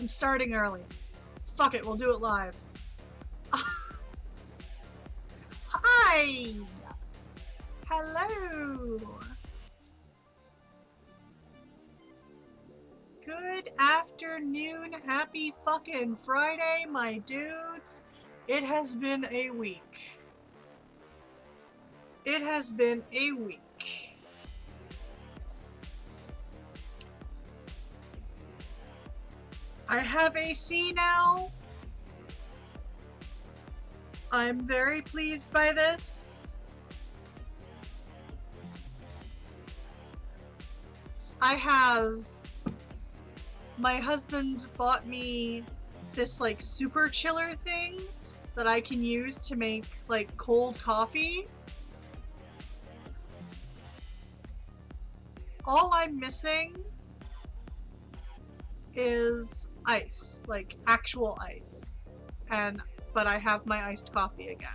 I'm starting early. Fuck it, we'll do it live. Hi! Hello! Good afternoon, happy fucking Friday, my dudes. It has been a week. It has been a week. I have AC now. I'm very pleased by this. My husband bought me this like super chiller thing that I can use to make like cold coffee. All I'm missing is ice, like actual ice. But I have my iced coffee again.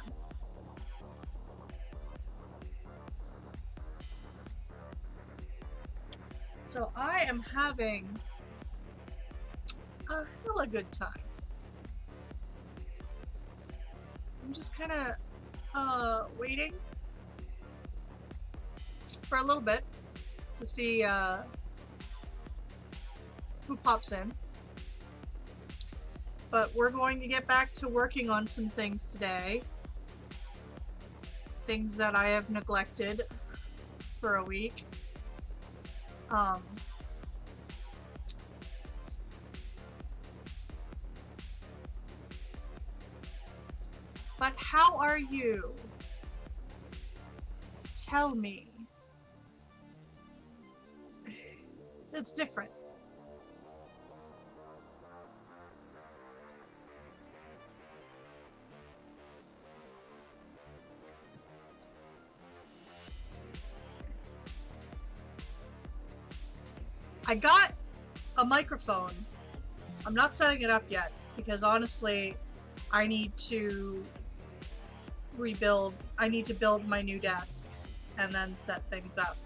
So I am having a hella good time. I'm just kind of waiting for a little bit to see who pops in. But we're going to get back to working on some things today. Things that I have neglected for a week. But how are you? Tell me. It's different. I got a microphone. I'm not setting it up yet because honestly, I need to build my new desk and then set things up.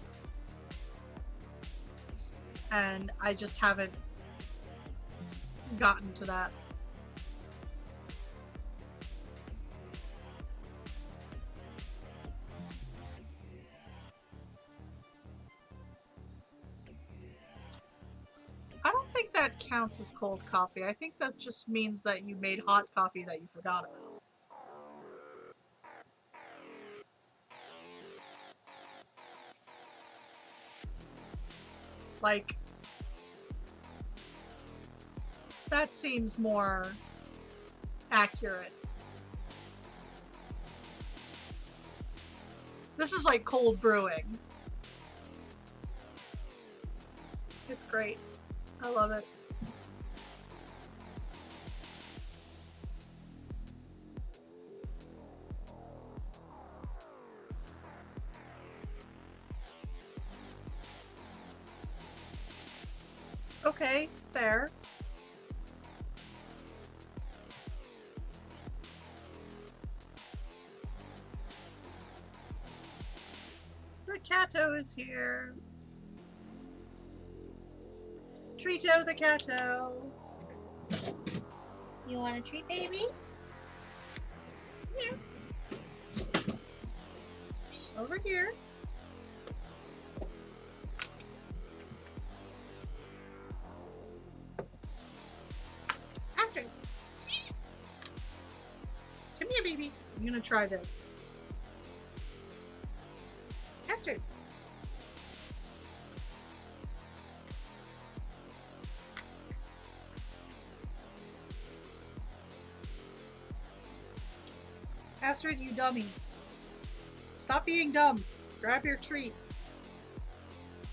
And I just haven't gotten to that. I don't think that counts as cold coffee. I think that just means that you made hot coffee that you forgot about. Like, that seems more accurate. This is like cold brewing. It's great. I love it. Okay, fair. The Cato is here. Treato the Cato. You want a treat, baby? Here. Over here. Astrid. Come here, baby. I'm gonna try this. Astrid. Astrid, you dummy. Stop being dumb. Grab your treat.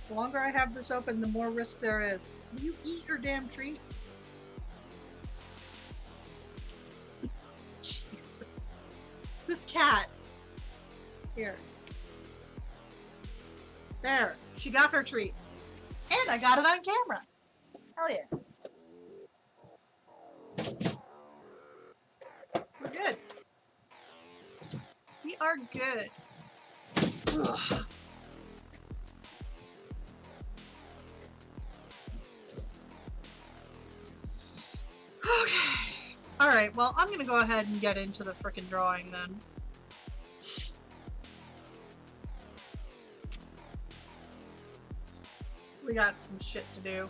The longer I have this open, the more risk there is. Will you eat your damn treat? Jesus. This cat. Here. There. She got her treat. And I got it on camera. Hell yeah. We're good. We are good. Ugh. Alright, well, I'm gonna go ahead and get into the frickin' drawing then. We got some shit to do.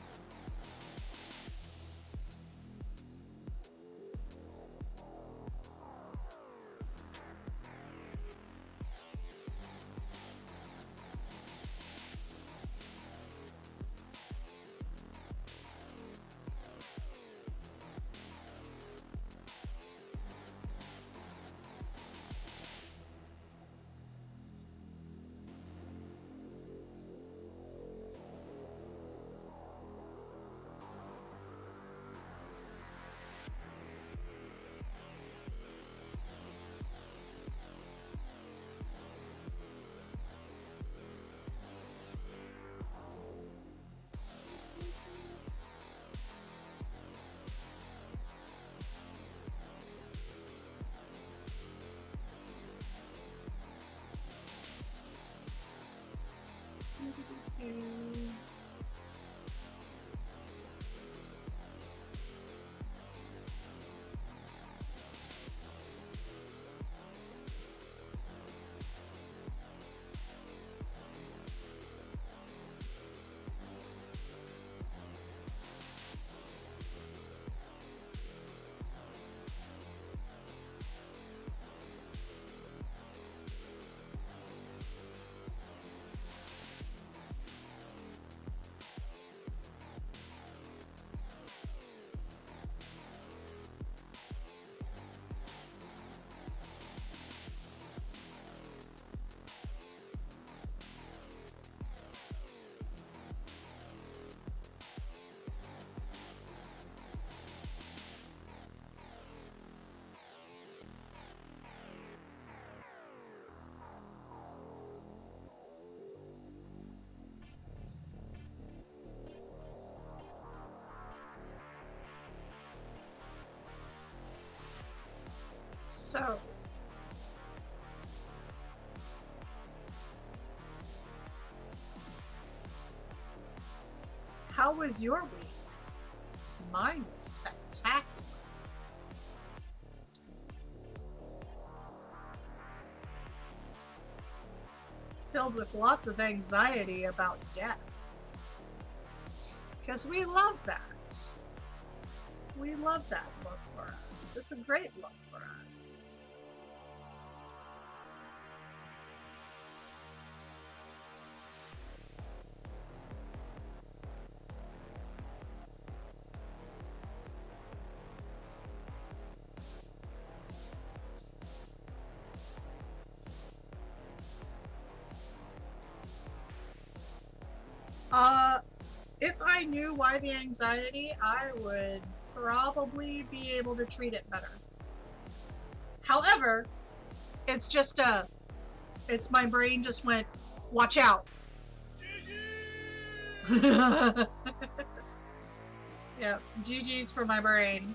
So, how was your week? Mine was spectacular. Filled with lots of anxiety about death. Because we love that. We love that look for us. It's a great look for us. If I knew why the anxiety, I would probably be able to treat it better. However, it's just it's my brain just went, watch out. Yeah, GG's for my brain.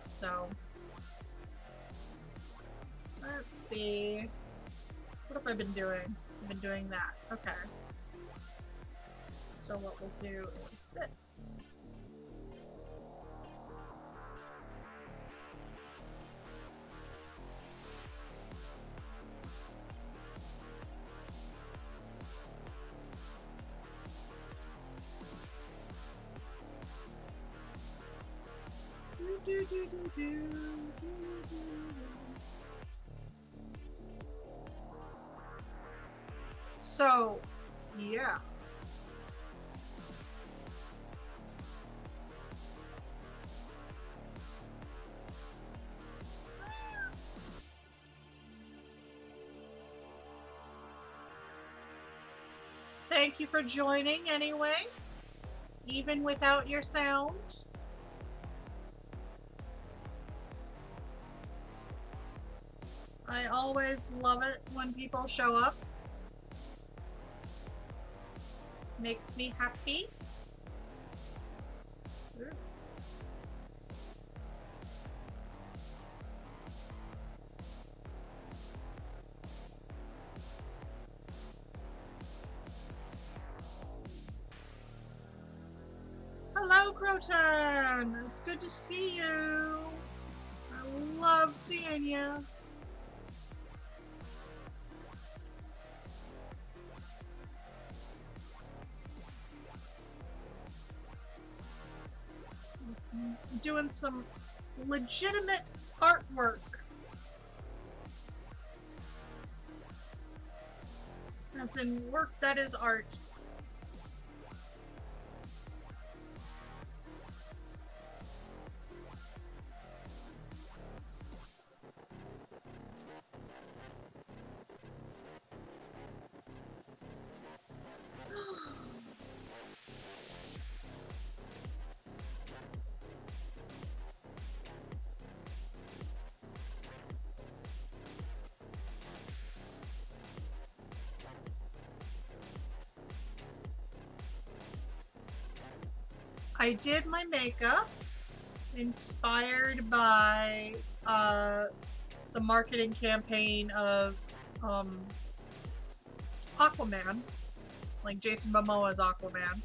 So, let's see. What have I been doing? I've been doing that. Okay. So what we'll do is this. So, yeah. Thank you for joining anyway, even without your sound. I always love it when people show up. Makes me happy. Hello, Croton! It's good to see you. I love seeing you. Doing some legitimate artwork. As in work that is art. I did my makeup inspired by the marketing campaign of Aquaman, like Jason Momoa's Aquaman.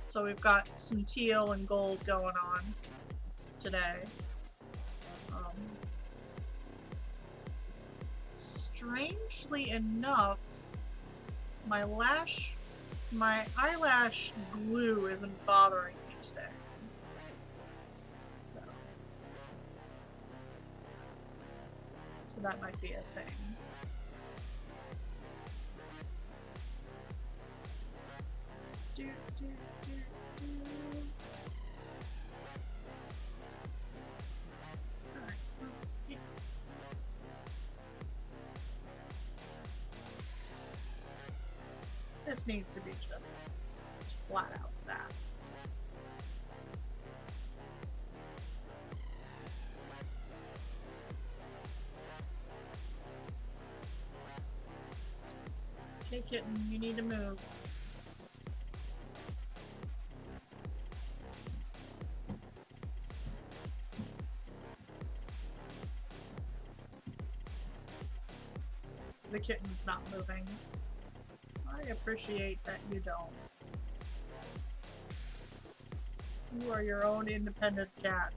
So we've got some teal and gold going on today. Strangely enough, my eyelash glue isn't bothering me today. So that might be a thing. Alright, well, yeah. This needs to be just flat out that. Okay, kitten, you need to move. The kitten's not moving. I appreciate that you don't. You are your own independent cat.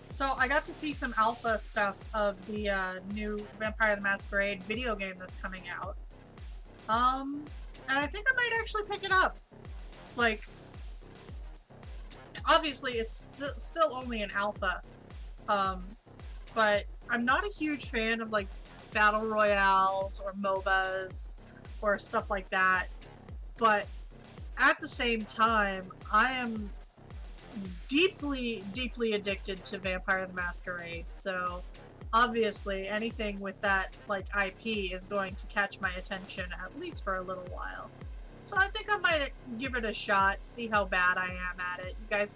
So I got to see some alpha stuff of the new Vampire the Masquerade video game that's coming out. And I think I might actually pick it up. Like, obviously it's still only an alpha, but I'm not a huge fan of like battle royales or MOBAs or stuff like that. But at the same time, I am deeply, deeply addicted to Vampire the Masquerade, so obviously anything with that like IP is going to catch my attention at least for a little while. So I think I might give it a shot, see how bad I am at it. You guys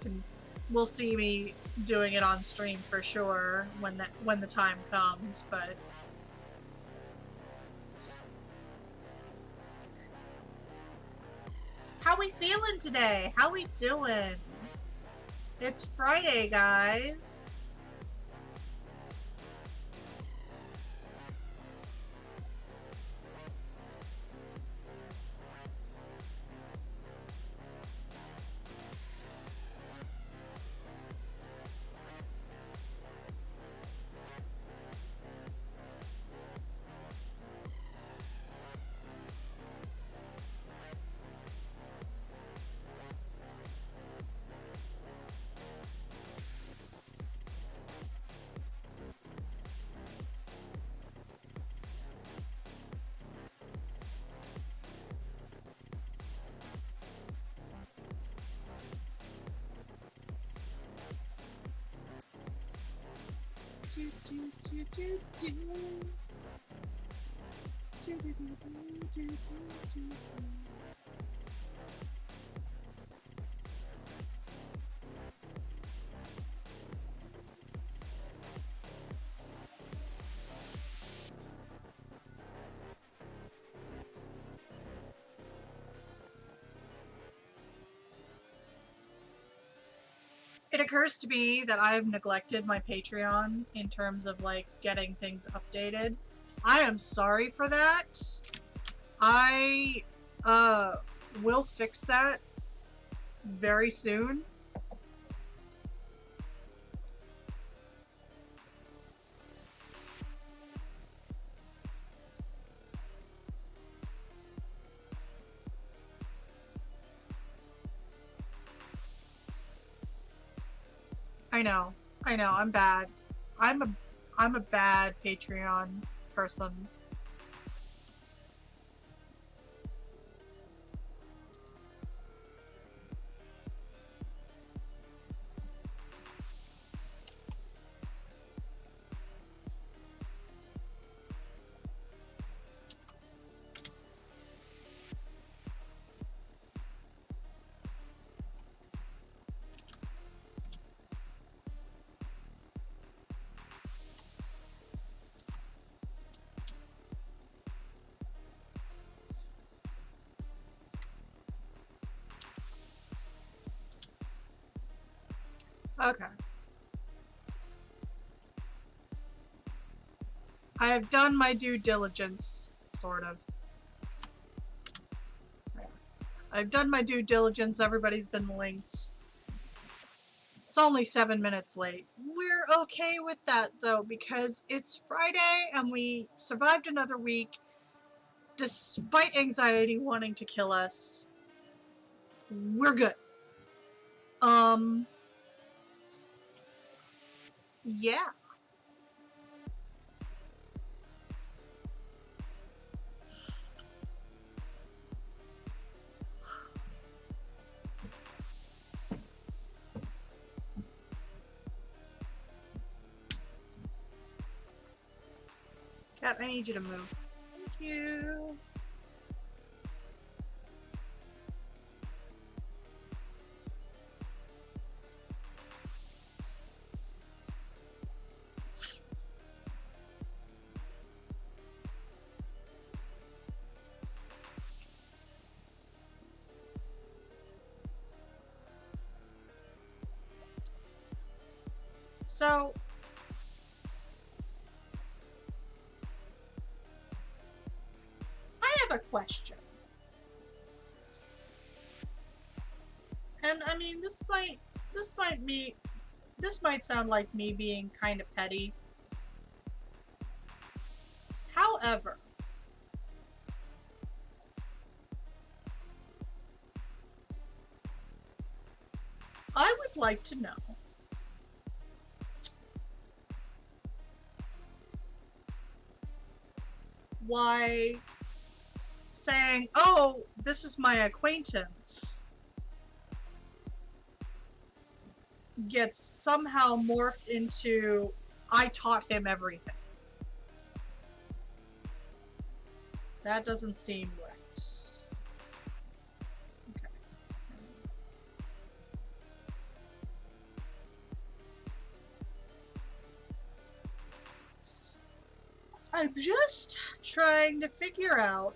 will see me doing it on stream for sure when the time comes, but how we feeling today? How we doing? It's Friday, guys. It occurs to me that I've neglected my Patreon in terms of like getting things updated. I am sorry for that. I will fix that very soon. I know, I'm bad. I'm a bad Patreon person. Okay. I have done my due diligence, sort of. I've done my due diligence, everybody's been linked. It's only 7 minutes late. We're okay with that, though, because it's Friday and we survived another week despite anxiety wanting to kill us. We're good. Yeah. Cat, I need you to move. Thank you. So, I have a question. And I mean, this might sound like me being kind of petty. However, I would like to know why saying, "Oh, this is my acquaintance," gets somehow morphed into, "I taught him everything." That doesn't seem right. Okay. I'm just trying to figure out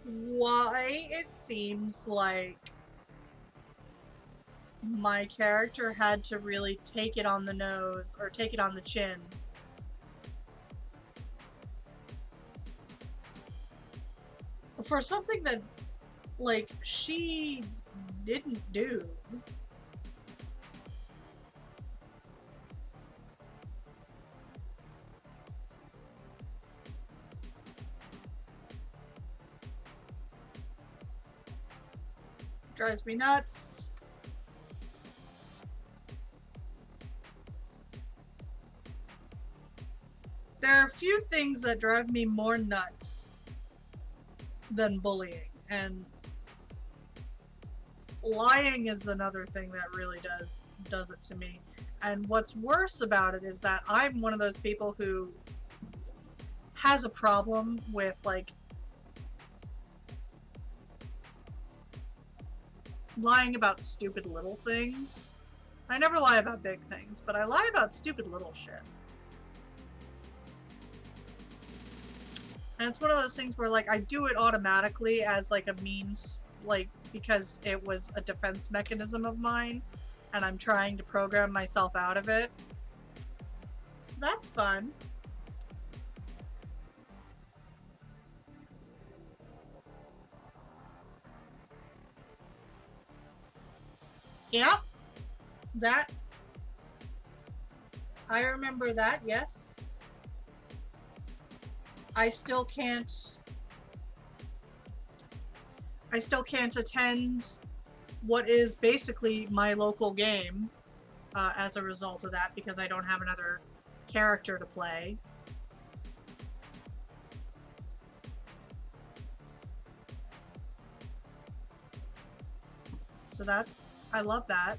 why it seems like my character had to really take it on the nose, or take it on the chin, for something that, like, she didn't do. Drives me nuts. There are a few things that drive me more nuts than bullying, and lying is another thing that really does it to me. And what's worse about it is that I'm one of those people who has a problem with, like, lying about stupid little things. I never lie about big things, but I lie about stupid little shit. And it's one of those things where, like, I do it automatically as, like, a means like, because it was a defense mechanism of mine, and I'm trying to program myself out of it. So that's fun. Yep, that. I remember that, yes. I still can't. I still can't attend what is basically my local game as a result of that, because I don't have another character to play. So that's, I love that.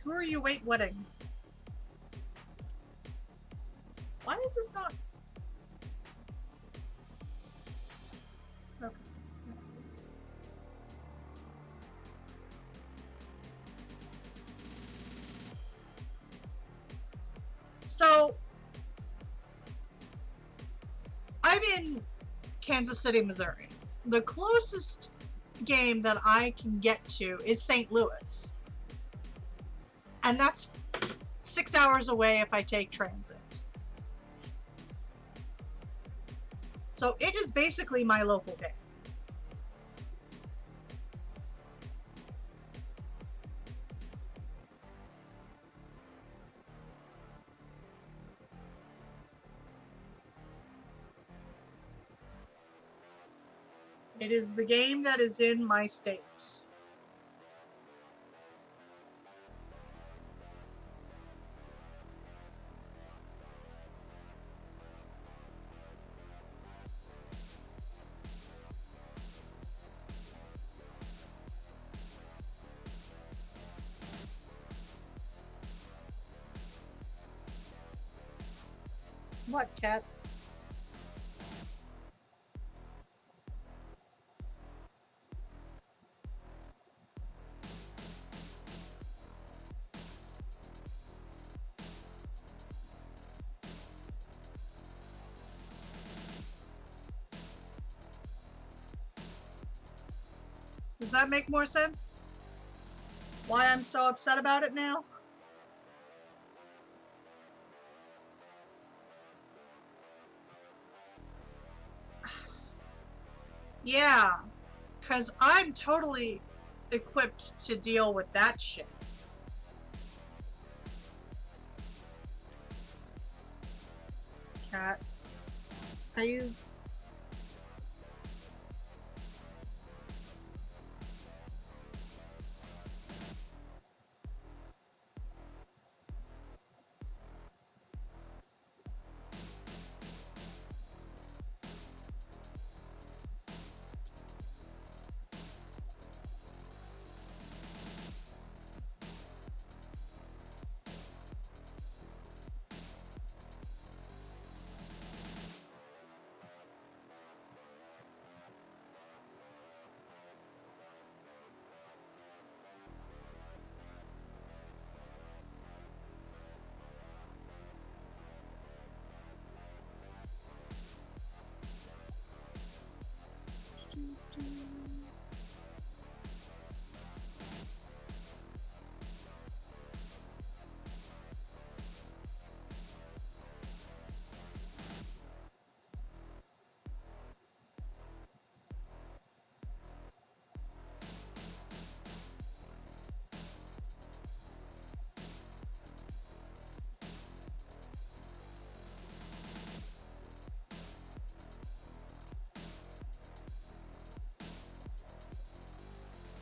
Who are you wedding? Why is this not? Okay. So, I'm in Kansas City, Missouri. The closest game that I can get to is St. Louis. And that's 6 hours away if I take transit. So it is basically my local game. It is the game that is in my state. What, cat? Does that make more sense? Why I'm so upset about it now? Yeah, because I'm totally equipped to deal with that shit. Cat, are you...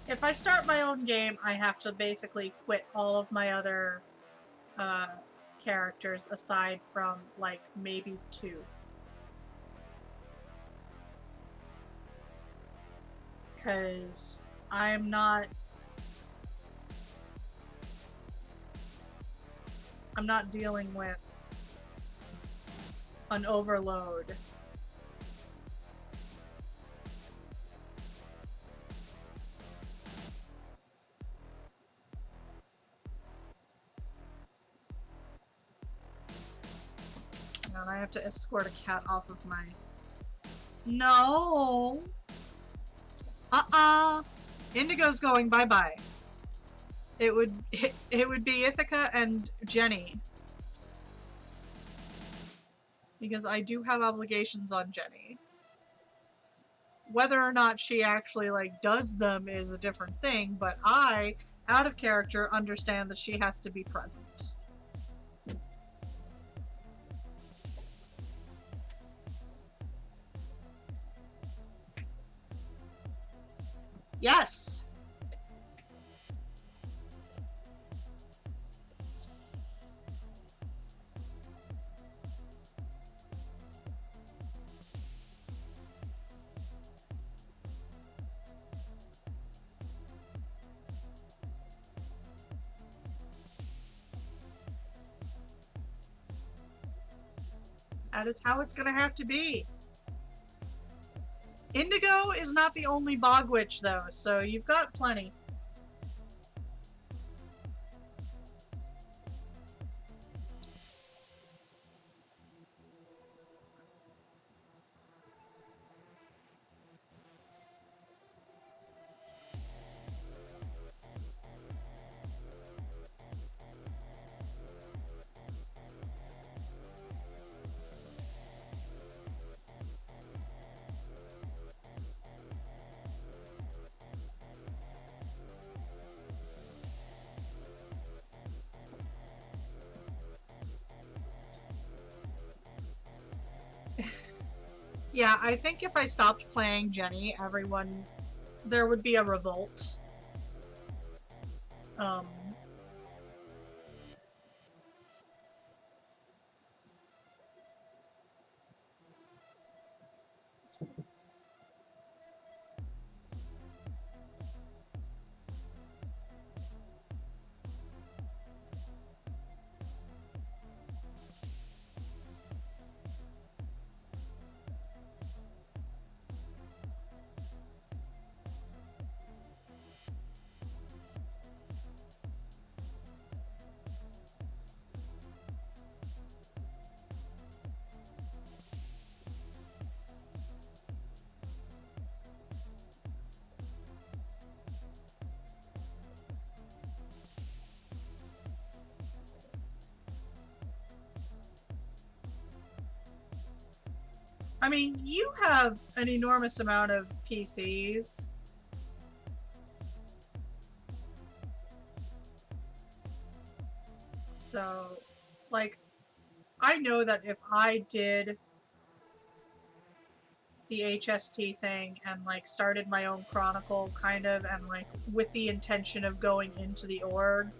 If I start my own game, I have to basically quit all of my other characters aside from, like, maybe 2. Because I'm not dealing with an overload. And I have to escort a cat off of my... No! Indigo's going bye-bye. It would be Ithaca and Jenny. Because I do have obligations on Jenny. Whether or not she actually, like, does them is a different thing, but I, out of character, understand that she has to be present. Yes! That is how it's gonna have to be. Indigo is not the only bog witch, though, so you've got plenty. Yeah, I think if I stopped playing Jenny, there would be a revolt. I mean, you have an enormous amount of PCs. So, like, I know that if I did the HST thing and, like, started my own chronicle, kind of, and, like, with the intention of going into the org,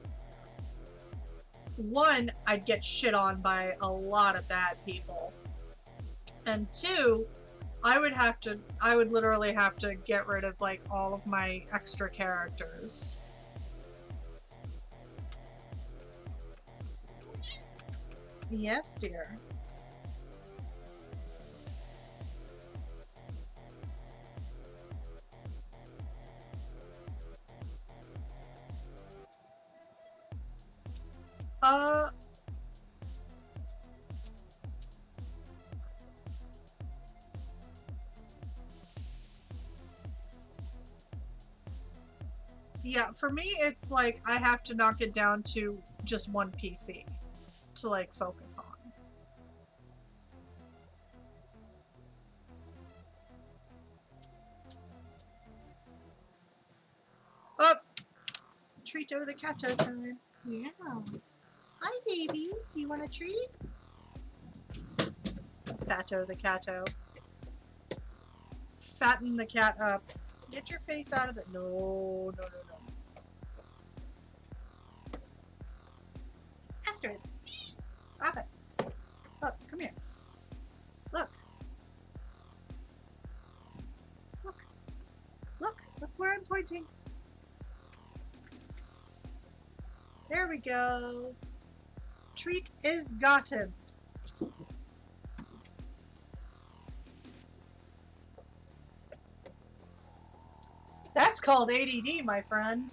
one, I'd get shit on by a lot of bad people. And two, I would literally have to get rid of, like, all of my extra characters. Yes, dear. Yeah, for me, it's like I have to knock it down to just one PC to, like, focus on. Oh! Treato the Cato time. Yeah. Hi, baby. Do you want a treat? Fatto the Cato. Fatten the cat up. Get your face out of it. No, no, no, no. Astrid! Stop it. Look, come here. Look. Look. Look. Look where I'm pointing. There we go. Treat is gotten. That's called ADD, my friend.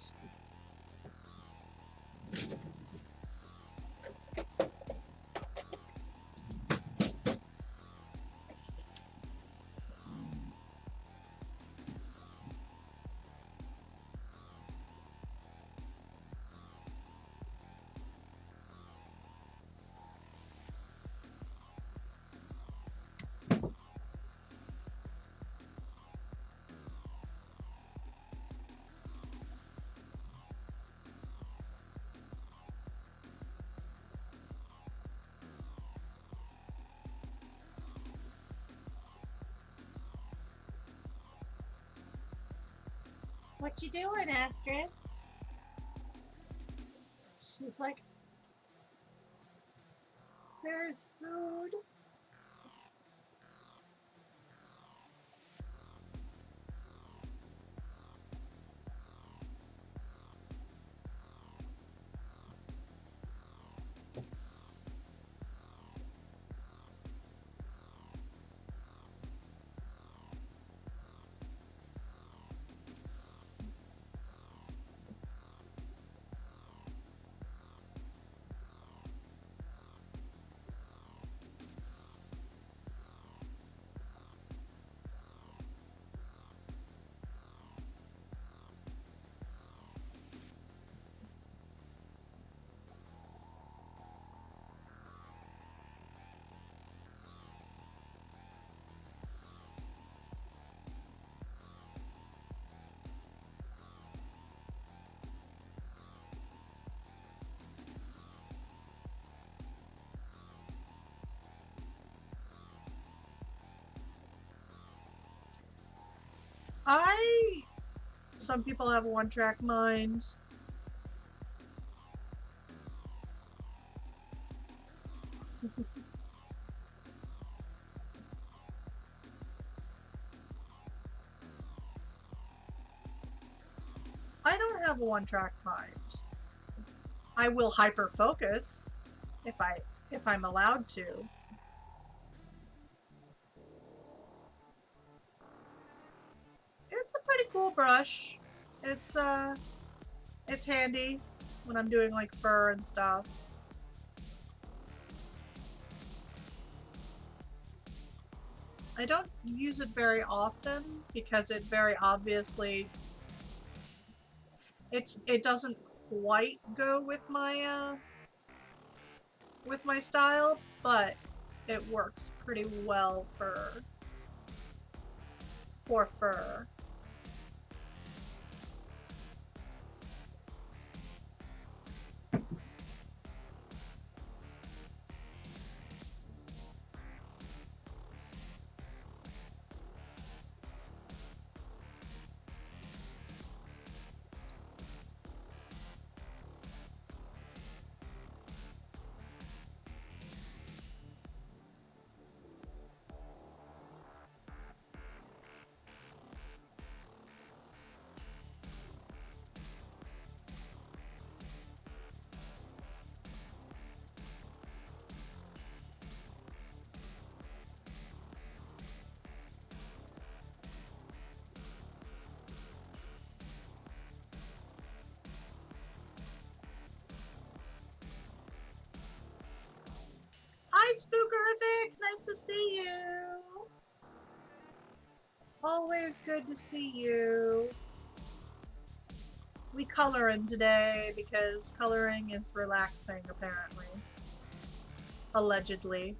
What you doing, Astrid? She's like, there's food. Some people have a one-track mind. I don't have a one-track mind. I will hyper-focus if I'm allowed to. It's a pretty cool brush. It's handy when I'm doing like fur and stuff. I don't use it very often because it very obviously it doesn't quite go with my style, but it works pretty well for fur. Hi, Spookerific! Nice to see you! It's always good to see you. We coloring today because coloring is relaxing, apparently. Allegedly.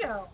video.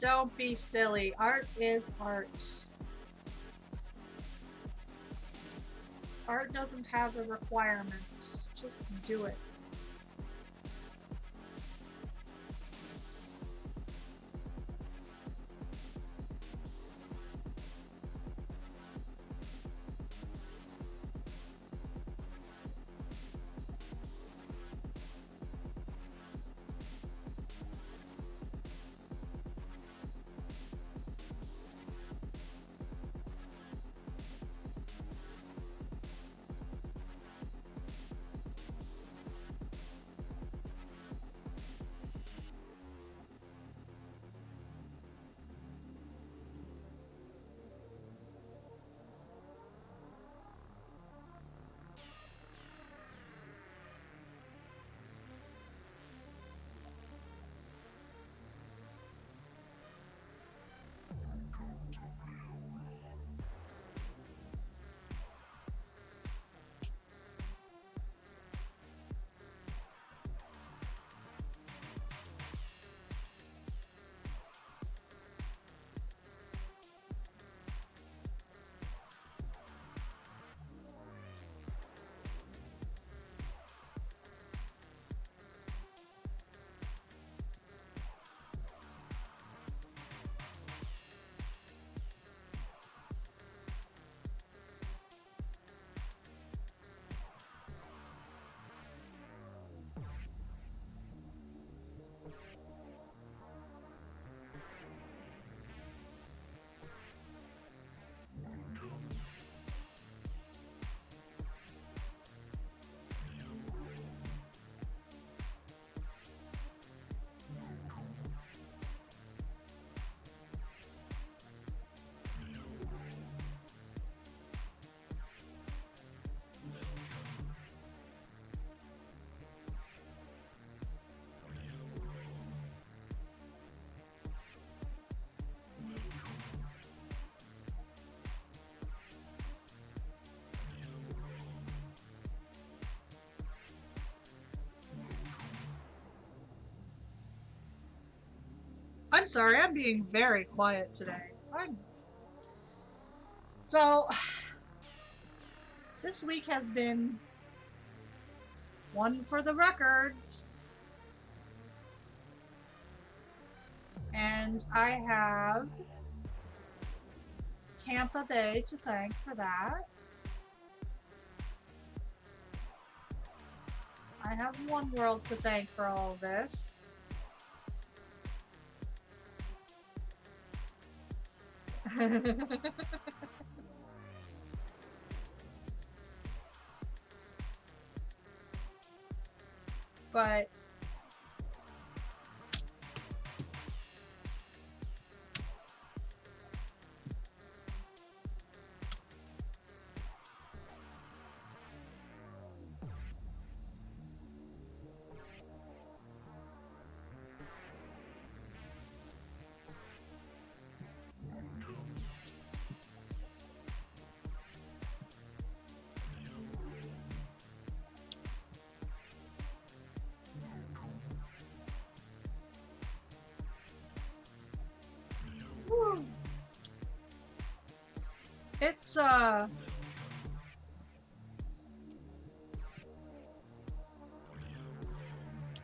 Don't be silly. Art is art. Art doesn't have a requirement. Just do it. sorry, I'm being very quiet today. So, this week has been one for the records. And I have Tampa Bay to thank for that. I have One World to thank for all of this. But whew, it's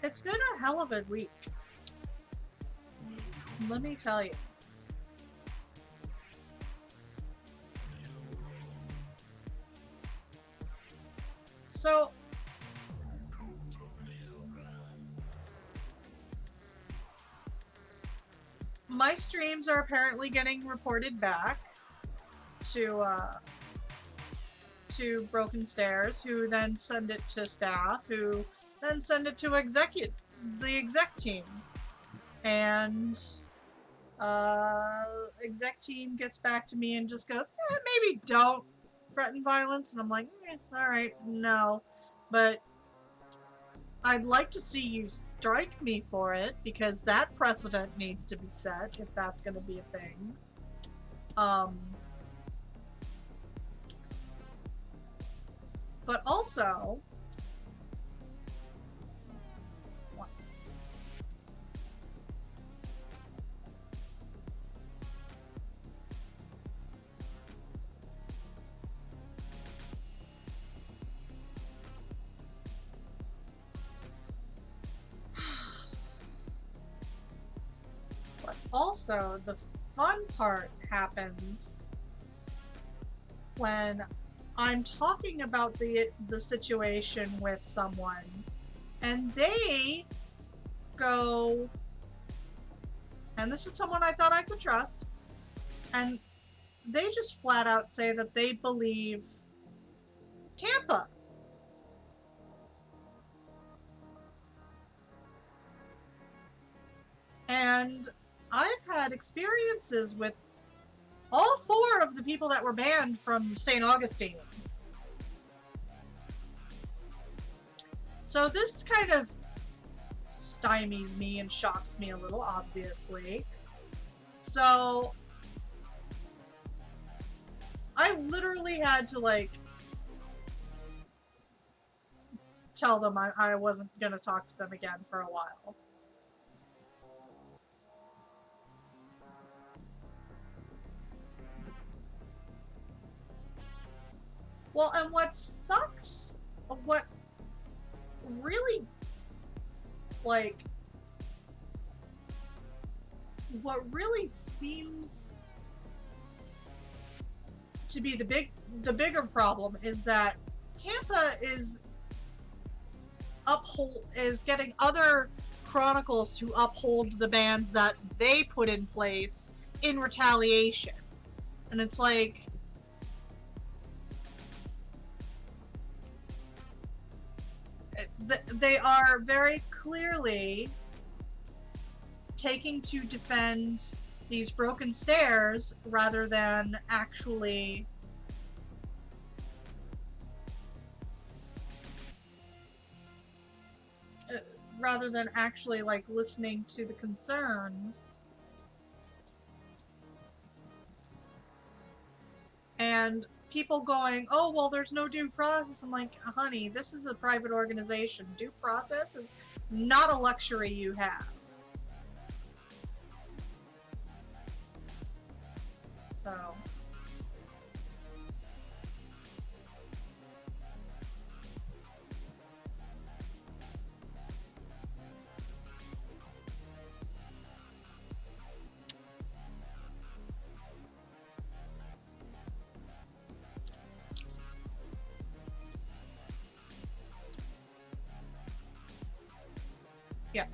it's been a hell of a week. Let me tell you. So, my streams are apparently getting reported back to Broken Stairs, who then send it to staff, who then send it to the exec team, and exec team gets back to me and just goes, maybe don't threaten violence, and I'm like, all right, no, but I'd like to see you strike me for it, because that precedent needs to be set if that's going to be a thing. But also, also, the fun part happens when I'm talking about the situation with someone, and they go, and this is someone I thought I could trust, and they just flat out say that they believe Tampa. And I've had experiences with all 4 of the people that were banned from St. Augustine. So this kind of stymies me and shocks me a little, obviously. So I literally had to, like, tell them I wasn't gonna talk to them again for a while. Well, and what sucks, what really, like, what really seems to be the bigger problem is that Tampa is getting other chronicles to uphold the bans that they put in place in retaliation. And it's like, they are very clearly taking to defend these broken stairs rather than actually like listening to the concerns. And people going, oh, well, there's no due process. I'm like, honey, this is a private organization. Due process is not a luxury you have. So... yeah.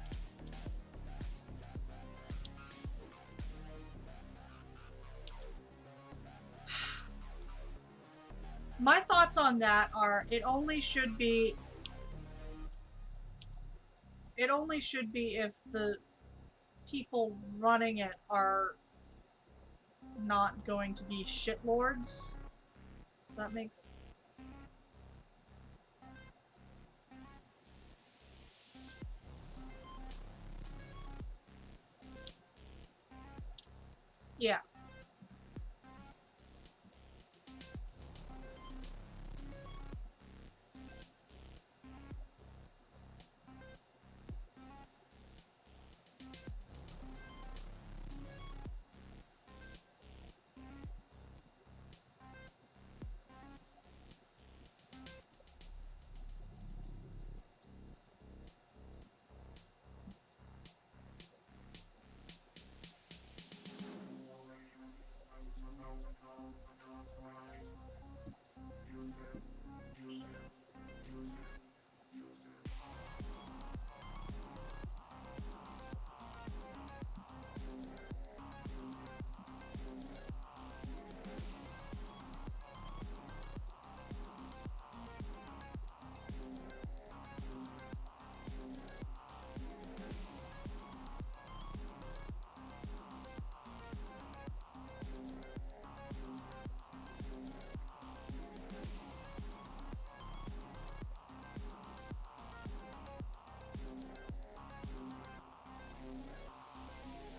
My thoughts on that are it only should be if the people running it are not going to be shitlords. Does that make sense? Yeah.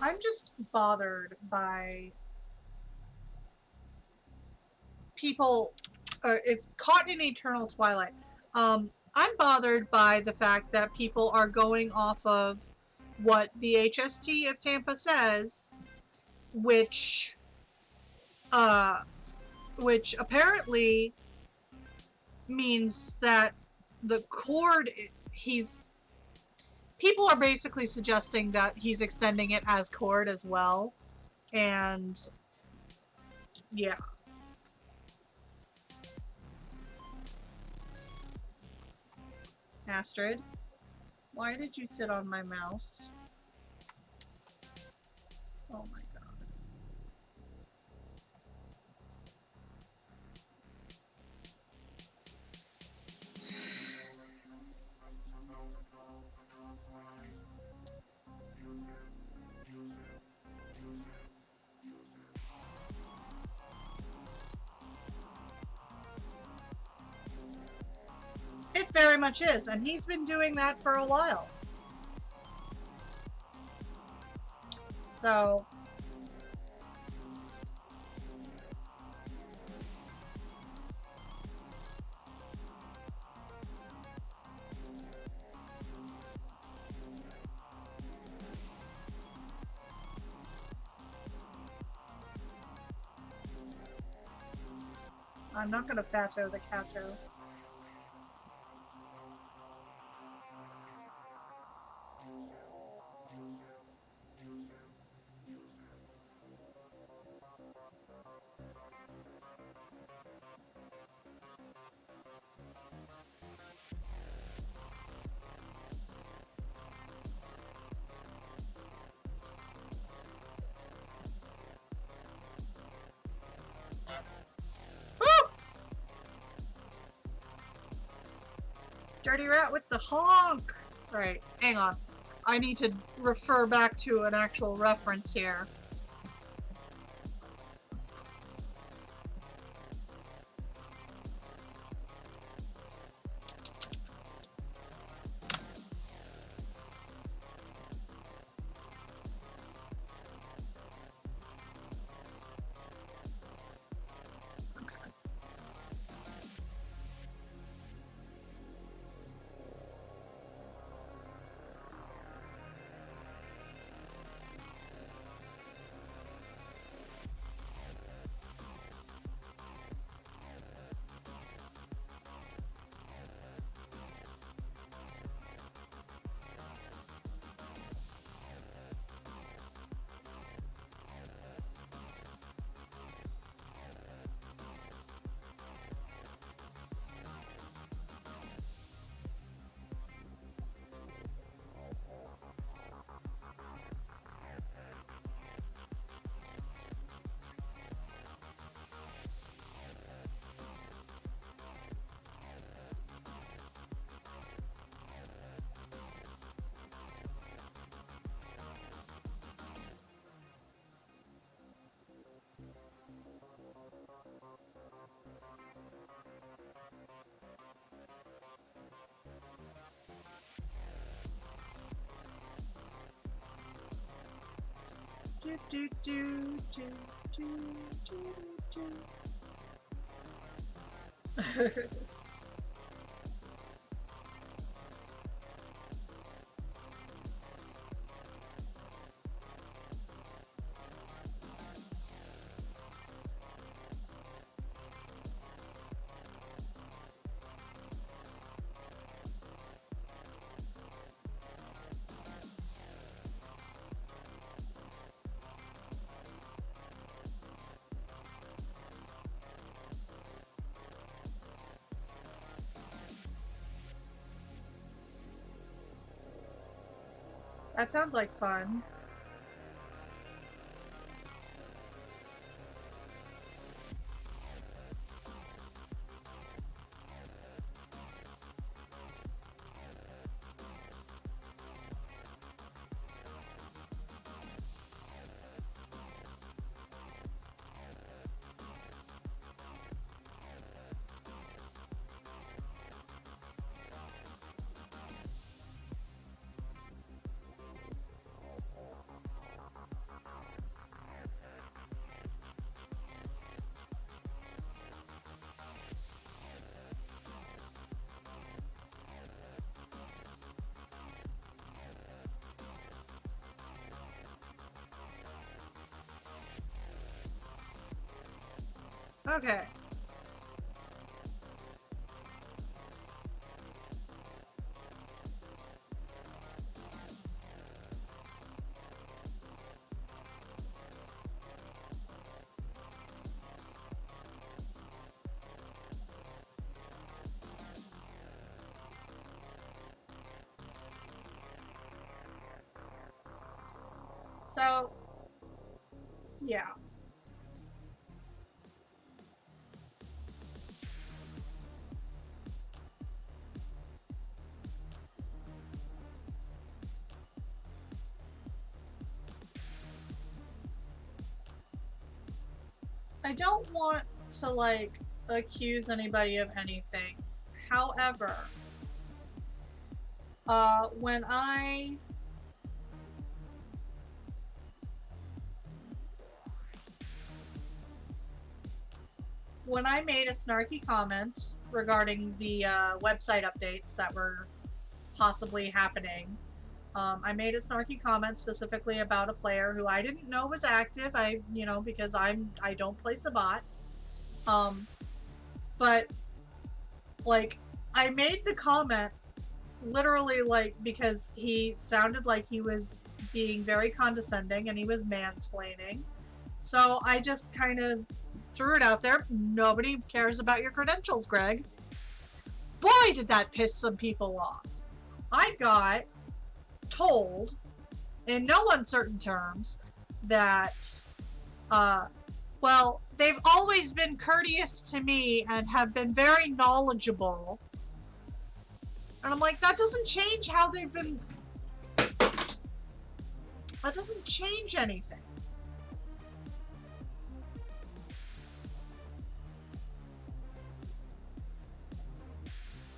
I'm just bothered by people. It's caught in eternal twilight. I'm bothered by the fact that people are going off of what the HST of Tampa says, which apparently means that the cord he's people are basically suggesting that he's extending it as cord as well, and yeah. Astrid, why did you sit on my mouse? Oh my god. It very much is, and he's been doing that for a while. So... I'm not gonna fatto the cato. Woo! Dirty rat with the honk! Right, hang on. I need to refer back to an actual reference here. do, do, do, do, do, do. That sounds like fun. Okay. So, yeah. I don't want to, like, accuse anybody of anything. However, when I made a snarky comment regarding the website updates that were possibly happening, I made a snarky comment specifically about a player who I didn't know was active. Because I don't play Sabat. But like, I made the comment literally like because he sounded like he was being very condescending and he was mansplaining. So I just kind of threw it out there. Nobody cares about your credentials, Greg. Boy, did that piss some people off. I got told in no uncertain terms that, well, they've always been courteous to me and have been very knowledgeable. And I'm like, that doesn't change how they've been. That doesn't change anything.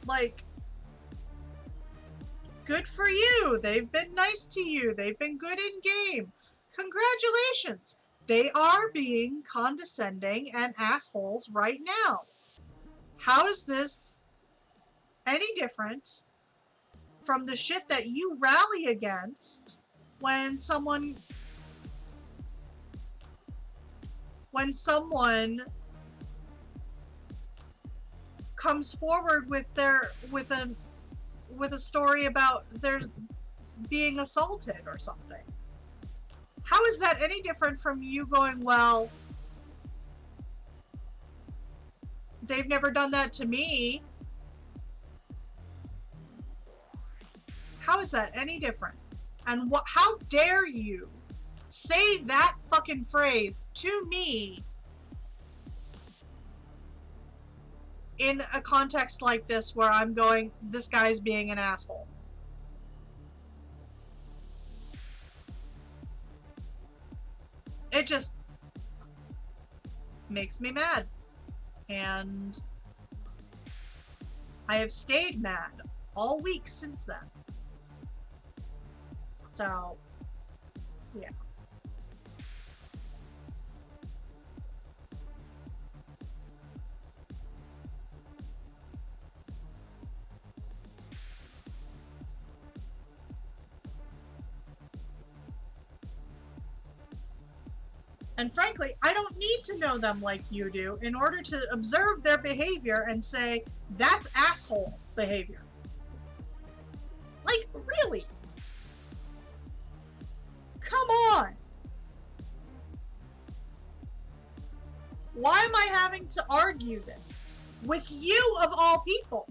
Like, good for you. They've been nice to you. They've been good in game. Congratulations. They are being condescending and assholes right now. How is this any different from the shit that you rally against when someone comes forward with a story about their being assaulted or something? How is that any different from you going, well, they've never done that to me? How is that any different? And how dare you say that fucking phrase to me in a context like this where I'm going, this guy's being an asshole? It just makes me mad. And I have stayed mad all week since then. So, yeah. And frankly, I don't need to know them like you do in order to observe their behavior and say, that's asshole behavior. Like, really? Come on! Why am I having to argue this? With you of all people?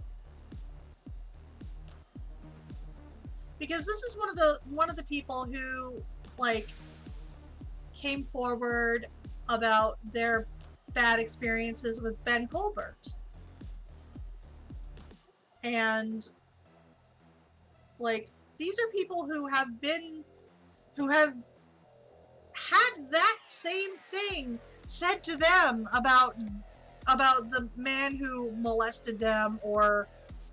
Because this is one of the people who, like, came forward about their bad experiences with Ben Colbert. And, like, these are people who have had that same thing said to them about the man who molested them, or,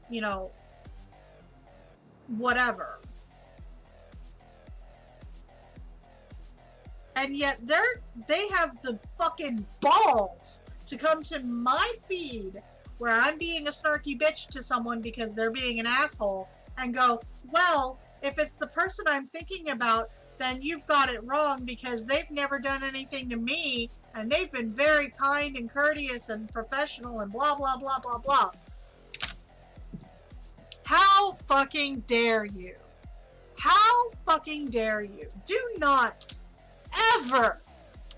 you know, whatever. And yet they have the fucking balls to come to my feed where I'm being a snarky bitch to someone because they're being an asshole and go, well, if it's the person I'm thinking about, then you've got it wrong because they've never done anything to me and they've been very kind and courteous and professional and blah, blah, blah, blah, blah. How fucking dare you? How fucking dare you? Do not ever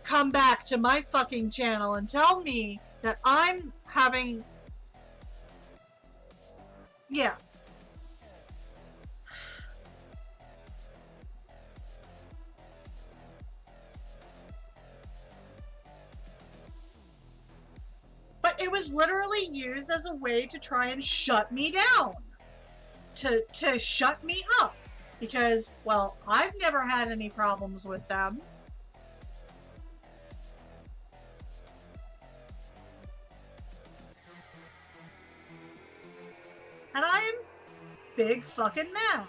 come back to my fucking channel and tell me that I'm having... Yeah. But it was literally used as a way to try and shut me down. To shut me up. Because, well, I've never had any problems with them. And I am big fucking mad.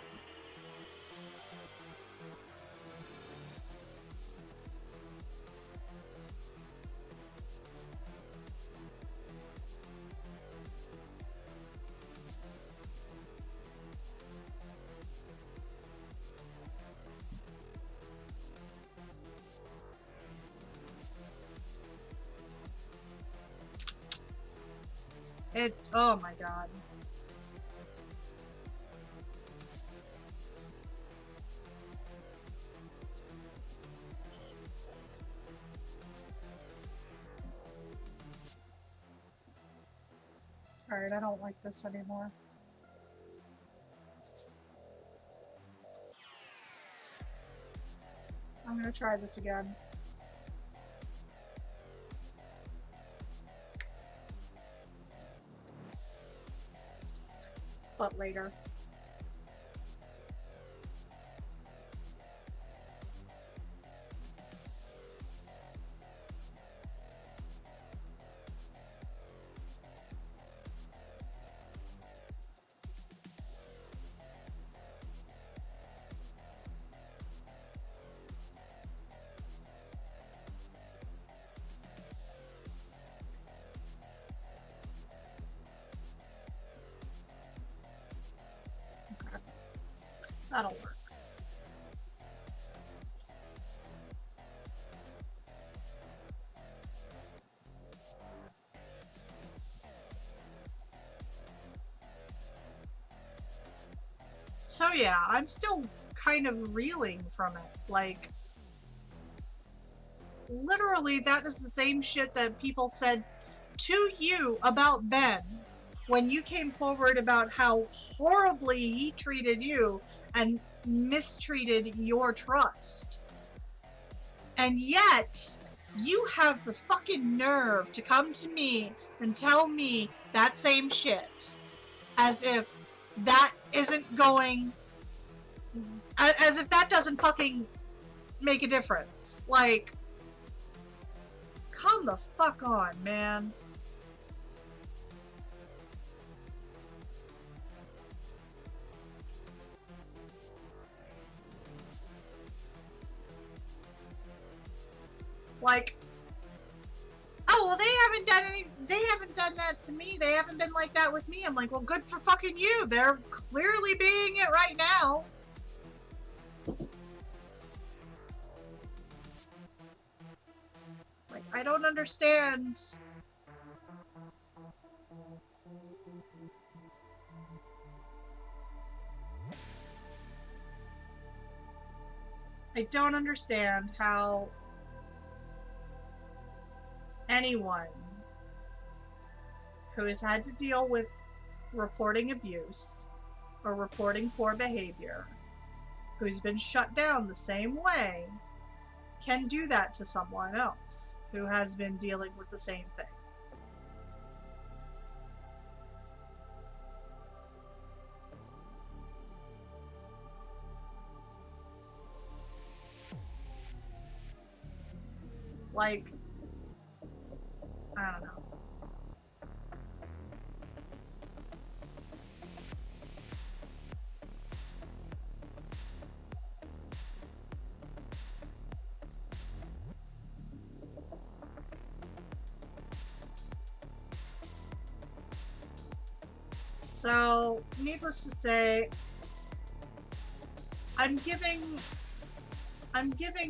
Oh my god. Alright, I don't like this anymore. I'm gonna try this again. But later. That'll work. So yeah, I'm still kind of reeling from it. Like, literally that is the same shit that people said to you about Ben when you came forward about how horribly he treated you and mistreated your trust. And yet, you have the fucking nerve to come to me and tell me that same shit. As if that isn't going... As if that doesn't fucking make a difference. Like, come the fuck on, man. Like, oh, well, they haven't done that to me. They haven't been like that with me. I'm like, well, good for fucking you. They're clearly being it right now. I don't understand. I don't understand how anyone who has had to deal with reporting abuse or reporting poor behavior, who's been shut down the same way, can do that to someone else who has been dealing with the same thing. Like, I don't know. So, needless to say, I'm giving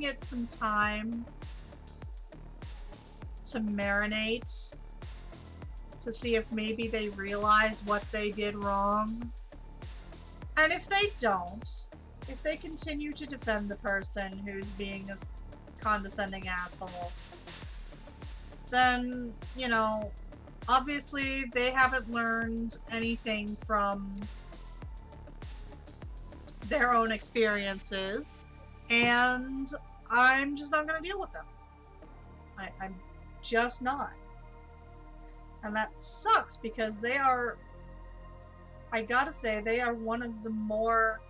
it some time to marinate, to see if maybe they realize what they did wrong. And if they don't, if they continue to defend the person who's being a condescending asshole, then, you know, obviously they haven't learned anything from their own experiences, and I'm just not going to deal with them. I'm just not. And that sucks because they are, I gotta say, they are one of the more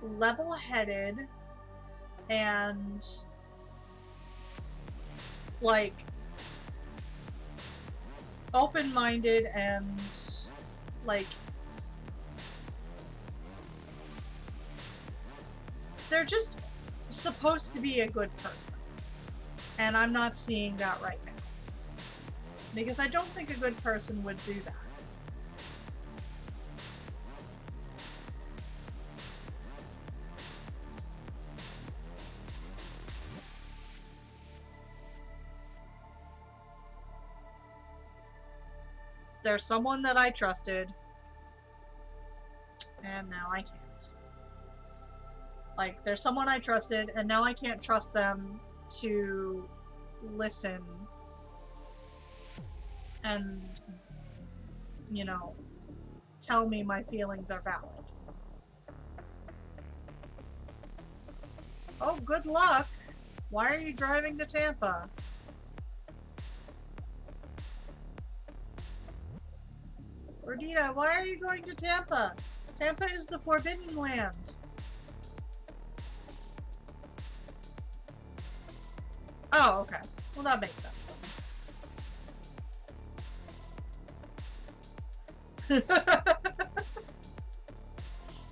level-headed and, like, open-minded and, like, they're just supposed to be a good person. And I'm not seeing that right now. Because I don't think a good person would do that. There's someone that I trusted, and now I can't. Like, there's someone I trusted, and now I can't trust them to listen and, you know, tell me my feelings are valid. Oh, good luck! Why are you driving to Tampa? Gordita, why are you going to Tampa? Tampa is the Forbidden Land. Oh, okay. Well, that makes sense then.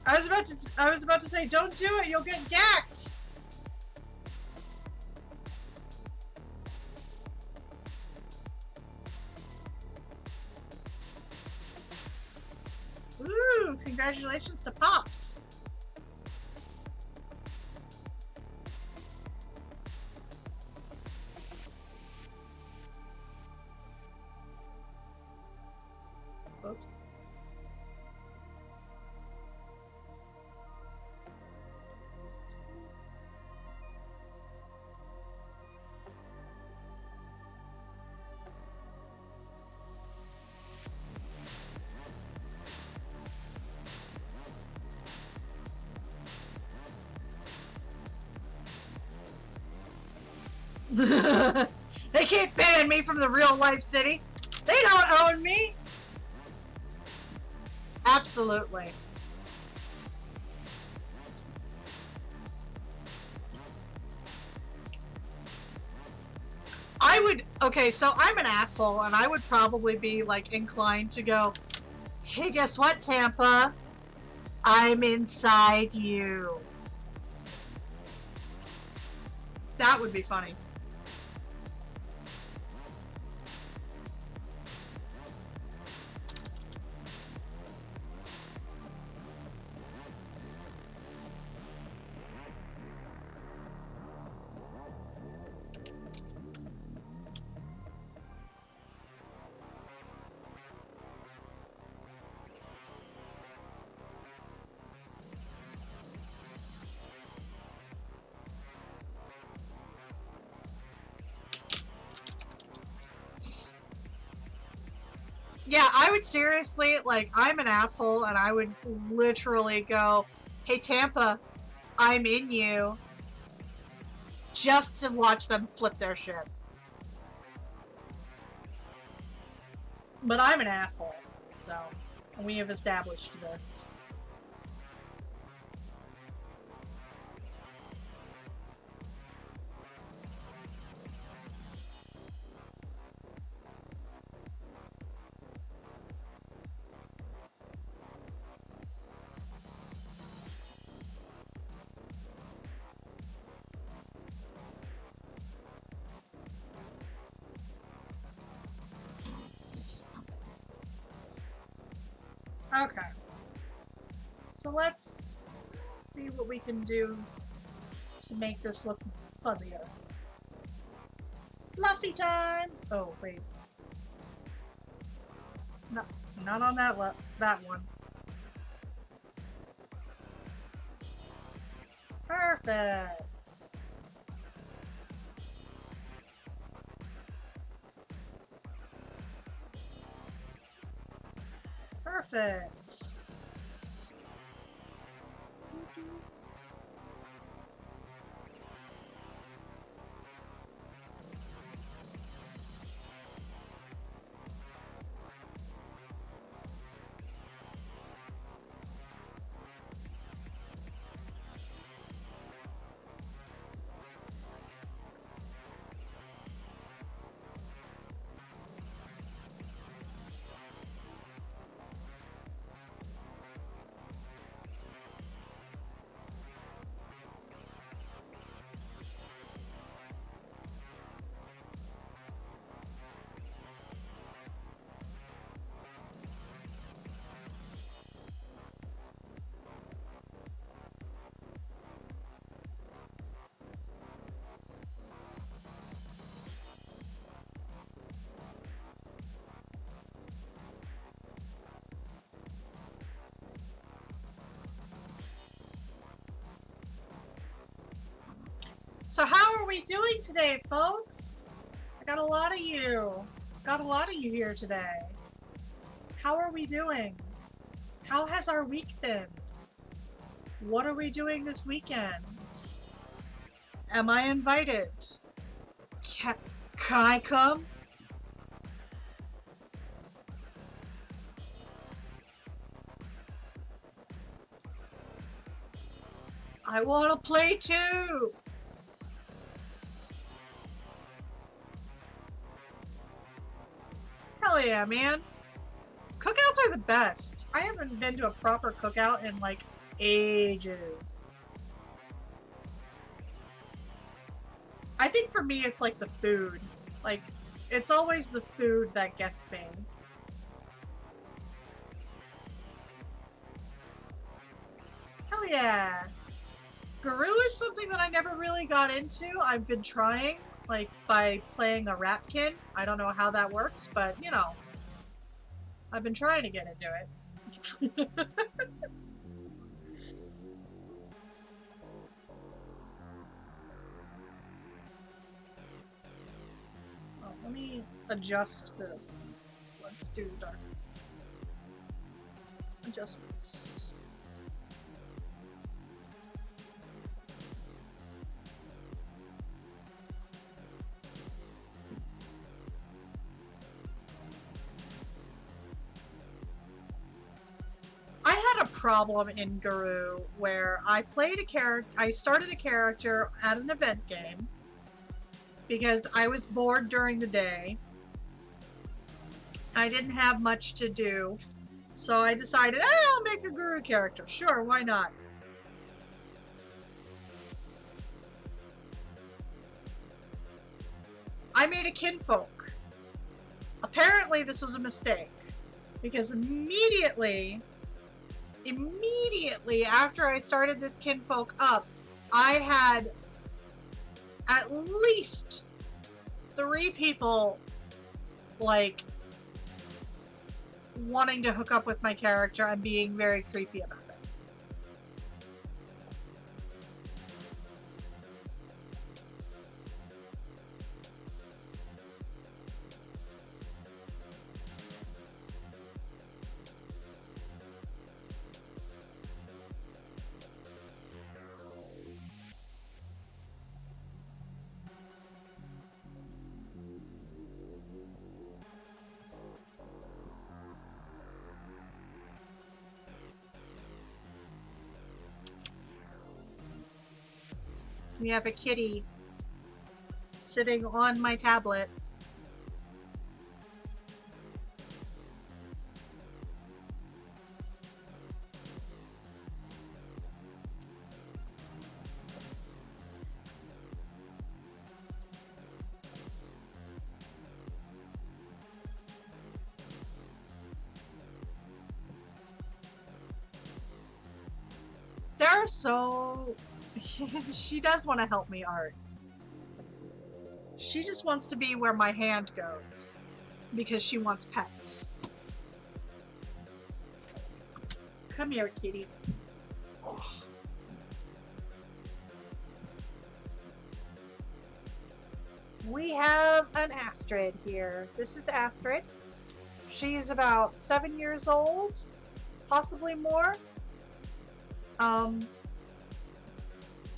I was about to say, don't do it, you'll get gacked! Ooh, congratulations to Pops! Oops. They can't ban me from the real life city. They don't own me. Absolutely. I would, okay, so I'm an asshole, and I would probably be, like, inclined to go, hey, guess what, Tampa? I'm inside you. That would be funny. Yeah, I would seriously, like, I'm an asshole, and I would literally go, hey, Tampa, I'm in you, just to watch them flip their shit. But I'm an asshole, so we have established this. Okay. So let's see what we can do to make this look fuzzier. Fluffy time! Oh, wait. No, not on that one. Perfect! Perfect! So how are we doing today, folks? I got a lot of you. Got a lot of you here today. How are we doing? How has our week been? What are we doing this weekend? Am I invited? Can I come? I want to play too! Hell yeah, man. Cookouts are the best. I haven't been to a proper cookout in like ages. I think for me it's like the food. Like, it's always the food that gets me. Hell yeah. Guru is something that I never really got into. I've been trying, like, by playing a Ratkin. I don't know how that works, but, you know, I've been trying to get into it. Oh, let me adjust this. Let's do dark adjustments. I had a problem in Guru where I played a character. I started a character at an event game because I was bored during the day. I didn't have much to do, so I decided, I'll make a Guru character. Sure, why not? I made a kinfolk. Apparently, this was a mistake because immediately after I started this kinfolk up, I had at least 3 people, like, wanting to hook up with my character and being very creepy about it. We have a kitty sitting on my tablet. They're so... She does want to help me, Art. She just wants to be where my hand goes. Because she wants pets. Come here, kitty. Oh. We have an Astrid here. This is Astrid. She's about 7 years old, possibly more.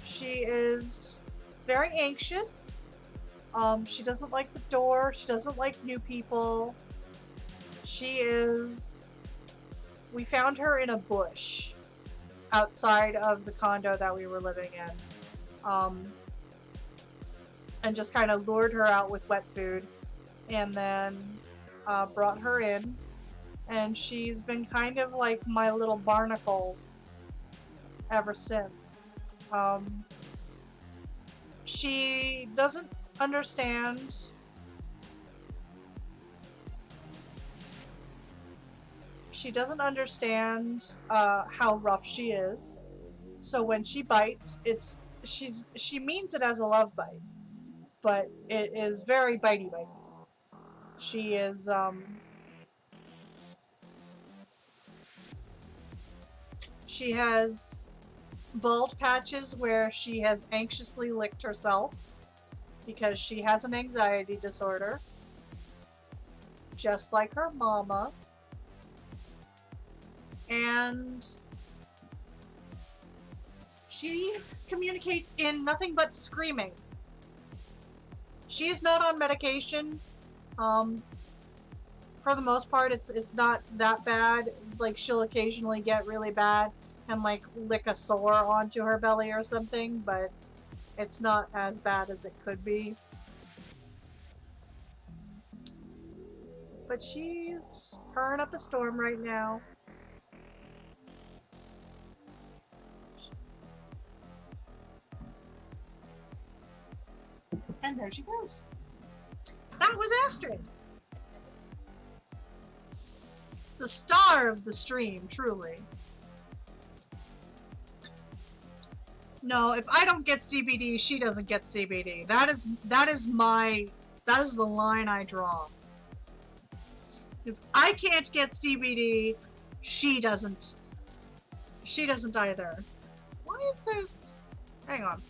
She is very anxious. She doesn't like the door. She doesn't like new people. She is... We found her in a bush outside of the condo that we were living in. And just kind of lured her out with wet food. And then brought her in. And she's been kind of like my little barnacle ever since. She doesn't understand how rough she is. So when she bites, she means it as a love bite, but it is very bitey. She is she has bald patches where she has anxiously licked herself because she has an anxiety disorder, just like her mama. And she communicates in nothing but screaming. She is not on medication. For the most part, it's not that bad. Like, she'll occasionally get really bad and like lick a sore onto her belly or something, but it's not as bad as it could be. But she's purring up a storm right now. And there she goes. That was Astrid. The star of the stream, truly. No, if I don't get CBD, she doesn't get CBD. That is the line I draw. If I can't get CBD, she doesn't. She doesn't either. Why is this? Hang on.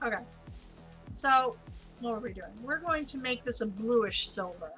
Okay. So, what are we doing? We're going to make this a bluish silver.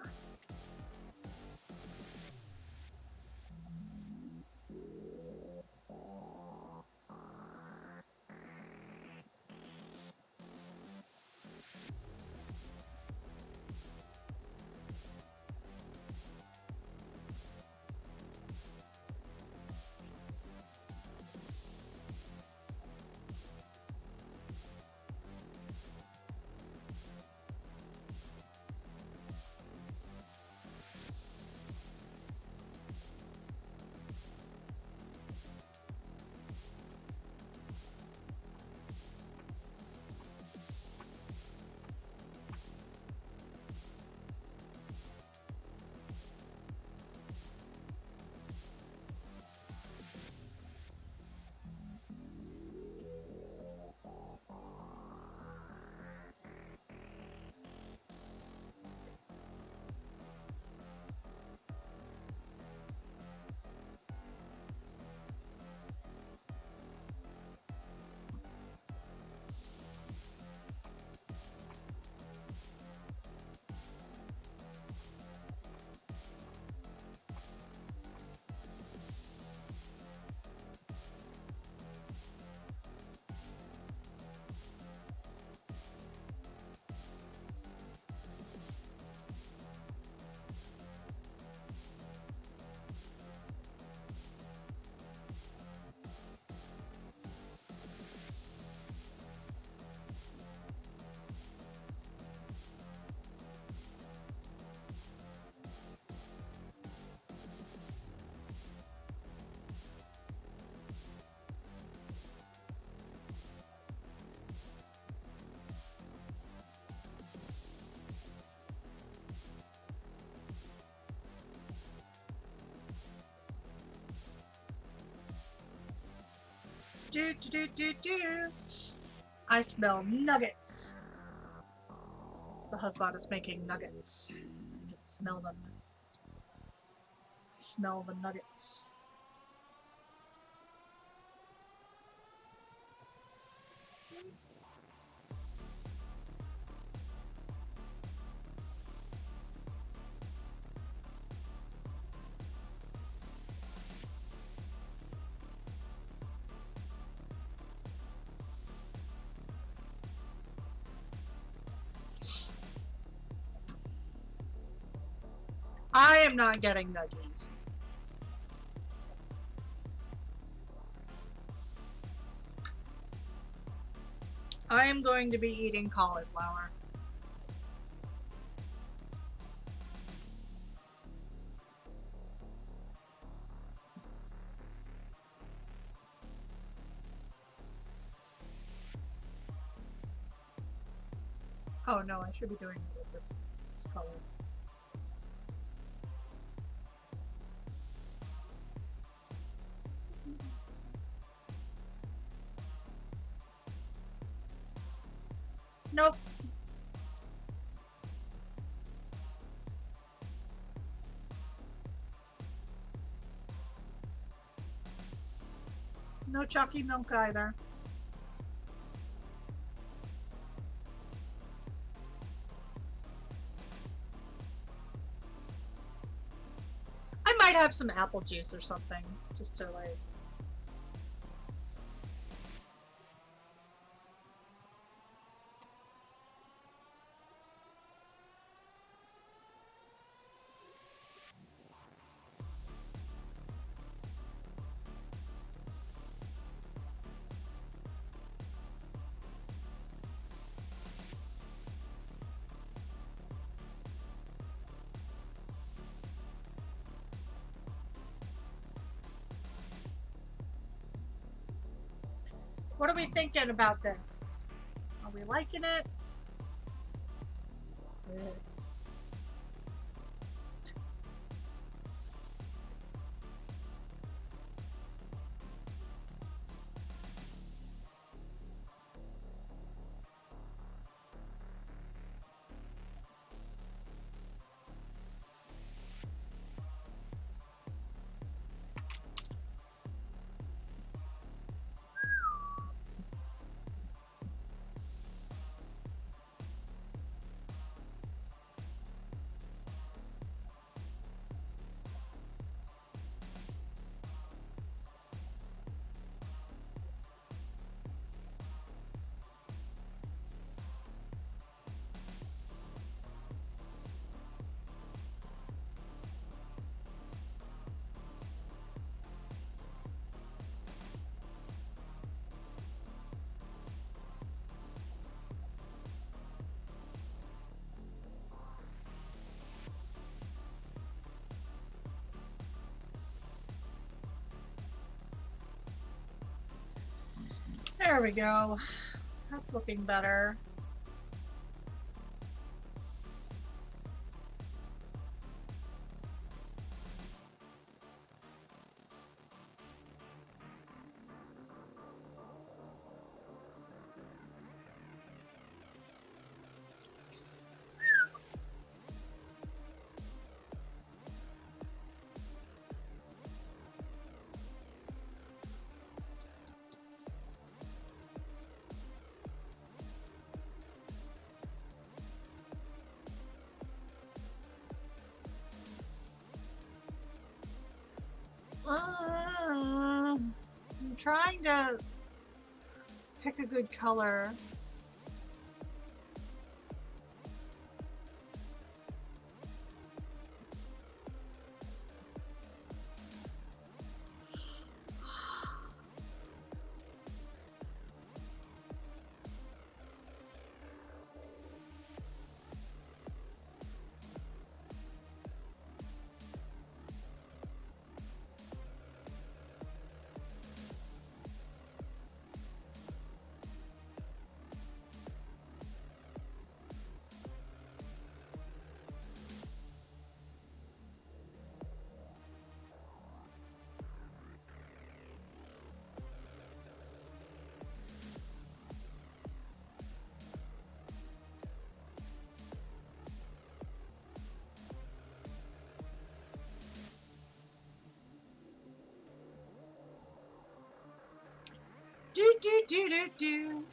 do do do do do. I smell nuggets. The husband is making nuggets. You can smell them. Smell the nuggets. I am not getting nuggies. I am going to be eating cauliflower. Oh no, I should be doing it with this color. Nope. No chalky milk either. I might have some apple juice or something, just to like... What are we thinking about this? Are we liking it? Good. There we go. That's looking better. I'm trying to pick a good color. do do do.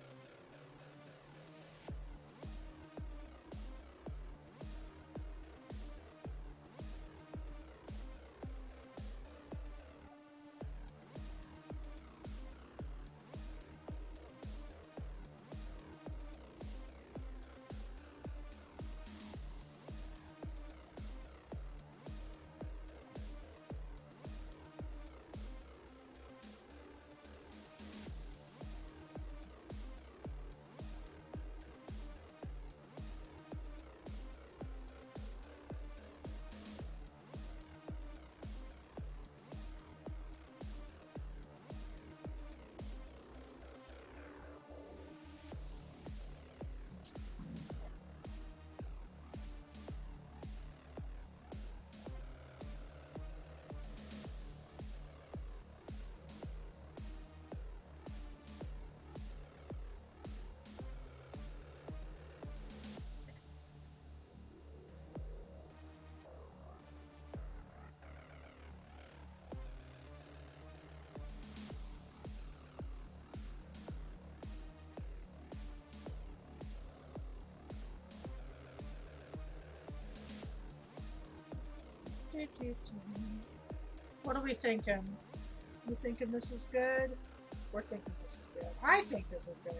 What are we thinking? You thinking this is good? We're thinking this is good. I think this is good.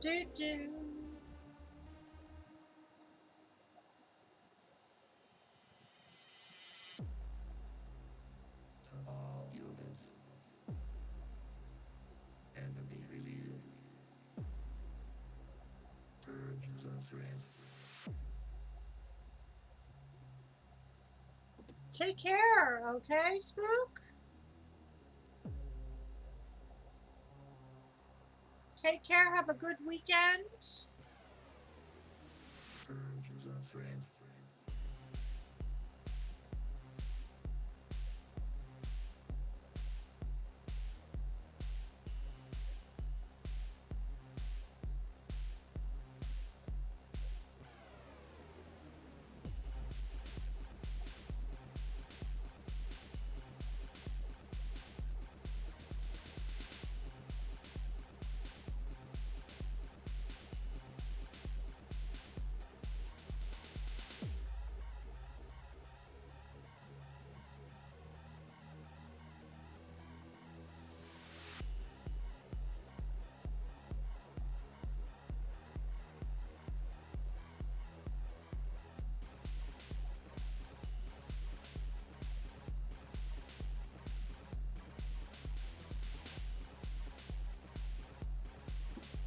Do do. All units. Enemy revealed. Purge user threat. Take care, okay, Spook? Take care, have a good weekend. Purge user threat.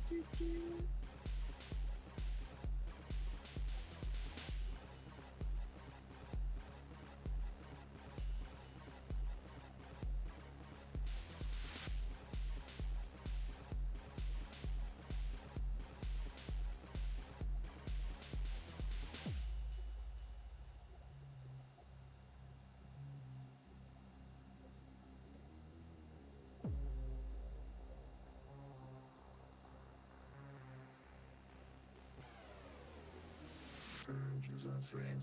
Do do. Purge user threat.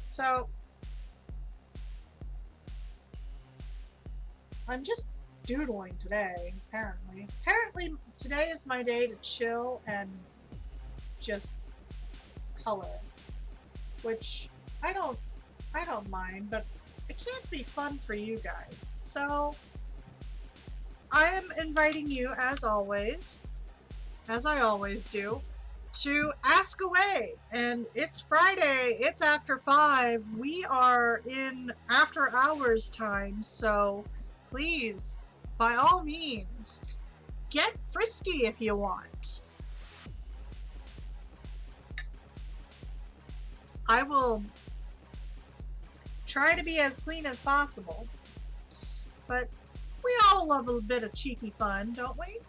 So, I'm just doodling today, apparently. Apparently, today is my day to chill and just color, which I don't mind, but it can't be fun for you guys. So, I am inviting you, as always, as I always do, to ask away. And it's Friday, it's after 5. We are in after hours time, so please, by all means, get frisky if you want. I will try to be as clean as possible, but we all love a bit of cheeky fun, don't we?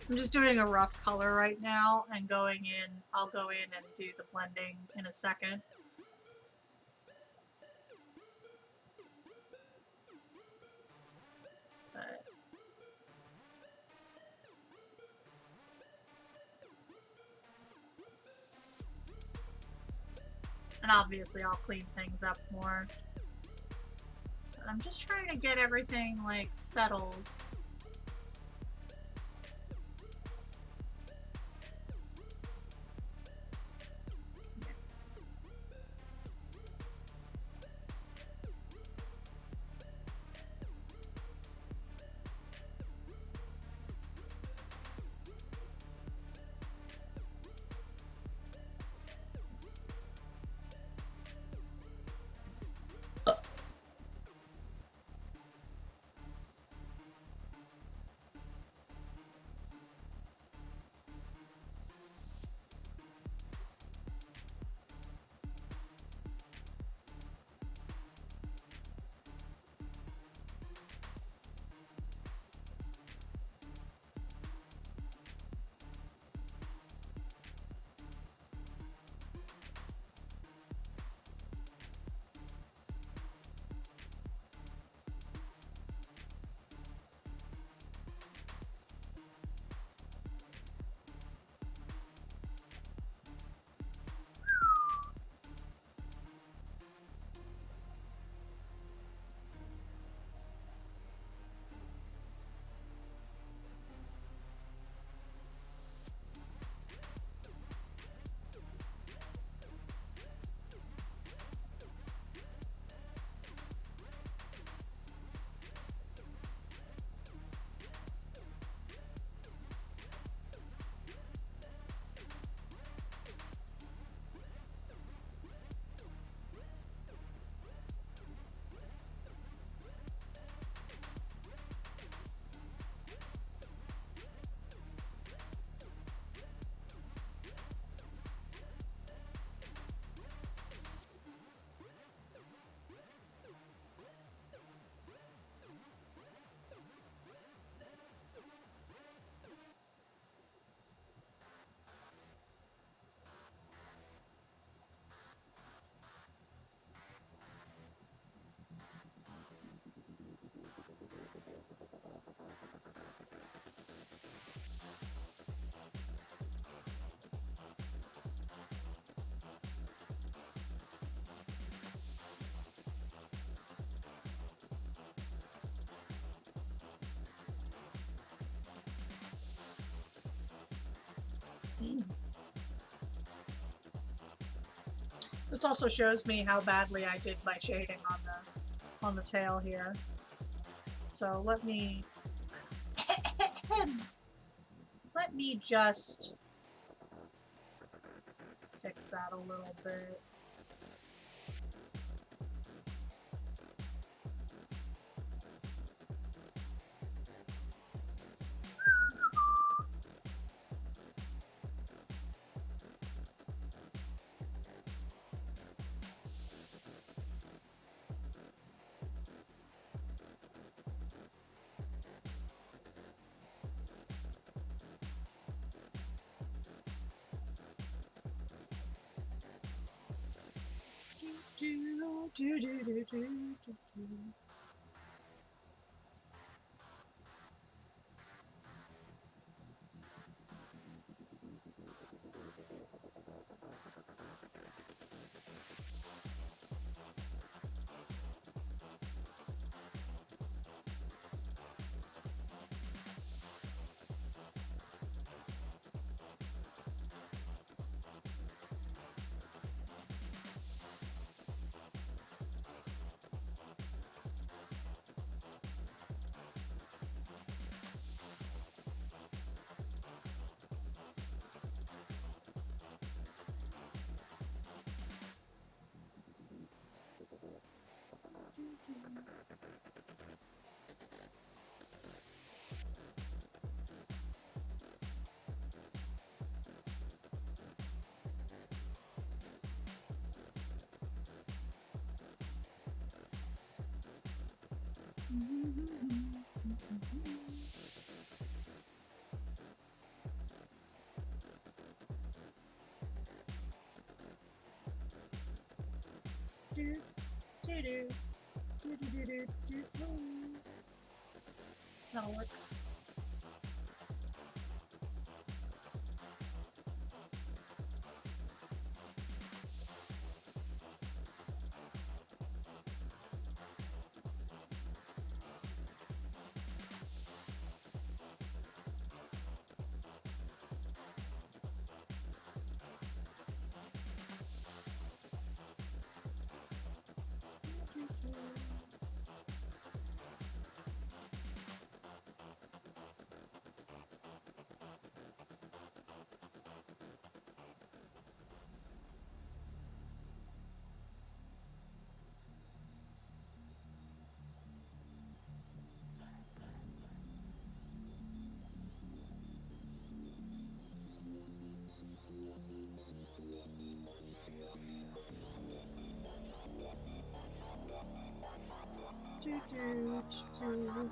I'm just doing a rough color right now and going in. I'll go in and do the blending in a second. But and obviously I'll clean things up more. But I'm just trying to get everything like settled. This also shows me how badly I did my shading on the tail here. So let me just fix that a little bit. Do, do, do, do, do, do. Do, do, do, do, do, do, do, do. That'll work. Do, do, do.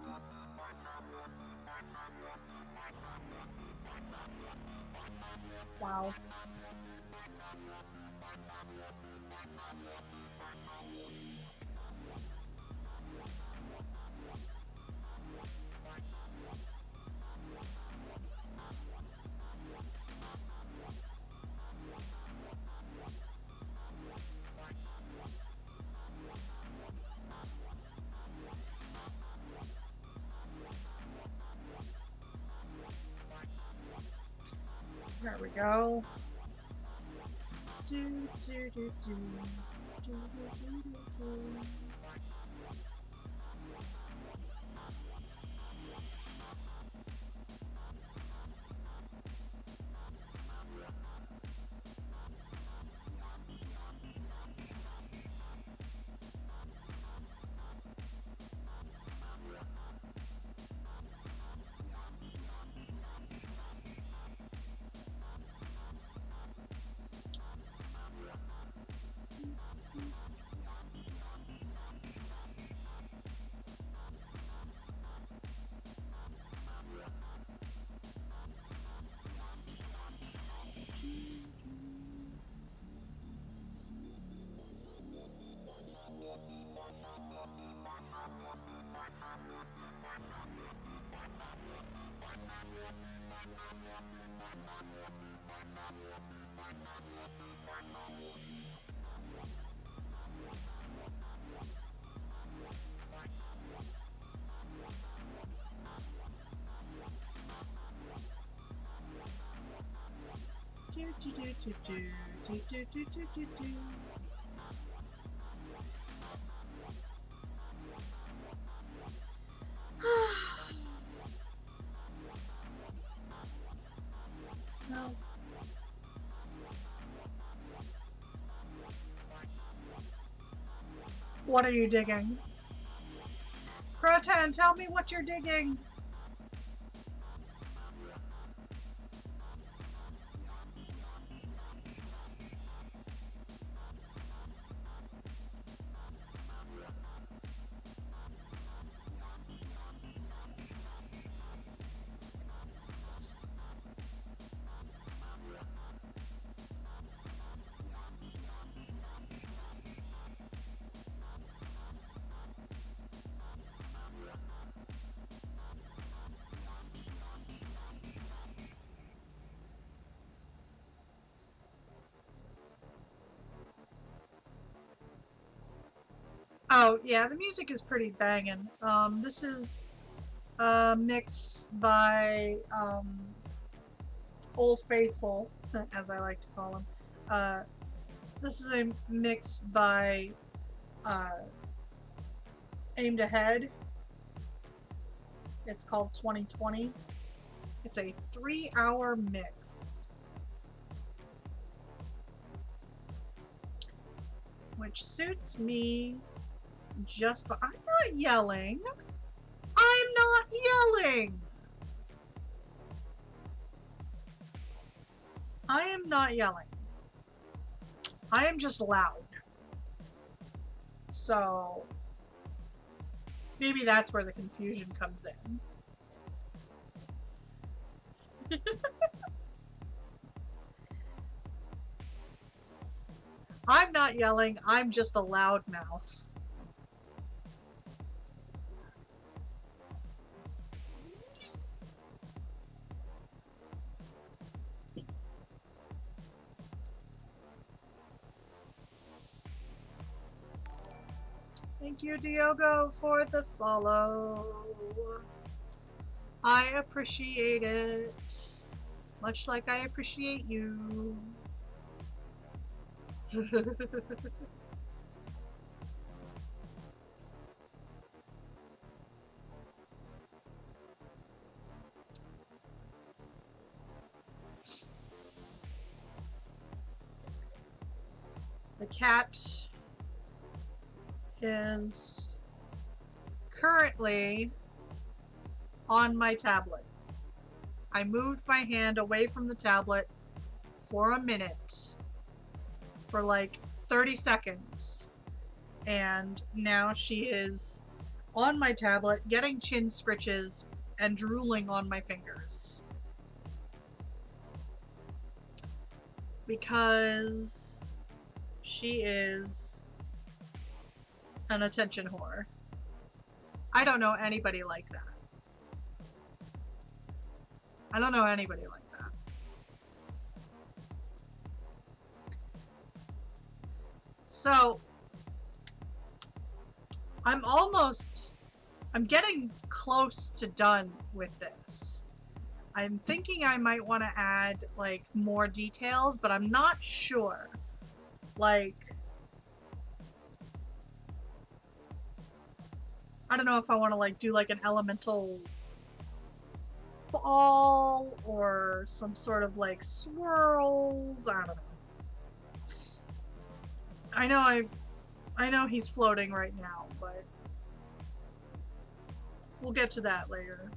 Wow. There we go. Do, do, do, do. Do, do, do, do, do. Do, do, do, do, do. Do, do, do, do, do, do. No. What are you digging? Crotan, tell me what you're digging. Oh, yeah, the music is pretty banging. This is a mix by Old Faithful, as I like to call him. This is a mix by uh, Aimed Ahead. It's called 2020. It's a 3-hour mix, which suits me just fine. I'm not yelling. I'm not yelling. I am not yelling. I am just loud. So, Maybe that's where the confusion comes in. I'm not yelling, I'm just a loudmouth. Thank you, Diogo, for the follow. I appreciate it. Much like I appreciate you. The cat is currently on my tablet. I moved my hand away from the tablet for a minute, for like 30 seconds, and now she is on my tablet getting chin scritches and drooling on my fingers. Because she is an attention whore. I don't know anybody like that. I don't know anybody like that. So, I'm getting close to done with this. I'm thinking I might want to add, like, more details, but I'm not sure. Like, I don't know if I want to, like, do, like, an elemental ball or some sort of, like, swirls. I don't know. I know he's floating right now, but we'll get to that later.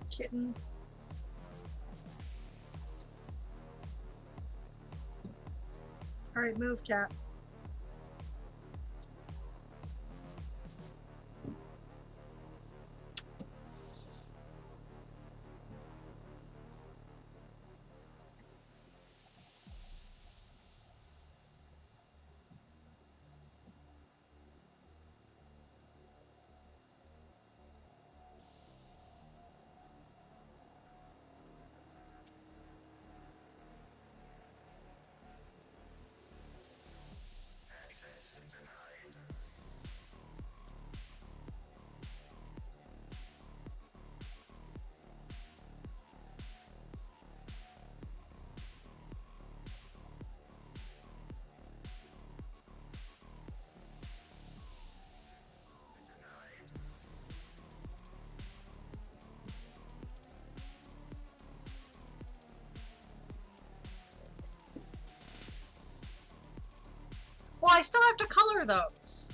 Kitten. Alright, move, cat. Access denied. Well, I still have to color those.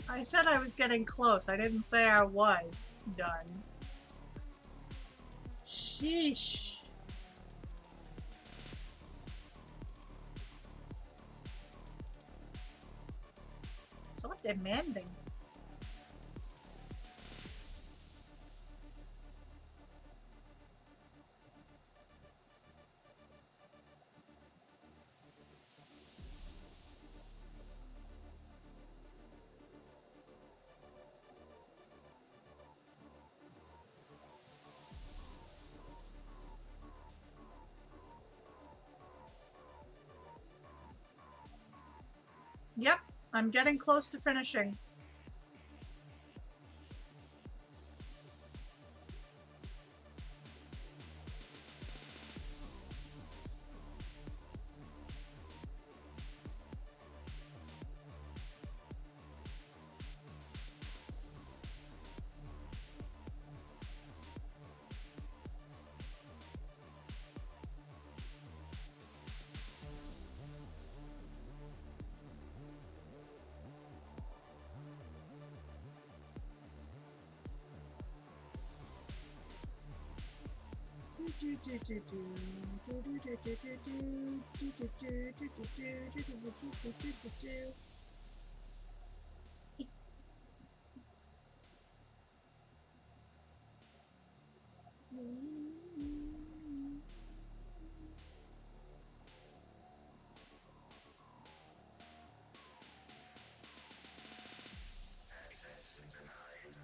I said I was getting close. I didn't say I was done. Sheesh. So demanding. Yep, I'm getting close to finishing. Access denied.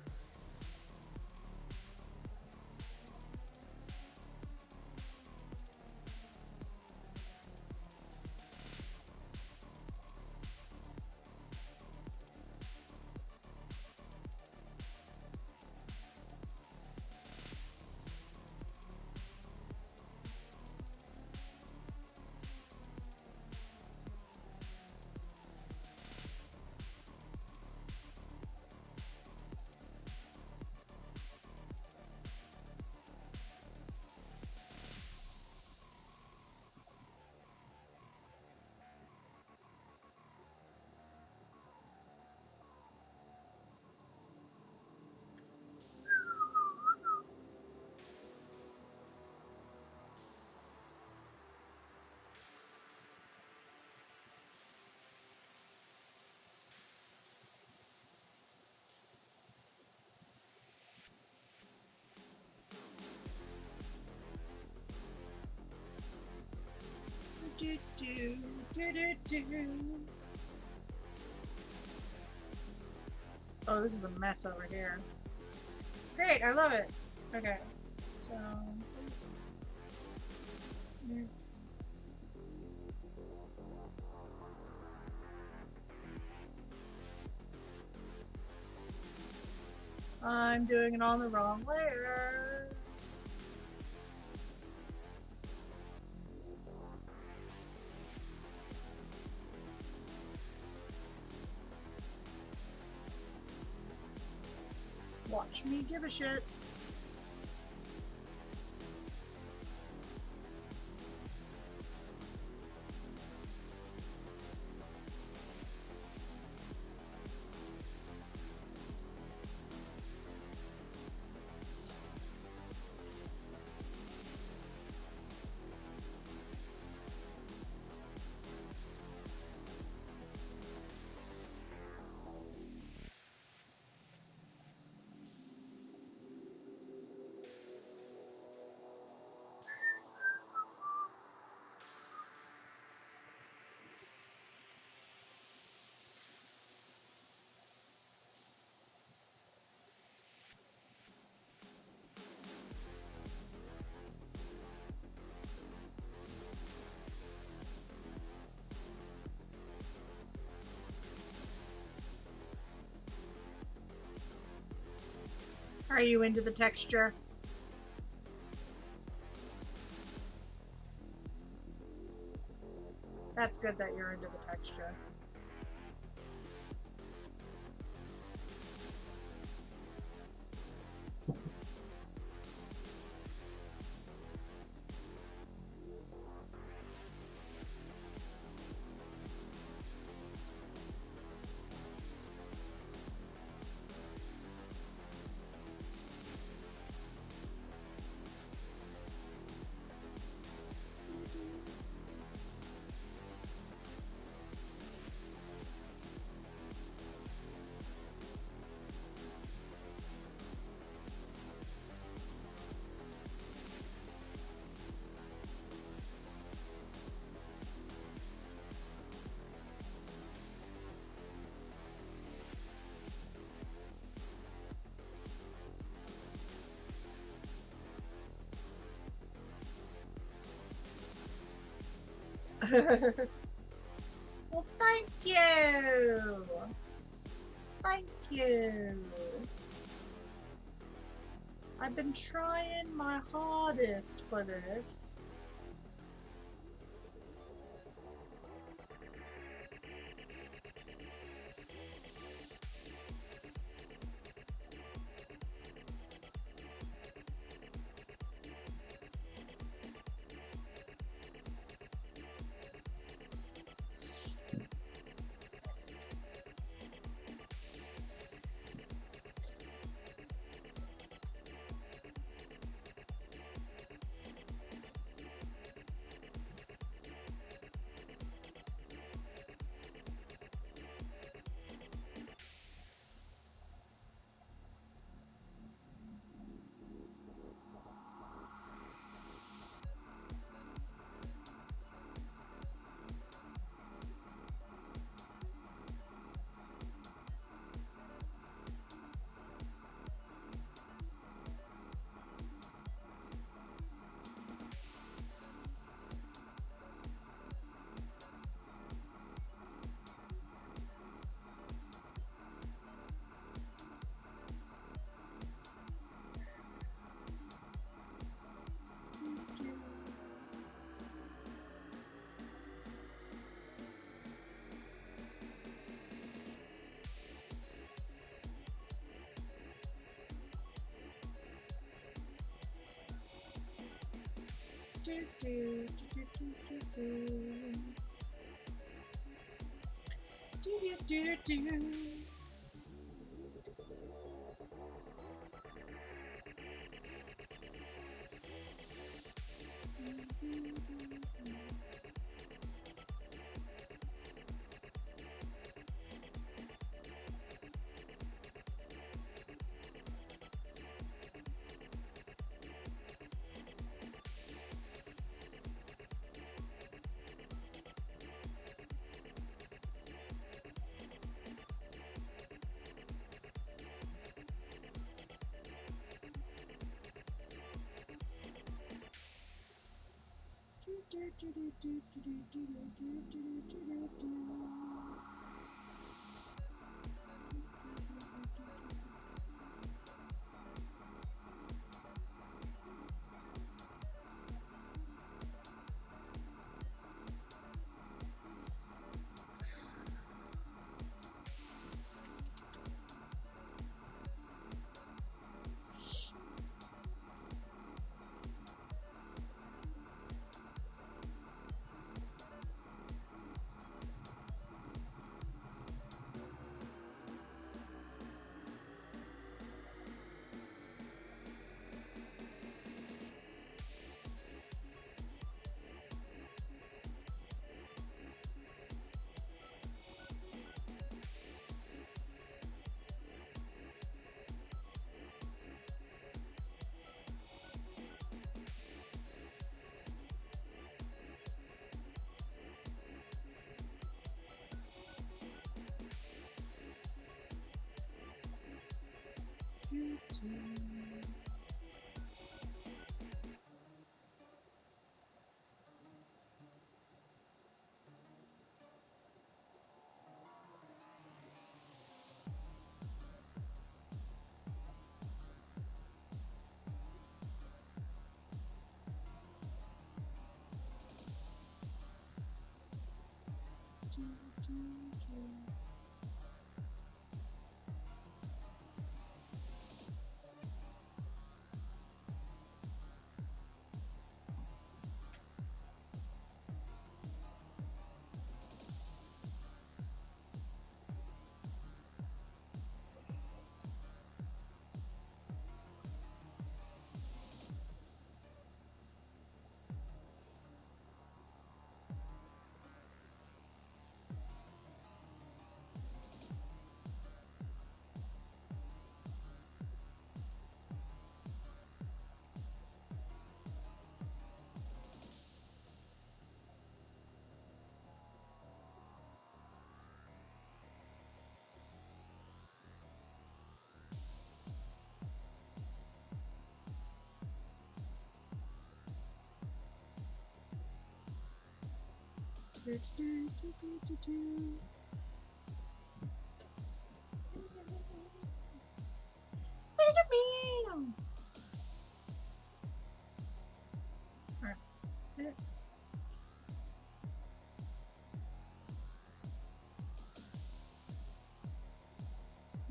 Oh, this is a mess over here. Great, I love it. Okay, so I'm doing it on the wrong layer. Watch me give a shit. Are you into the texture? That's good that you're into the texture. Well, thank you. Thank you. I've been trying my hardest for this.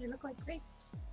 They look like grapes.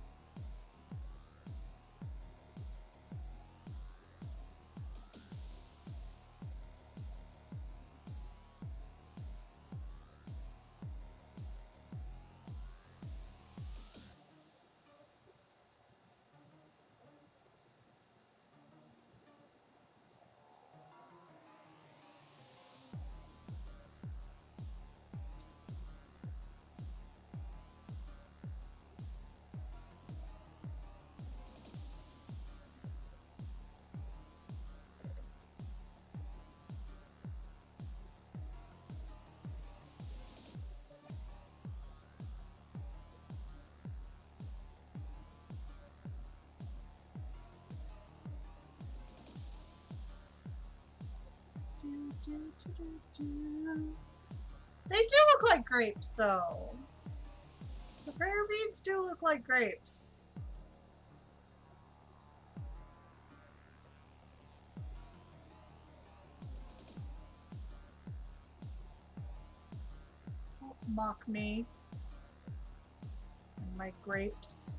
They do look like grapes, though. The rare beans do look like grapes. Don't mock me and my grapes.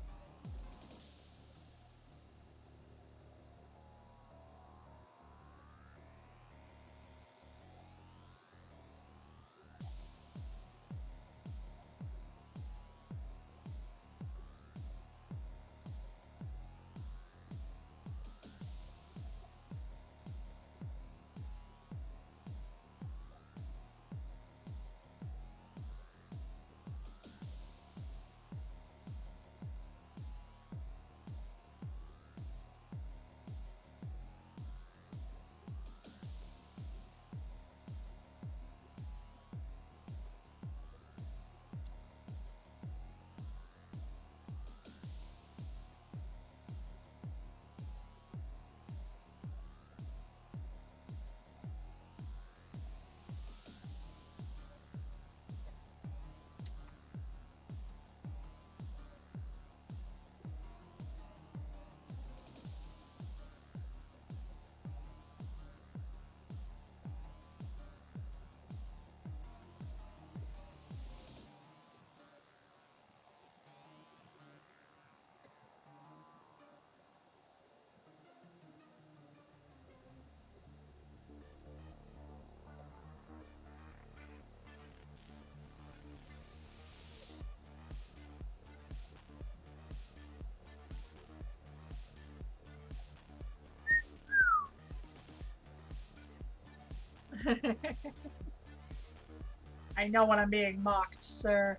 I know when I'm being mocked, sir.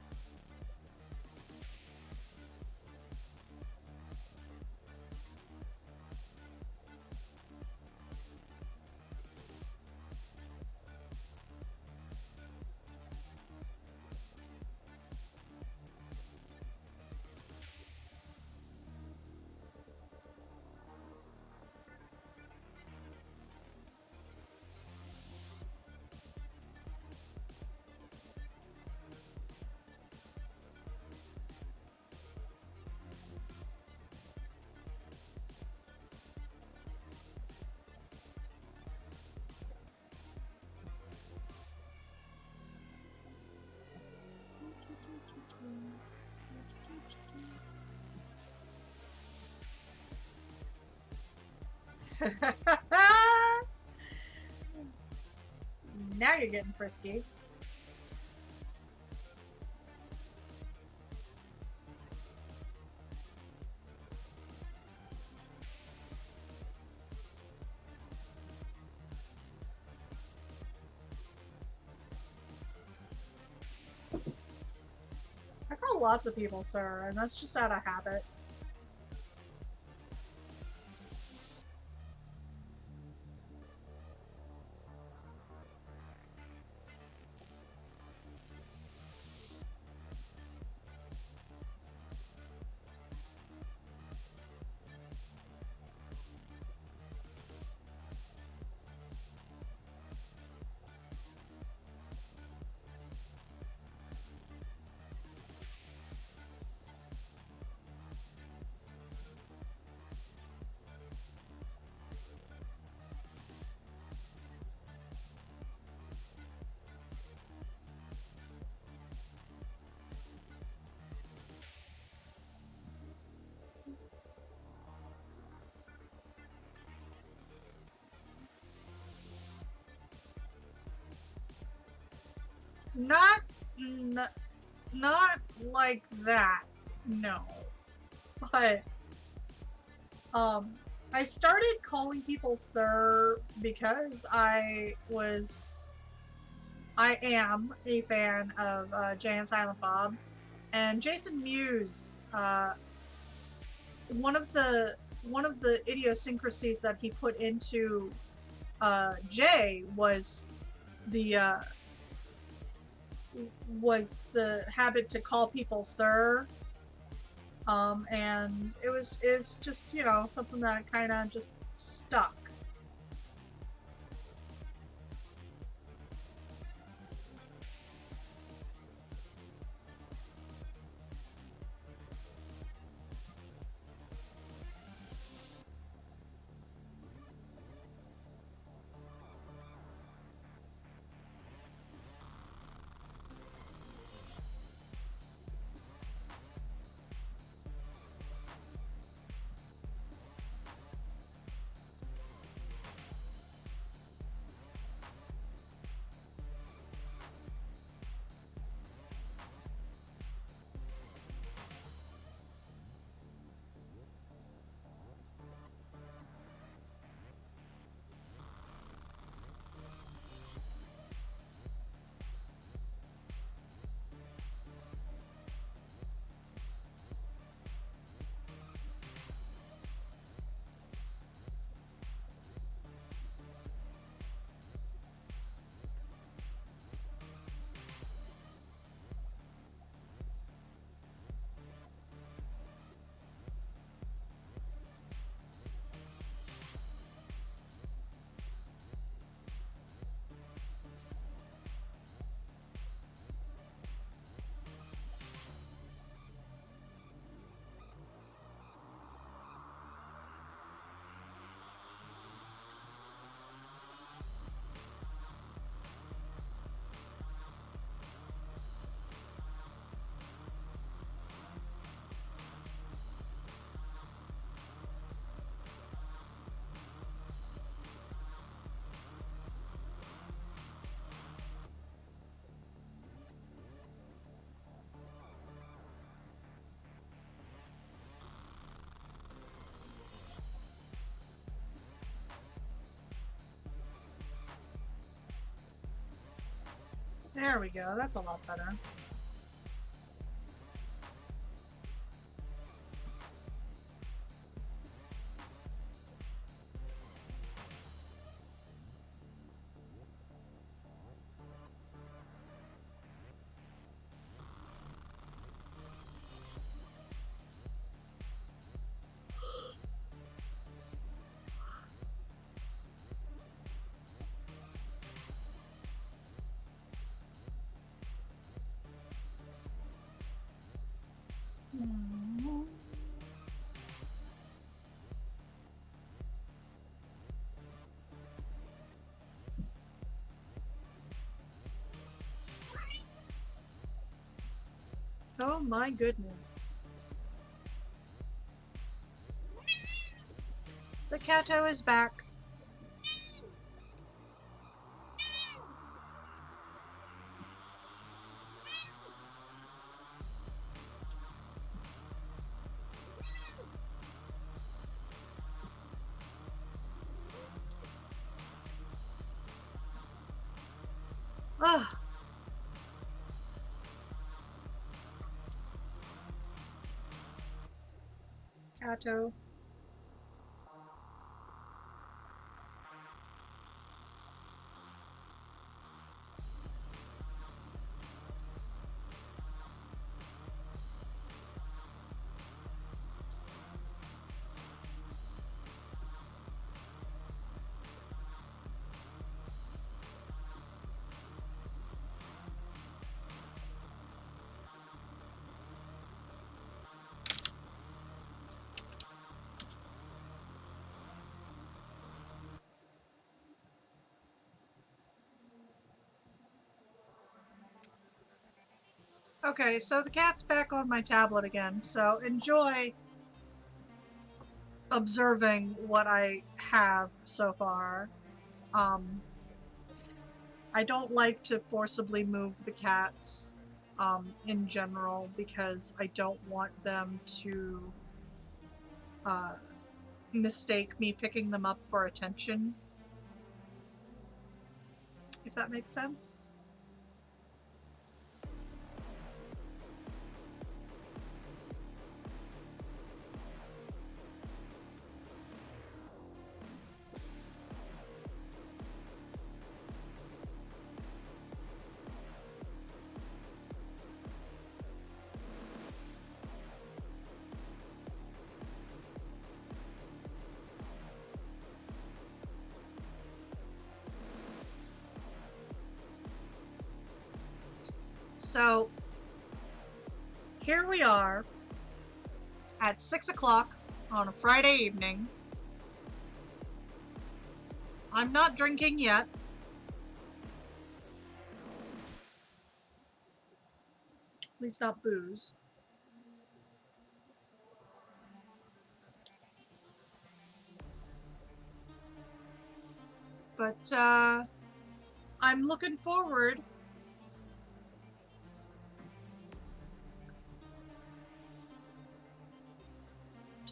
Now you're getting frisky. I call lots of people sir, and that's just out of habit. Not, n- not like that. No, but I started calling people sir because I am a fan of Jay and Silent Bob, and Jason Mewes. One of the idiosyncrasies that he put into Jay the uh, was the habit to call people sir, and it was just something that kind of just stuck. There we go. That's a lot better. Hmm. Oh my goodness. The Cato is back. Ugh. Cato. Okay, so the cat's back on my tablet again, so enjoy observing what I have so far. Um, I don't like to forcibly move the cats in general because I don't want them to uh, mistake me picking them up for attention, if that makes sense. So here we are at 6 o'clock on a Friday evening. I'm not drinking yet. At least not booze. But I'm looking forward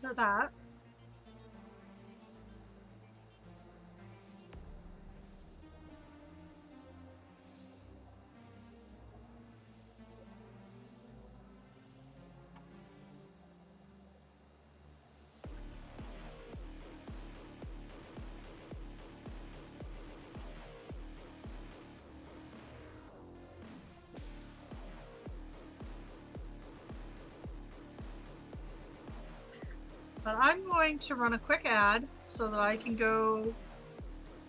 to that. But I'm going to run a quick ad so that I can go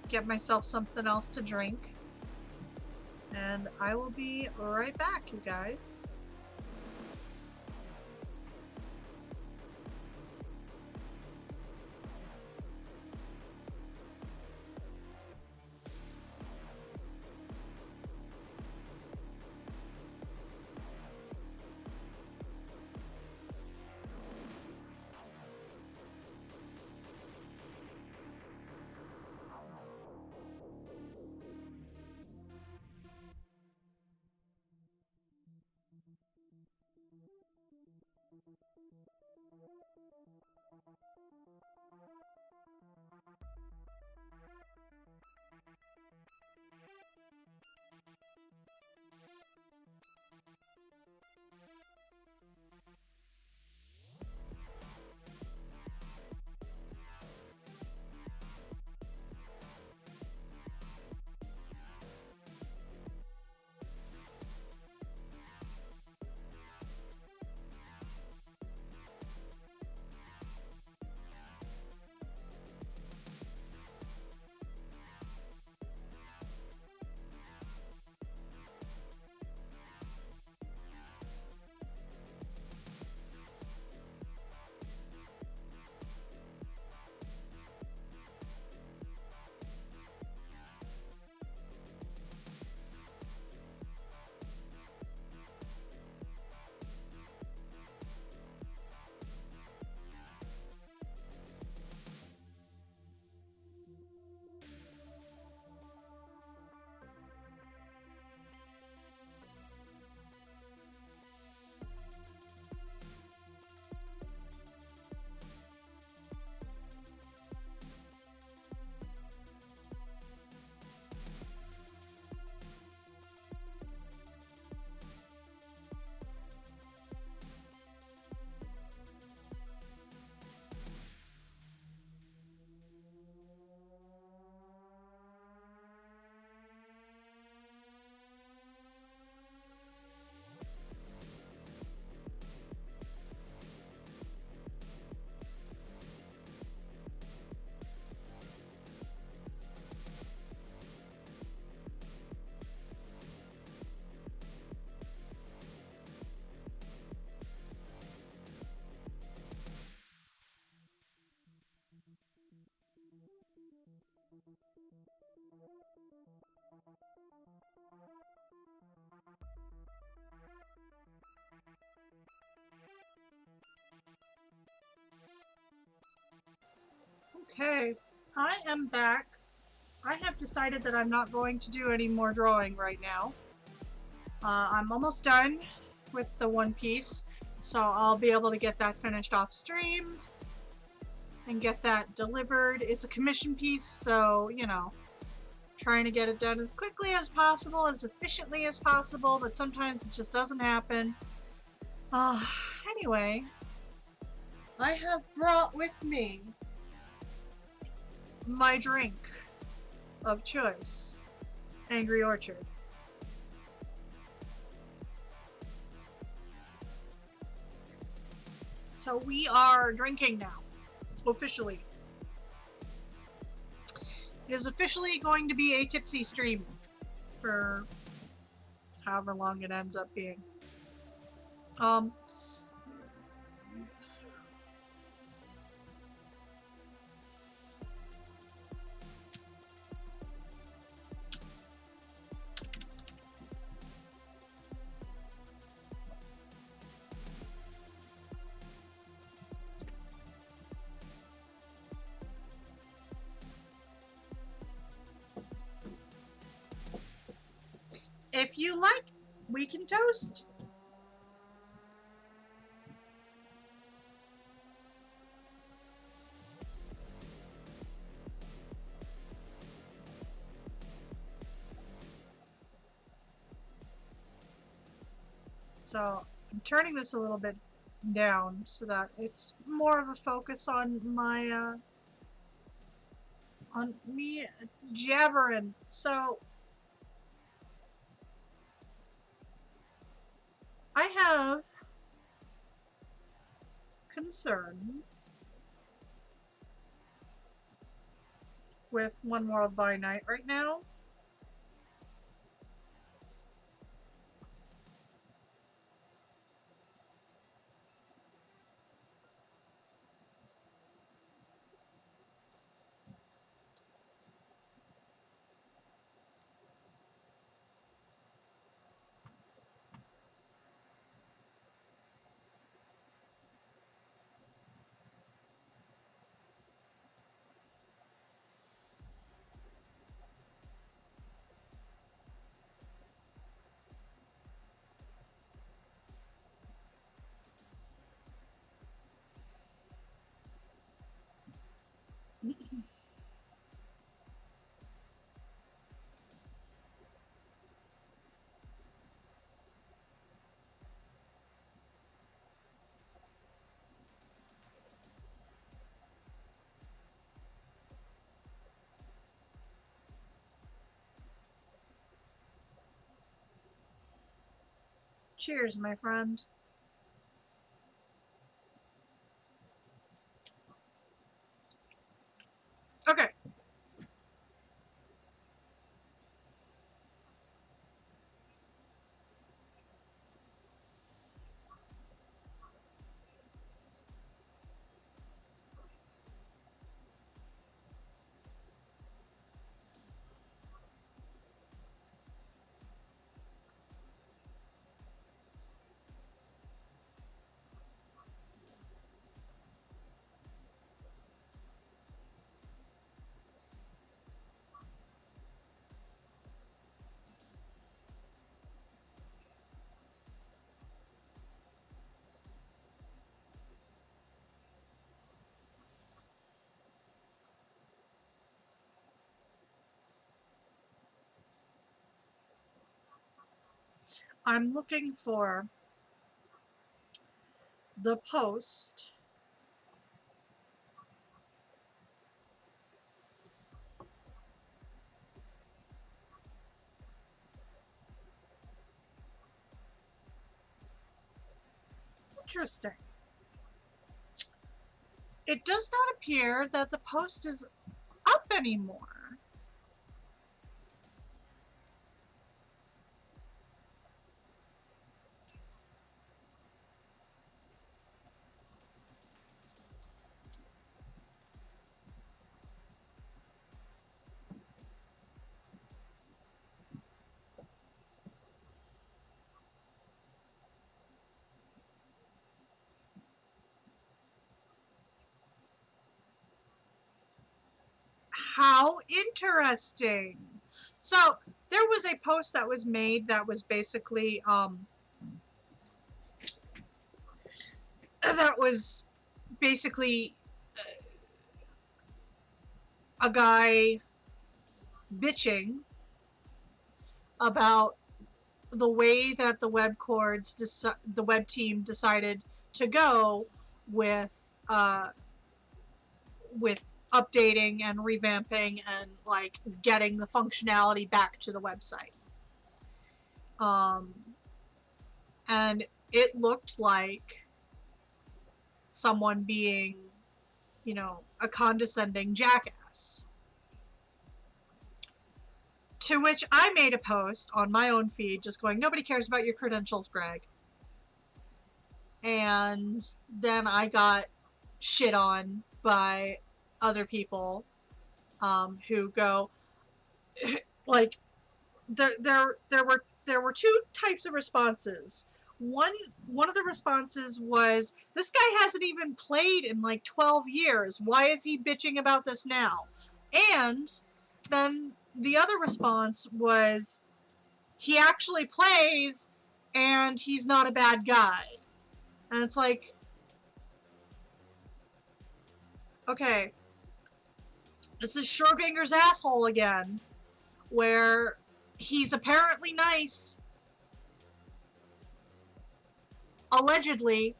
get myself something else to drink. And I will be right back, you guys. Okay, I am back. I have decided that I'm not going to do any more drawing right now. I'm almost done with the one piece, so I'll be able to get that finished off stream and get that delivered. It's a commission piece, so, you know, trying to get it done as quickly as possible, as efficiently as possible, but sometimes it just doesn't happen. Anyway, I have brought with me my drink of choice, Angry Orchard. So we are drinking now, officially. It is officially going to be a tipsy stream for however long it ends up being. If you like, we can toast. So I'm turning this a little bit down so that it's more of a focus on my on me jabbering. So I have concerns with One World by Night right now. Cheers, my friend. Okay. I'm looking for the post interesting. It does not appear that the post is up anymore. how interesting. So there was a post that was made that was basically that was basically a guy bitching about the way that the the web team decided to go with with updating and revamping and like getting the functionality back to the website. And it looked like someone being, you know, a condescending jackass. To which I made a post on my own feed just going, nobody cares about your credentials, Greg. And then I got shit on by other people who go, like, there were two types of responses. One of the responses was, this guy hasn't even played in like 12 years. Why is he bitching about this now? And then the other response was, he actually plays and he's not a bad guy. And it's like, okay, this is Schrodinger's asshole again, where he's apparently nice, allegedly,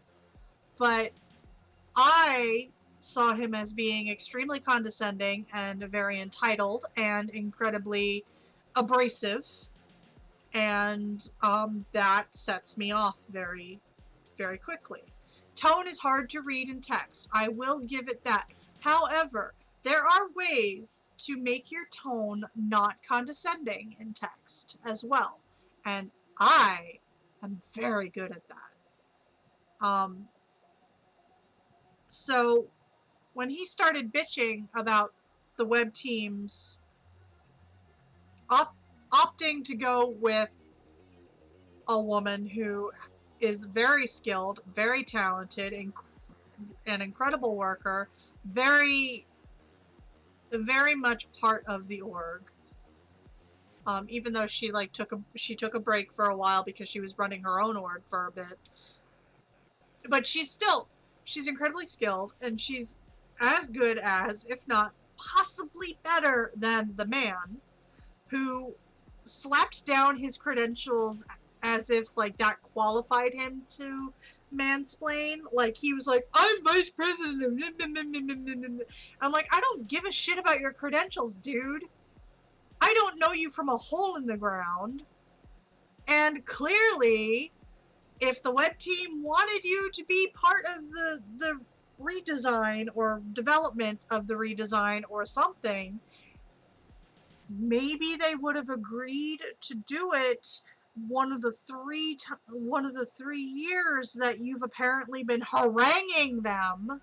but I saw him as being extremely condescending and very entitled and incredibly abrasive, and that sets me off very, very quickly. Tone is hard to read in text. I will give it that. However, there are ways to make your tone not condescending in text as well, and I am very good at that. So when he started bitching about the web teams opting to go with a woman who is very skilled, very talented, an incredible worker, very, very much part of the org. Even though she took a break for a while because she was running her own org for a bit, but she's incredibly skilled, and she's as good as, if not possibly better than, the man who slapped down his credentials as if like that qualified him to mansplain. Like he was like, I'm vice president of I'm like, I don't give a shit about your credentials, dude. I don't know you from a hole in the ground. And clearly, if the web team wanted you to be part of the redesign or development of the redesign or something, maybe they would have agreed to do it one of the 3 years that you've apparently been haranguing them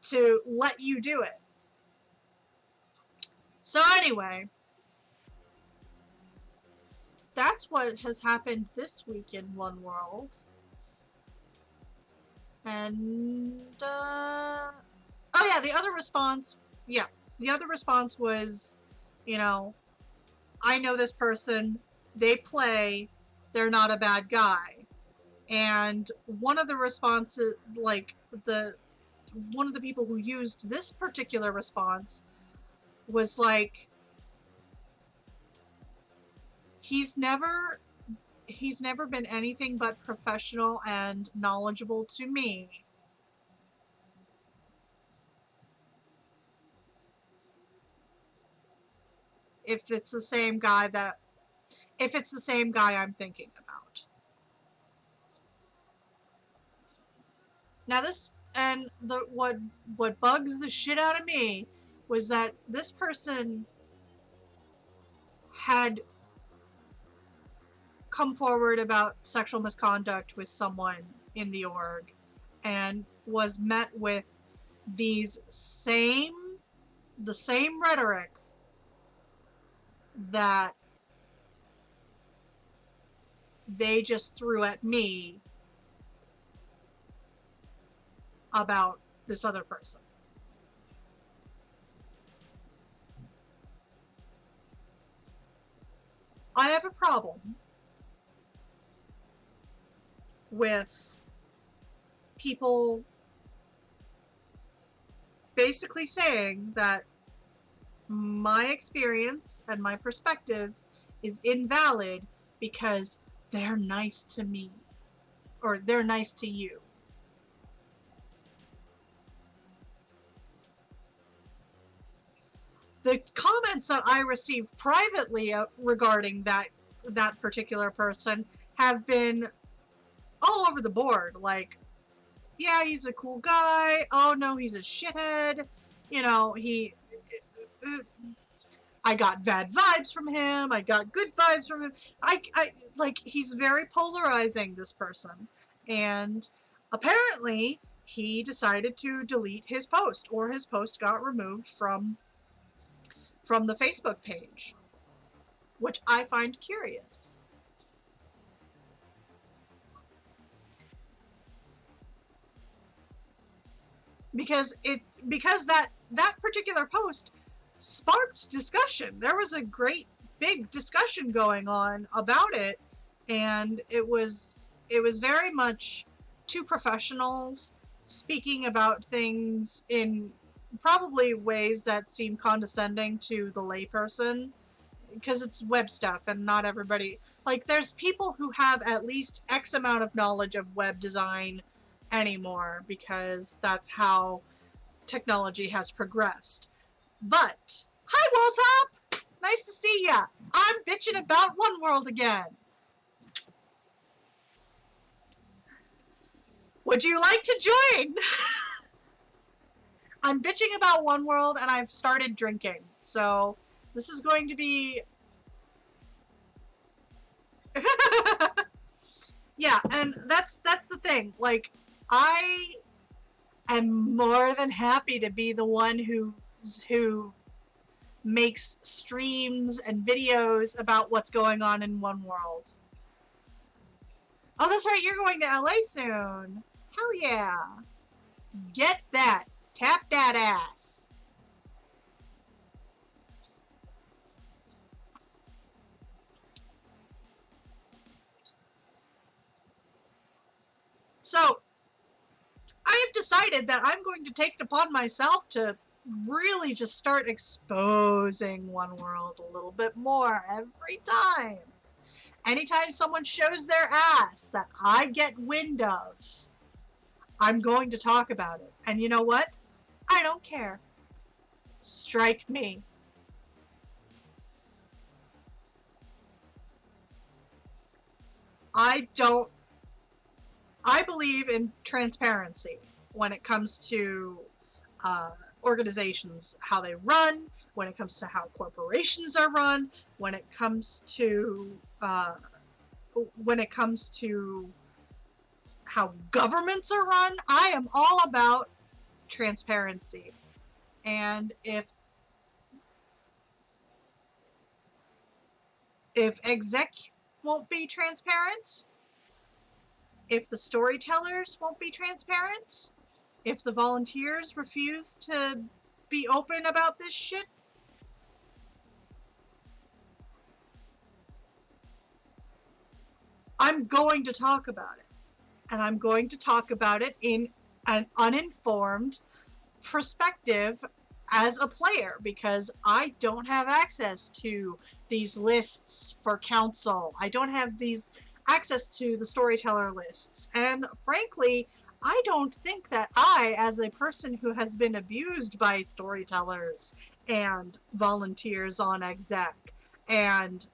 to let you do it. So anyway, that's what has happened this week in One World. And oh yeah, the other response was, you know, I know this person, they play, they're not a bad guy. And one of the responses, like one of the people who used this particular response was like, he's never been anything but professional and knowledgeable to me. If it's the same guy I'm thinking about. Now this, and what bugs the shit out of me was that this person had come forward about sexual misconduct with someone in the org and was met with the same rhetoric that they just threw at me about this other person. problem with people basically saying that my experience and my perspective is invalid because they're nice to me or they're nice to you. The comments that I received privately regarding that particular person have been all over the board. Like, yeah, he's a cool guy. Oh no, he's a shithead. You know, I got bad vibes from him. I got good vibes from him. I like, he's very polarizing, this person. And apparently he decided to delete his post, or his post got removed from the Facebook page, which I find curious. Because that particular post sparked discussion. There was a great big discussion going on about it, and it was very much two professionals speaking about things in probably ways that seem condescending to the layperson, because it's web stuff and not everybody, like, there's people who have at least X amount of knowledge of web design anymore, because that's how technology has progressed. But hi, Walltop, nice to see ya. I'm bitching about One World again. Would you like to join? I'm bitching about One World and I've started drinking, so this is going to be yeah, and that's the thing. Like, I am more than happy to be the one who makes streams and videos about what's going on in One World. Oh, that's right, you're going to LA soon. Hell yeah. Get that. Tap that ass. So, I have decided that I'm going to take it upon myself to really just start exposing One World a little bit more every time. Anytime someone shows their ass that I get wind of, I'm going to talk about it. And you know what? I don't care. Strike me. I believe in transparency when it comes to organizations, how they run, when it comes to how corporations are run, when it comes to how governments are run. I am all about transparency. And if exec won't be transparent, if the storytellers won't be transparent, if the volunteers refuse to be open about this shit, I'm going to talk about it. And I'm going to talk about it in an uninformed perspective as a player, because I don't have access to these lists for council. I don't have access to the storyteller lists. And frankly, I don't think that I, as a person who has been abused by storytellers and volunteers on exec and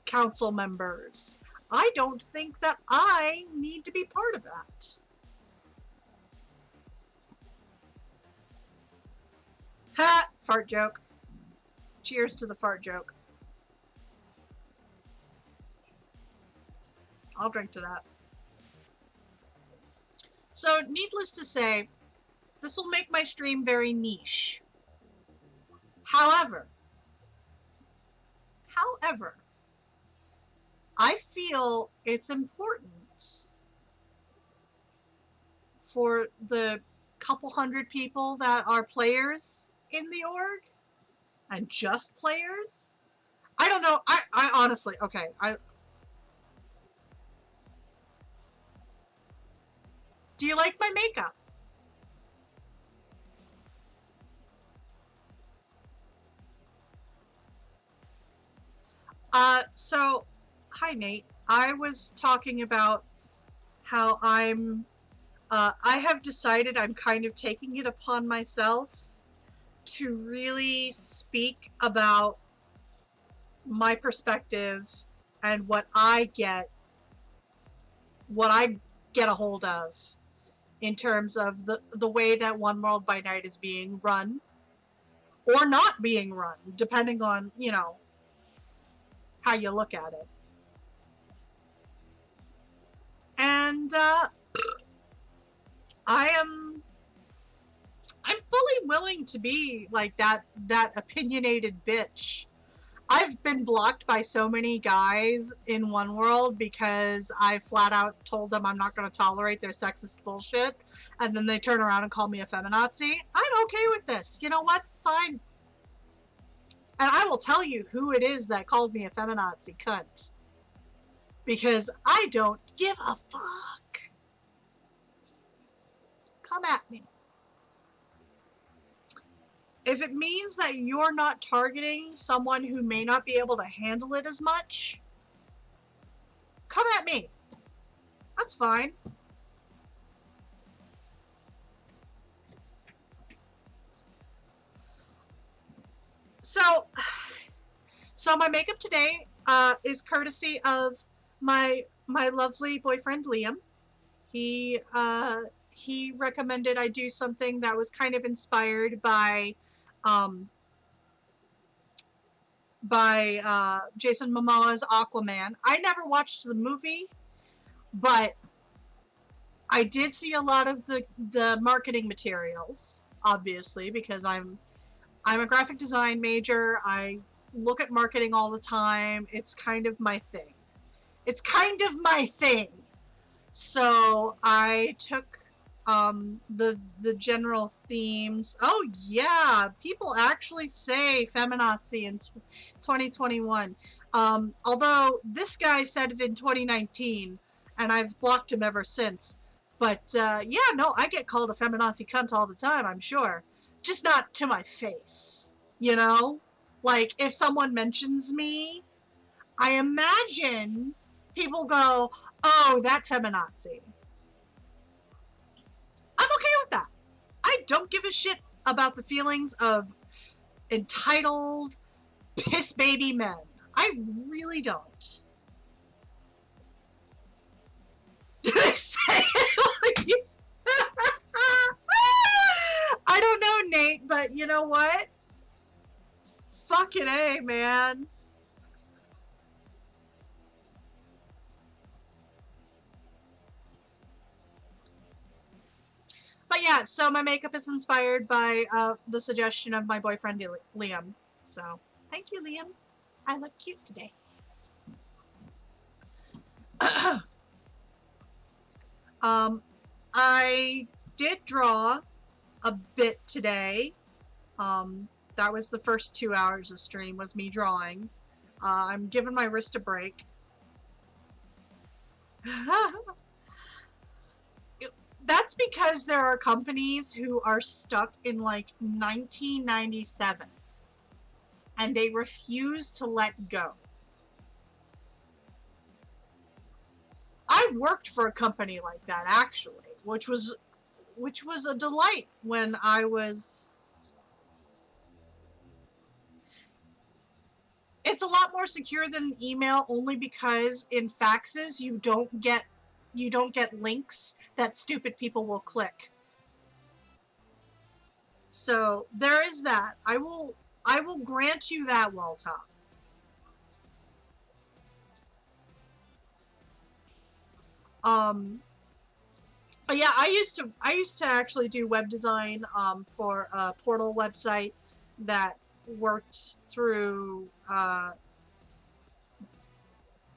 council members, I don't think that I need to be part of that. Ha! Fart joke. Cheers to the fart joke. I'll drink to that. So, needless to say, this will make my stream very niche. However, I feel it's important for the couple hundred people that are players in the org, and just players. I don't know. I honestly, okay. Do you like my makeup? So, hi Nate. I was talking about how I have decided I'm kind of taking it upon myself to really speak about my perspective and what I get a hold of in terms of the way that One World by Night is being run or not being run, depending on, how you look at it. And I am I'm fully willing to be like that opinionated bitch. I've been blocked by so many guys in One World because I flat out told them I'm not going to tolerate their sexist bullshit, and then they turn around and call me a feminazi. I'm okay with this. You know what? Fine. And I will tell you who it is that called me a feminazi cunt. Because I don't give a fuck. Come at me. If it means that you're not targeting someone who may not be able to handle it as much, come at me. That's fine. So my makeup today is courtesy of my lovely boyfriend Liam. He recommended I do something that was kind of inspired um, by Jason Momoa's Aquaman. I never watched the movie, but I did see a lot of the marketing materials, obviously, because I'm a graphic design major. I look at marketing all the time. It's kind of my thing. It's kind of my thing. So I took the general themes. Oh yeah, people actually say feminazi in 2021. Although this guy said it in 2019, and I've blocked him ever since. But yeah, no, I get called a feminazi cunt all the time, I'm sure. Just not to my face, you know? Like, if someone mentions me, I imagine people go, oh, that feminazi. I'm okay with that. I don't give a shit about the feelings of entitled piss baby men. I really don't. Did I say it? I don't know, Nate, but you know what? Fucking A, man. But yeah, so my makeup is inspired by the suggestion of my boyfriend Liam. So thank you, Liam. I look cute today. I did draw a bit today. That was the first 2 hours of stream was me drawing. I'm giving my wrist a break. That's because there are companies who are stuck in like 1997 and they refuse to let go. I worked for a company like that actually, which was a delight when I was. It's a lot more secure than an email only because in faxes you don't get links that stupid people will click. So there is that. I will grant you that, Welltop. Um but yeah, I used to actually do web design for a portal website that worked through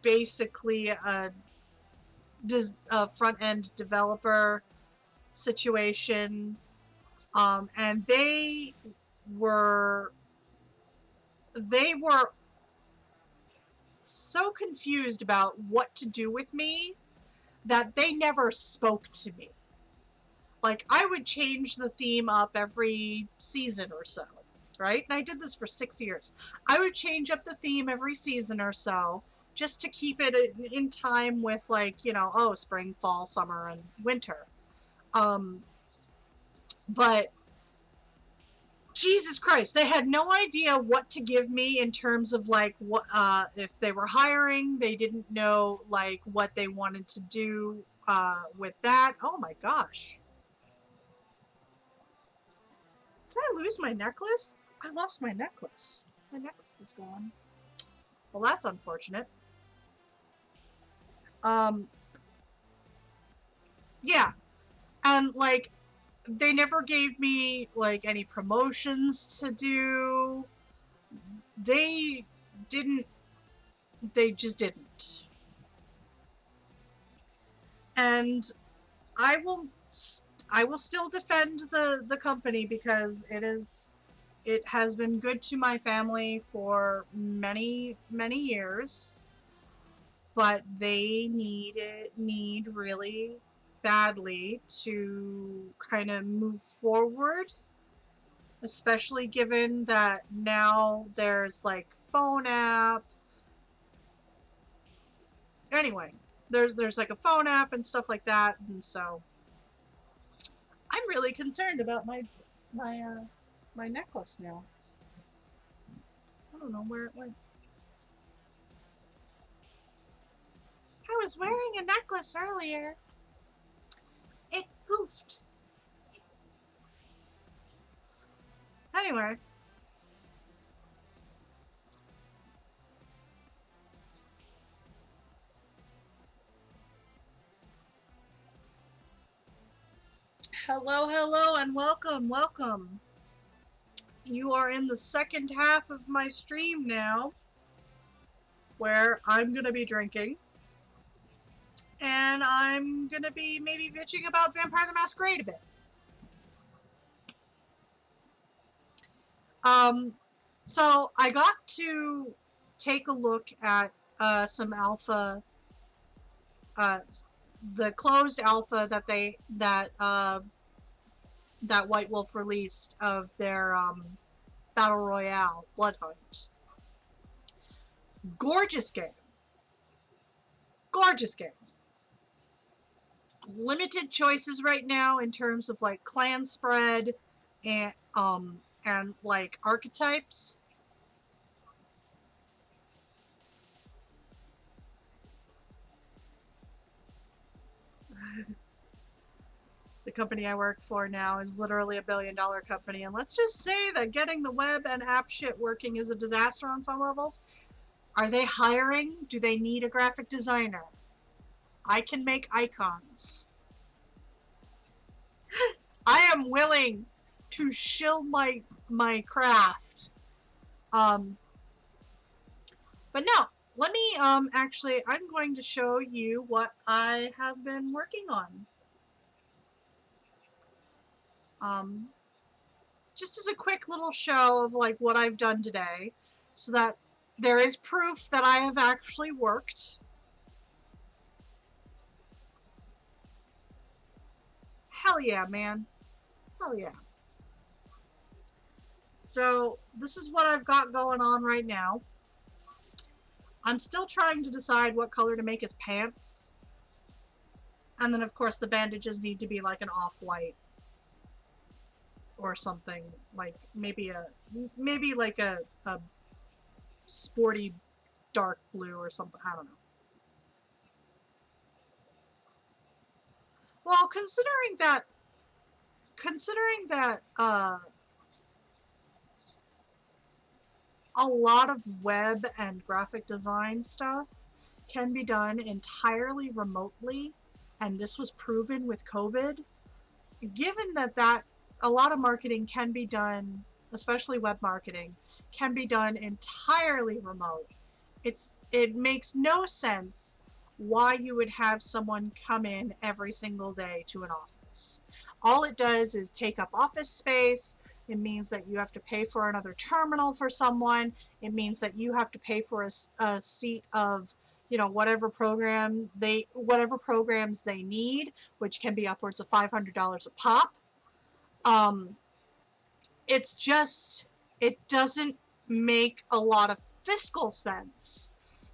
basically a front end developer situation, and were they were so confused about what to do with me that they never spoke to me. Like, I would change the theme up every season or so, right? And I did this for 6 years. I would change up the theme every season or so just to keep it in time with, like, you know, oh, spring, fall, summer, and winter. But Jesus Christ, they had no idea what to give me in terms of, like, what if they were hiring. They didn't know, like, what they wanted to do with that. Oh my gosh. Did I lose my necklace? I lost my necklace. My necklace is gone. Well, that's unfortunate. Um, yeah. And, like, they never gave me, like, any promotions to do. They didn't, they just didn't. And I will, I will still defend the company because it has been good to my family for many, many years. But they need really badly to kind of move forward, especially given that now there's like phone app. Anyway, there's like a phone app and stuff like that, and so I'm really concerned about my necklace now. I don't know where it went. I was wearing a necklace earlier. It poofed. Anyway, hello, hello, and welcome, welcome. You are in the second half of my stream now, where I'm going to be drinking, and I'm going to be maybe bitching about Vampire the Masquerade a bit. So I got to take a look at some alpha, the closed alpha that White Wolf released of their Battle Royale Blood Hunt. Gorgeous game. Gorgeous game. Limited choices right now in terms of like clan spread and like archetypes. The company I work for now is literally a $1 billion company, and let's just say that getting the web and app shit working is a disaster on some levels. Are they hiring? Do they need a graphic designer? I can make icons. I am willing to shill my craft. But no, let me actually, I'm going to show you what I have been working on. Just as a quick little show of like what I've done today, so that there is proof that I have actually worked. Hell yeah, man. Hell yeah. So this is what I've got going on right now. I'm still trying to decide what color to make his pants. And then of course the bandages need to be like an off-white or something, like maybe like a sporty dark blue or something. I don't know. Well, considering that a lot of web and graphic design stuff can be done entirely remotely, and this was proven with COVID, given that a lot of marketing can be done, especially web marketing, can be done entirely remote. It makes no sense why you would have someone come in every single day to an office. All it does is take up office space. It means that you have to pay for another terminal for someone. It means that you have to pay for a seat of, you know, whatever programs they need, which can be upwards of $500 a pop. It's just, it doesn't make a lot of fiscal sense,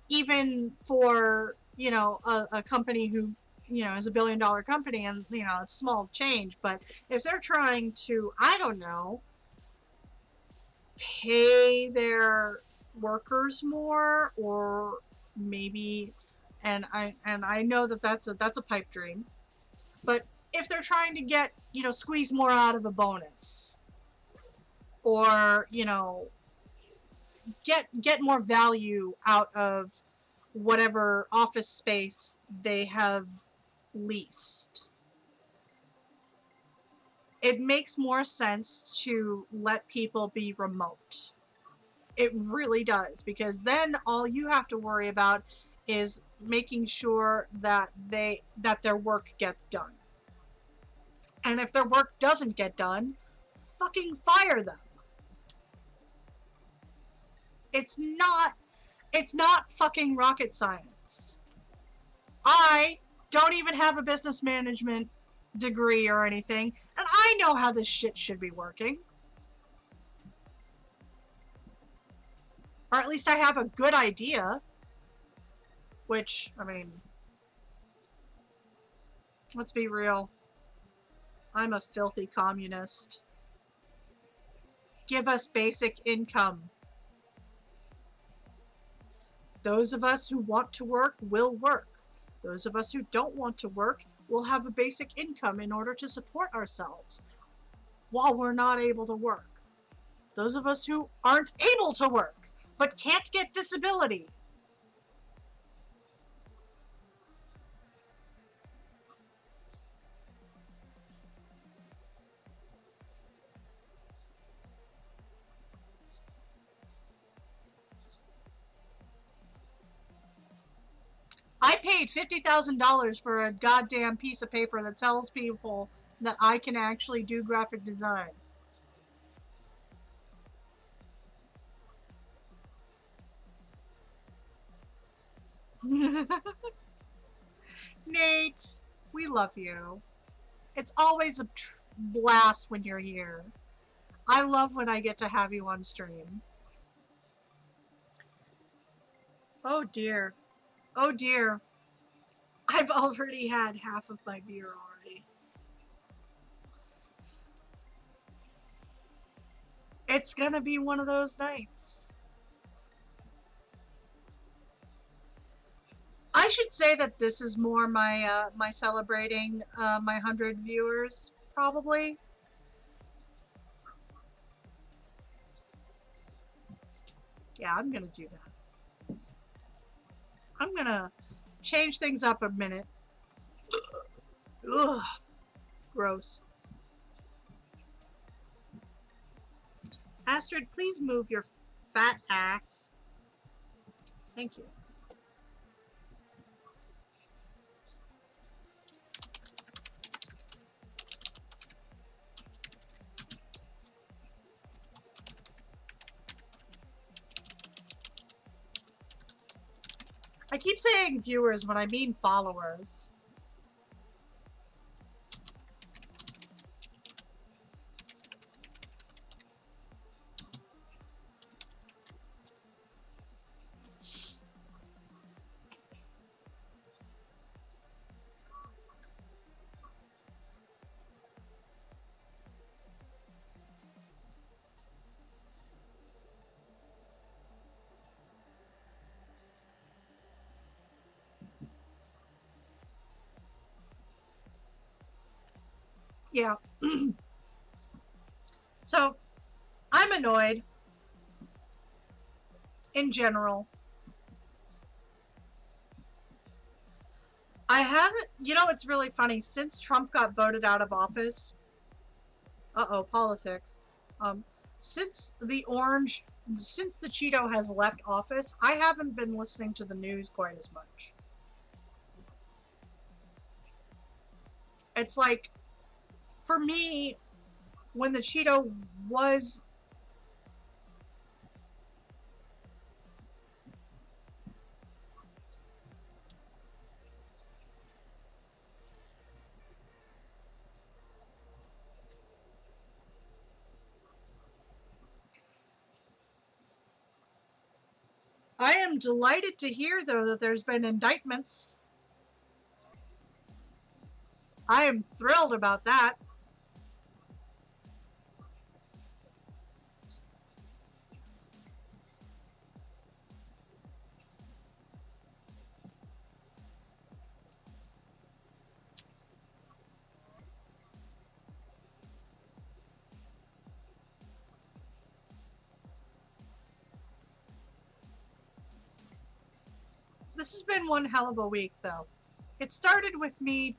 even for, you know, a company who, you know, is a billion-dollar company, and, you know, it's small change. But if they're trying to, I don't know, pay their workers more, or maybe, and I know that that's a pipe dream, but if they're trying to get, you know, squeeze more out of a bonus, or, you know, get more value out of whatever office space they have leased, it makes more sense to let people be remote. It really does, because then all you have to worry about is making sure that their work gets done. And if their work doesn't get done, fucking fire them. It's not fucking rocket science. I don't even have a business management degree or anything, and I know how this shit should be working. Or at least I have a good idea. Which, I mean, let's be real. I'm a filthy communist. Give us basic income. Those of us who want to work will work. Those of us who don't want to work will have a basic income in order to support ourselves while we're not able to work. Those of us who aren't able to work but can't get disability, I paid $50,000 for a goddamn piece of paper that tells people that I can actually do graphic design. Nate, we love you. It's always a blast when you're here. I love when I get to have you on stream. Oh dear. Oh dear. I've already had half of my beer already. It's gonna be one of those nights. I should say that this is more my celebrating my 100 viewers, probably. Yeah, I'm gonna do that. I'm gonna change things up a minute. Ugh, gross. Astrid, please move your fat ass. Thank you. I keep saying viewers when I mean followers. Yeah. So, I'm annoyed in general. I haven't, you know, it's really funny. Since Trump got voted out of office, politics. Um, since the Cheeto has left office, I haven't been listening to the news quite as much. It's like, for me, when the Cheeto was... I am delighted to hear, though, that there's been indictments. I am thrilled about that. This has been one hell of a week, though. It started with me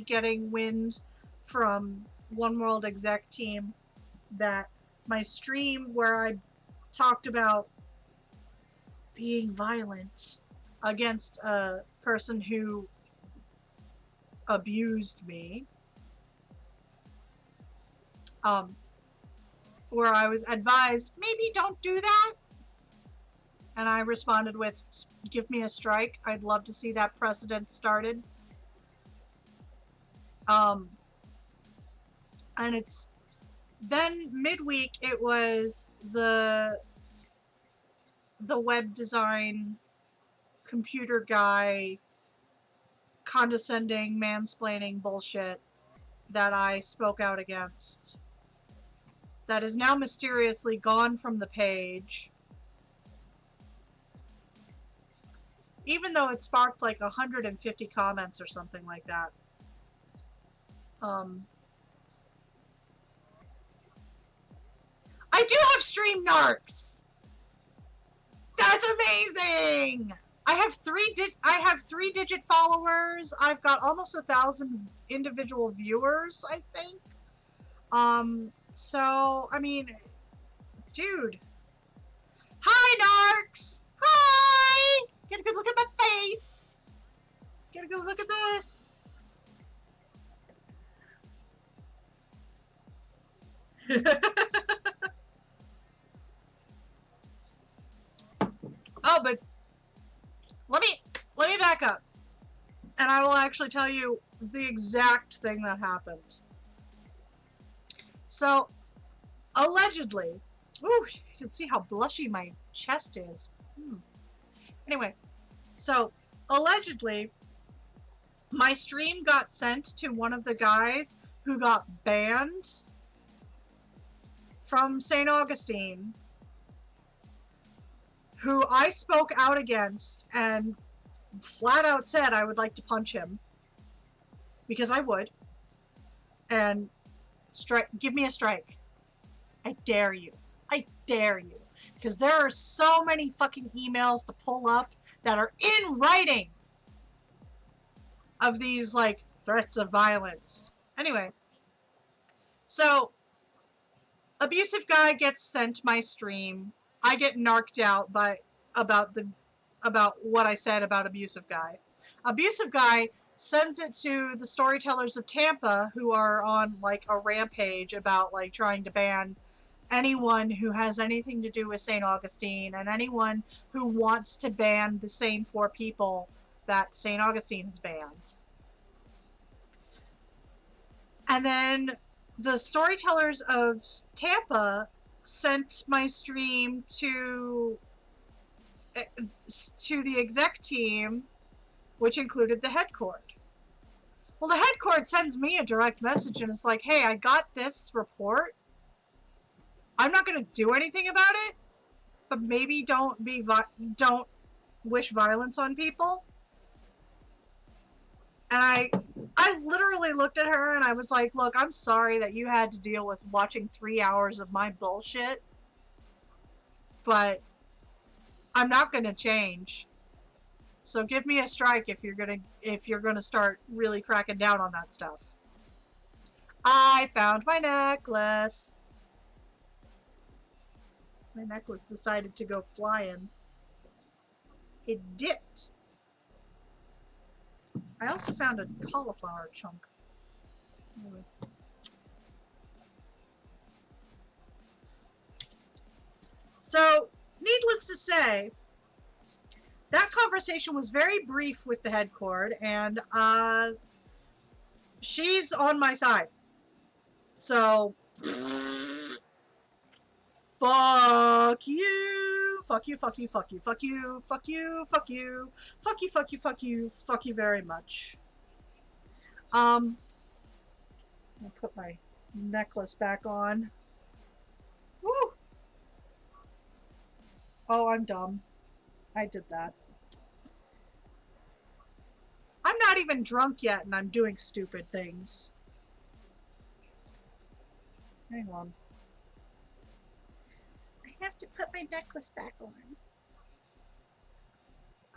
getting wind from One World exec team that my stream where I talked about being violent against a person who abused me, where I was advised, maybe don't do that. And I responded with, give me a strike. I'd love to see that precedent started. And it's then midweek, it was the web design computer guy condescending mansplaining bullshit that I spoke out against. That is now mysteriously gone from the page. Even though it sparked like 150 comments or something like that. I do have stream narcs! That's amazing! I have three digit followers. I've got almost 1,000 individual viewers, I think. So, I mean, dude. Hi, narcs! Hi! Get a good look at my face! Get a good look at this! Oh, but let me back up. And I will actually tell you the exact thing that happened. So, allegedly, ooh, you can see how blushy my chest is. Anyway, so allegedly, my stream got sent to one of the guys who got banned from St. Augustine, who I spoke out against and flat out said I would like to punch him. Because I would. And give me a strike. I dare you. I dare you. Because there are so many fucking emails to pull up that are in writing of these, like, threats of violence. Anyway. So, abusive guy gets sent my stream. I get narked out about what I said about abusive guy. Abusive guy sends it to the storytellers of Tampa, who are on like a rampage about like trying to ban anyone who has anything to do with St. Augustine and anyone who wants to ban the same 4 people that St. Augustine's banned. And then the storytellers of Tampa sent my stream to the exec team, which included the head court. Well, the head court sends me a direct message and it's like, hey, I got this report. I'm not going to do anything about it, but maybe don't wish violence on people. And I literally looked at her and I was like, look, I'm sorry that you had to deal with watching 3 hours of my bullshit, but I'm not going to change. So give me a strike if you're gonna start really cracking down on that stuff. I found my necklace. My necklace decided to go flying. It dipped. I also found a cauliflower chunk. Anyway. So, needless to say, that conversation was very brief with the head cord, and she's on my side. So, fuck you, fuck you, fuck you, fuck you, fuck you, fuck you, fuck you, fuck you, fuck you, fuck you, fuck you very much. I'll put my necklace back on. Woo! Oh, I'm dumb. I did that. I'm not even drunk yet, and I'm doing stupid things. Hang on. I have to put my necklace back on.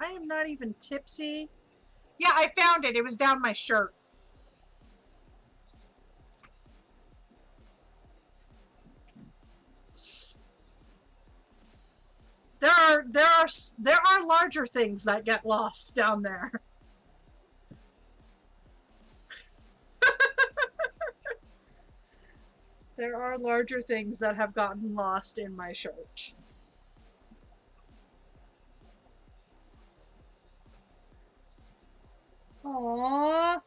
I am not even tipsy. Yeah, I found it. It was down my shirt. There are larger things that get lost down there. There are larger things that have gotten lost in my shirt. Aww.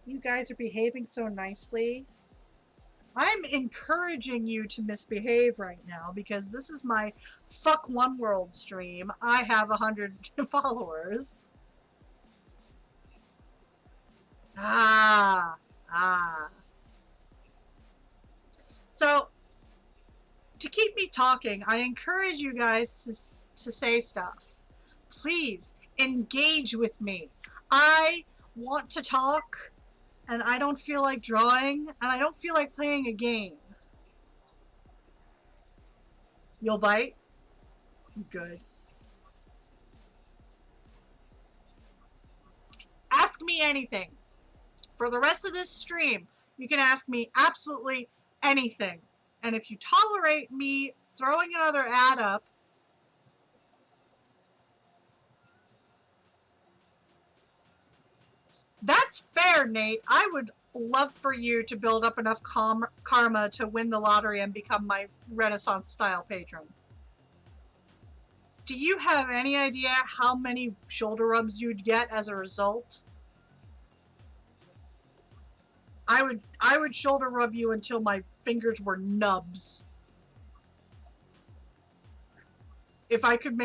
You guys are behaving so nicely. I'm encouraging you to misbehave right now because this is my Fuck One World stream. I have 100 followers. Ah. So, to keep me talking, I encourage you guys to say stuff. Please, engage with me. I want to talk, and I don't feel like drawing, and I don't feel like playing a game. You'll bite? Good. Ask me anything. For the rest of this stream, you can ask me absolutely anything. And if you tolerate me throwing another ad up, that's fair, Nate. I would love for you to build up enough karma to win the lottery and become my Renaissance style patron. Do you have any idea how many shoulder rubs you'd get as a result? I would shoulder rub you until my fingers were nubs. If I could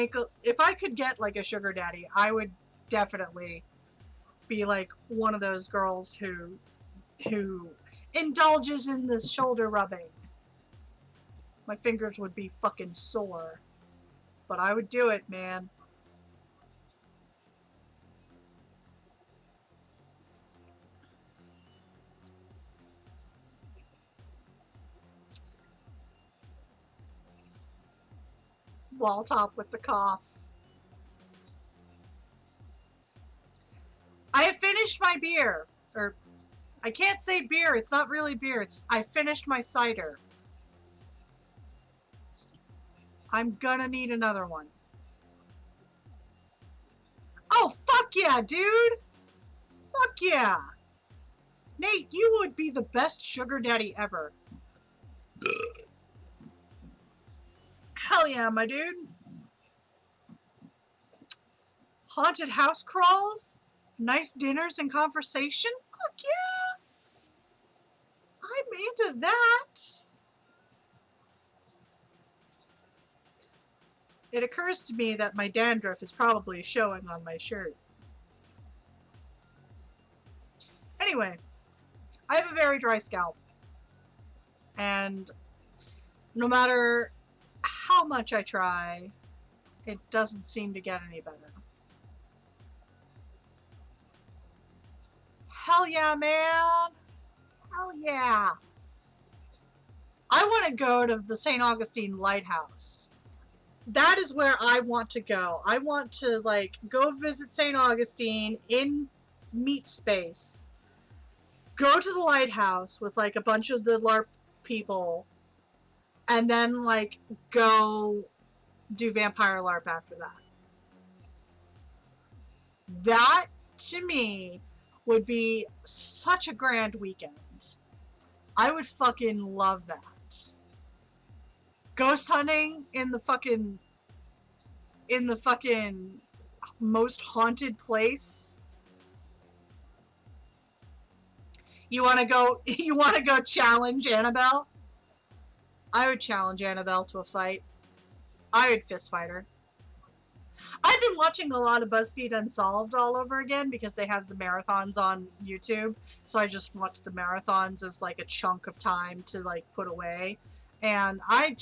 get like a sugar daddy, I would definitely be like one of those girls who indulges in the shoulder rubbing. My fingers would be fucking sore, but I would do it, man. Wall top with the cough. I have finished my beer. Or, I can't say beer. It's not really beer. I finished my cider. I'm gonna need another one. Oh, fuck yeah, dude! Fuck yeah! Nate, you would be the best sugar daddy ever. Hell yeah, my dude. Haunted house crawls? Nice dinners and conversation? Fuck yeah! I'm into that. It occurs to me that my dandruff is probably showing on my shirt. Anyway, I have a very dry scalp. And no matter how much I try, it doesn't seem to get any better. Hell yeah, man! Hell yeah! I want to go to the St. Augustine Lighthouse. That is where I want to go. I want to, like, go visit St. Augustine in meat space. Go to the lighthouse with, like, a bunch of the LARP people. And then, like, go do Vampire LARP after that. That, to me, would be such a grand weekend. I would fucking love that. Ghost hunting in the fucking most haunted place. You want to go? You want to go challenge Annabelle? I would challenge Annabelle to a fight. I would fist fight her. I've been watching a lot of BuzzFeed Unsolved all over again because they have the marathons on YouTube. So I just watch the marathons as like a chunk of time to like put away. And I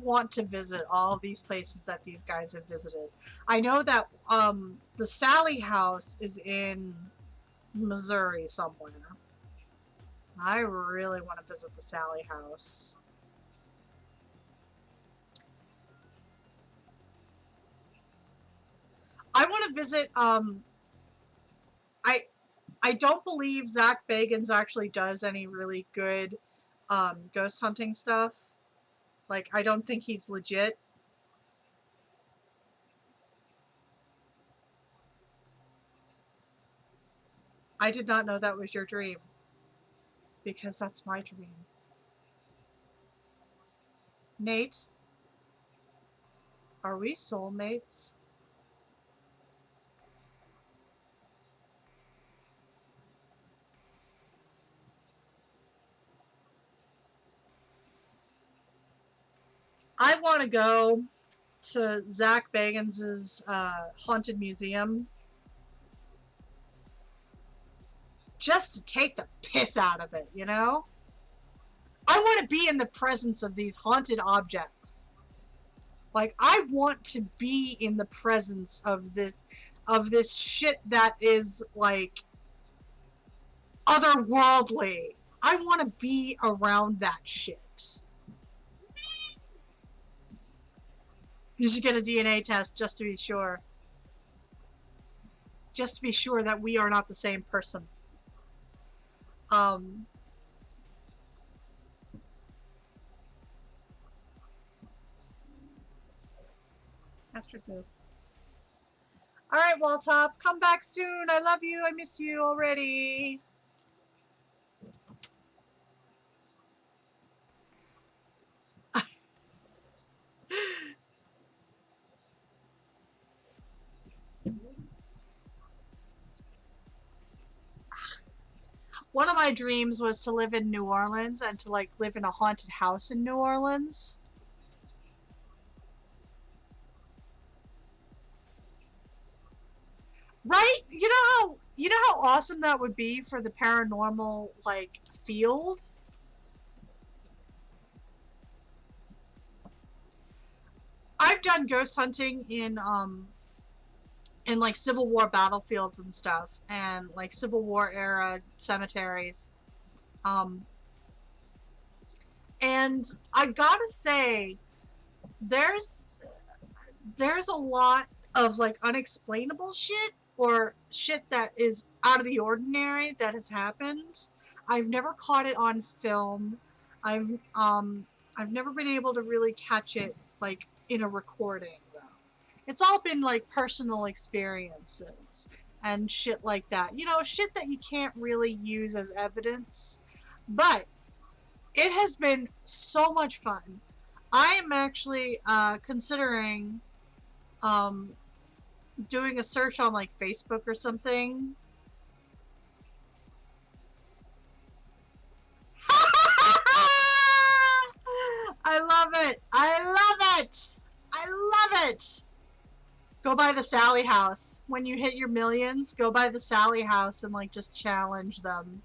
want to visit all these places that these guys have visited. I know that the Sally House is in Missouri somewhere. I really want to visit the Sally House. I want to visit, I don't believe Zach Bagans actually does any really good, ghost hunting stuff. Like, I don't think he's legit. I did not know that was your dream. Because that's my dream. Nate? Are we soulmates? I want to go to Zach Bagans' haunted museum just to take the piss out of it, you know? I want to be in the presence of these haunted objects. Like, I want to be in the presence of this shit that is, like, otherworldly. I want to be around that shit. You should get a DNA test just to be sure. Just to be sure that we are not the same person. Astrid move. Alright, Walltop, come back soon. I love you. I miss you already. One of my dreams was to live in New Orleans and to, like, live in a haunted house in New Orleans. Right? You know how awesome that would be for the paranormal, like, field? I've done ghost hunting in like Civil War battlefields and stuff, and like Civil War era cemeteries. And I gotta say, there's a lot of like unexplainable shit or shit that is out of the ordinary that has happened. I've never caught it on film. I've never been able to really catch it like in a recording though. It's all been like personal experiences and shit like that. You know, shit that you can't really use as evidence. But it has been so much fun. I am actually considering doing a search on like Facebook or something. I love it. I love it. I love it. Go by the Sally House. When you hit your millions, go by the Sally House and like just challenge them.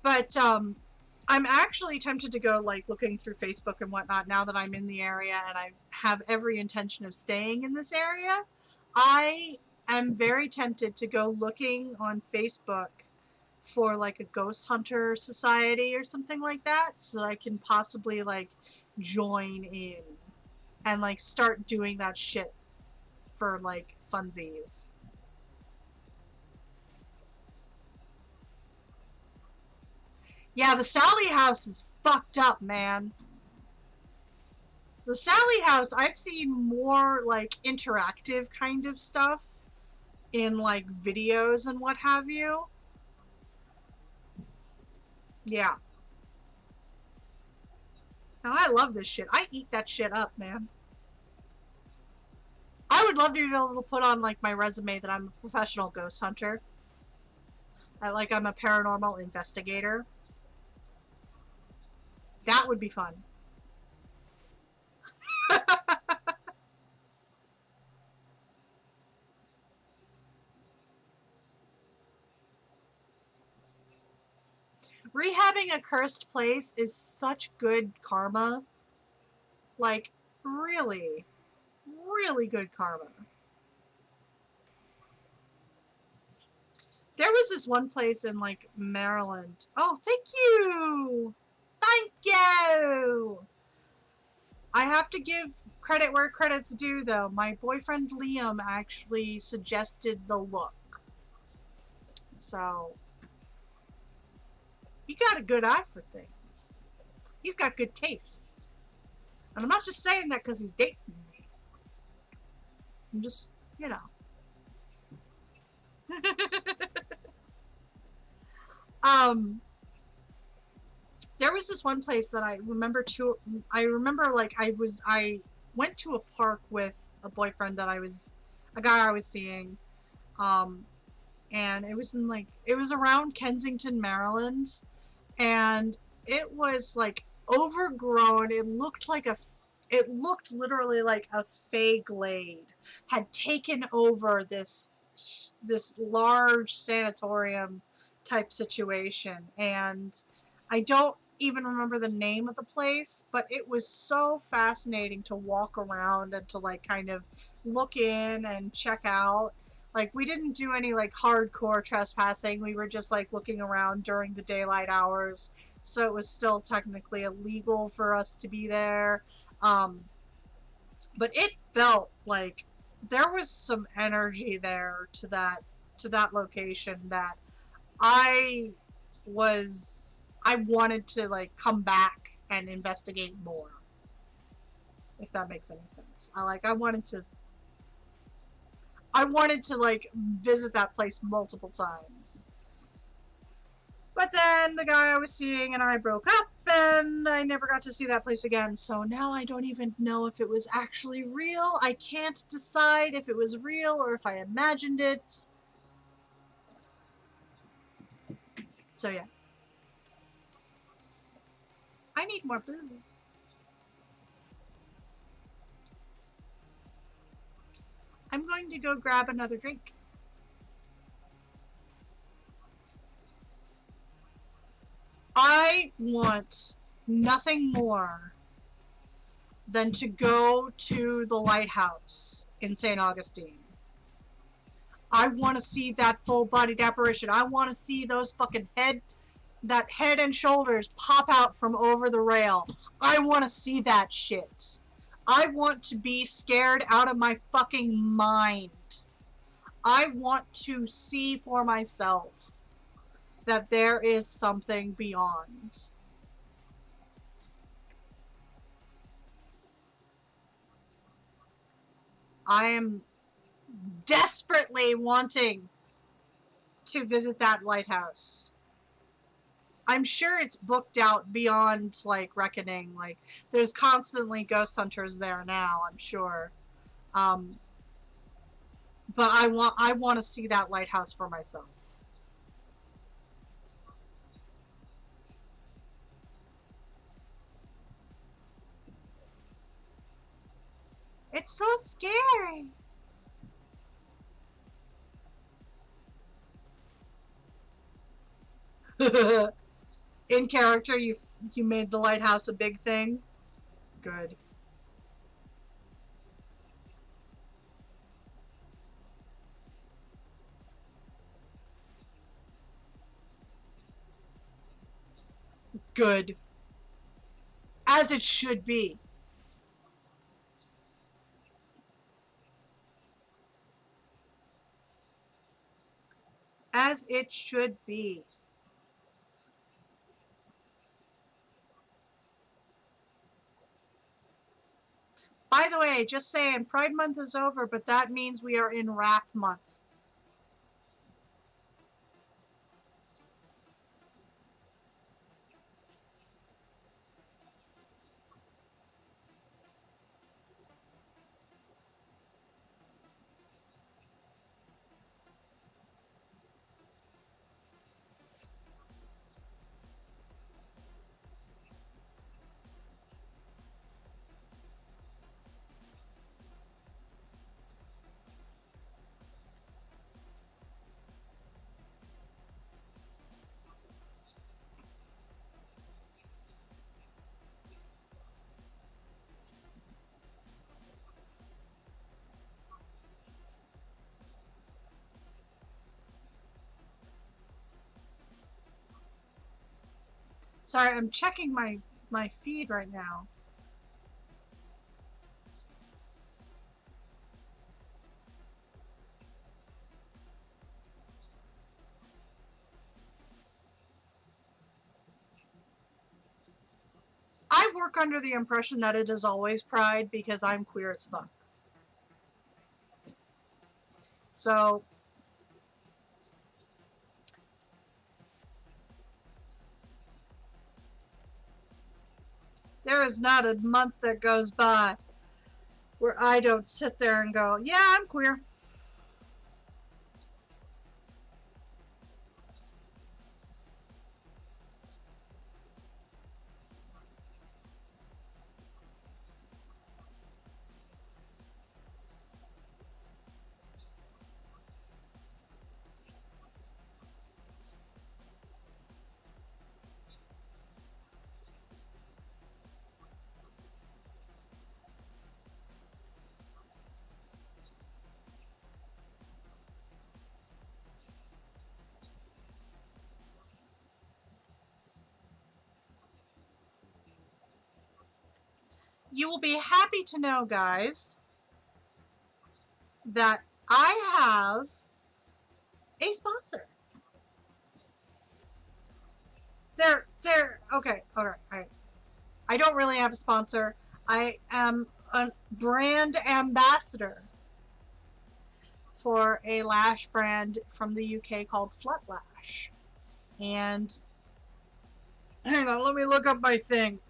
But I'm actually tempted to go like looking through Facebook and whatnot now that I'm in the area and I have every intention of staying in this area. I am very tempted to go looking on Facebook for like a ghost hunter society or something like that so that I can possibly like join in and like start doing that shit for like funsies. Yeah, the Sally House is fucked up, man. The Sally House, I've seen more like interactive kind of stuff in like videos and what have you. Yeah. Now I love this shit. I eat that shit up, man. I would love to be able to put on like my resume that I'm a professional ghost hunter. I'm a paranormal investigator. That would be fun. Rehabbing a cursed place is such good karma. Like, really, really good karma. There was this one place in like Maryland. Oh, thank you! Thank you! I have to give credit where credit's due though. My boyfriend Liam actually suggested the look. So, he got a good eye for things. He's got good taste. And I'm not just saying that because he's dating me. I'm just, you know. um, there was this one place that I remember like I went to a park with a boyfriend that a guy I was seeing. Um, and it was it was around Kensington, Maryland. And it was like overgrown. It looked literally like a Fey glade had taken over this large sanatorium type situation. And I don't even remember the name of the place, but it was so fascinating to walk around and to like kind of look in and check out. Like, we didn't do any like hardcore trespassing. We were just like looking around during the daylight hours, so it was still technically illegal for us to be there. um, but it felt like there was some energy there to that location that I I wanted to like come back and investigate more, if that makes any sense. I wanted to like visit that place multiple times. But then the guy I was seeing and I broke up, and I never got to see that place again. So now I don't even know if it was actually real. I can't decide if it was real or if I imagined it. So yeah. I need more booze. I'm going to go grab another drink. I want nothing more than to go to the lighthouse in St. Augustine. I want to see that full-bodied apparition. I want to see those that head and shoulders pop out from over the rail. I want to see that shit. I want to be scared out of my fucking mind. I want to see for myself that there is something beyond. I am desperately wanting to visit that lighthouse. I'm sure it's booked out beyond like reckoning. Like, there's constantly ghost hunters there now, I'm sure. Um, but I want to see that lighthouse for myself. It's so scary. In character, you made the lighthouse a big thing. Good. Good. As it should be. As it should be. By the way, just saying, Pride Month is over, but that means we are in Wrath Month. Sorry, I'm checking my feed right now. I work under the impression that it is always Pride because I'm queer as fuck. So, there is not a month that goes by where I don't sit there and go, yeah, I'm queer. You will be happy to know, guys, that I have a sponsor. Okay, alright. I don't really have a sponsor. I am a brand ambassador for a lash brand from the UK called Flut Lash. And hang on, let me look up my thing.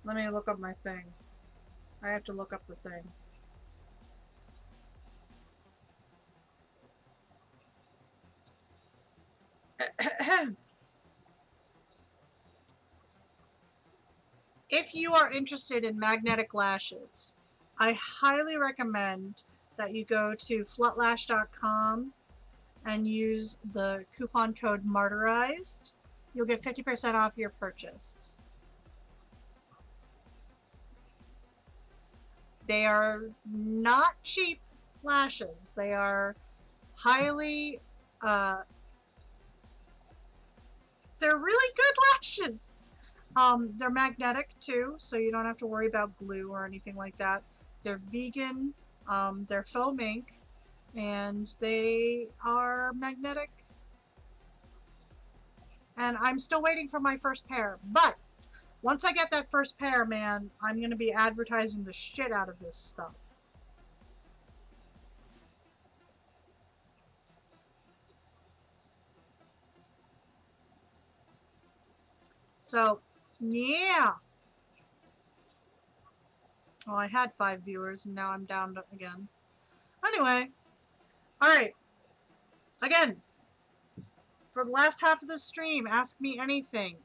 Let me look up my thing. I have to look up the thing. If you are interested in magnetic lashes, I highly recommend that you go to flutlash.com and use the coupon code MARTYRIZED. You'll get 50% off your purchase. They are not cheap lashes. They are highly, they're really good lashes. They're magnetic too, so you don't have to worry about glue or anything like that. They're vegan, they're faux mink, and they are magnetic. And I'm still waiting for my first pair, but once I get that first pair, man, I'm going to be advertising the shit out of this stuff. So, yeah. Well, I had 5 viewers, and now I'm down to again. Anyway, alright. Again, for the last half of the stream, ask me anything.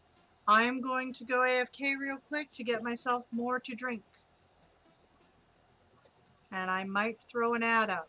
I am going to go AFK real quick to get myself more to drink. And I might throw an ad up.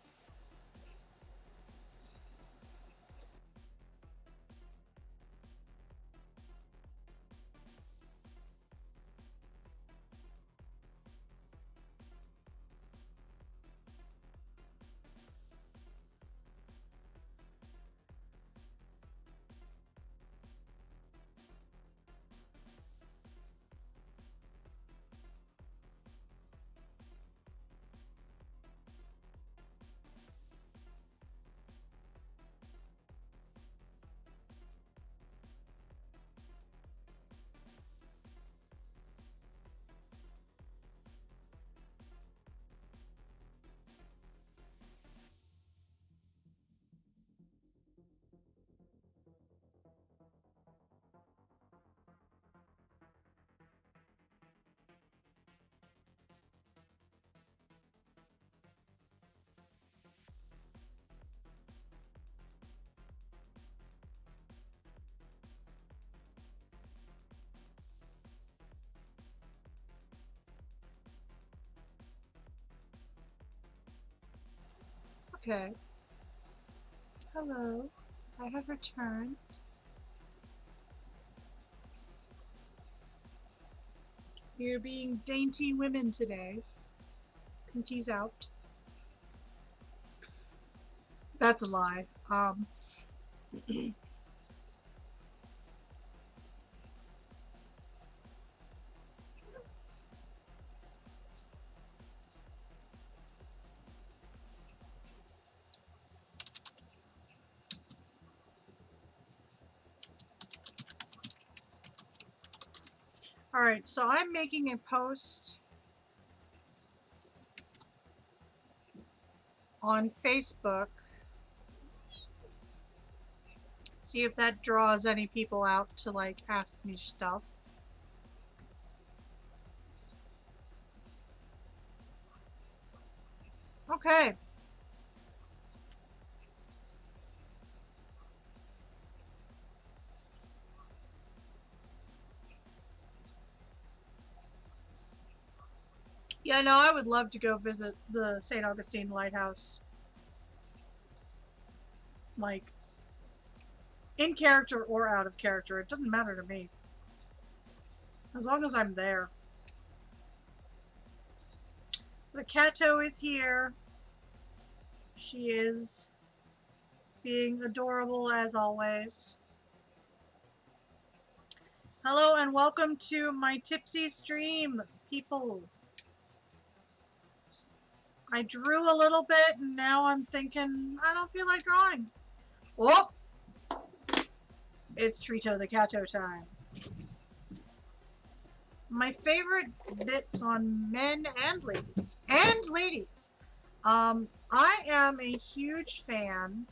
Okay. Hello, I have returned. You're being dainty women today. Pinky's out. That's a lie. Alright, so I'm making a post on Facebook. See if that draws any people out to, like, ask me stuff. Okay. Yeah, no, I would love to go visit the St. Augustine Lighthouse. Like, in character or out of character, it doesn't matter to me. As long as I'm there. The Cato is here. She is being adorable as always. Hello and welcome to my tipsy stream, people. I drew a little bit and now I'm thinking I don't feel like drawing. Oh! It's Trito the Cato time. My favorite bits on men and ladies. And ladies! I am a huge fan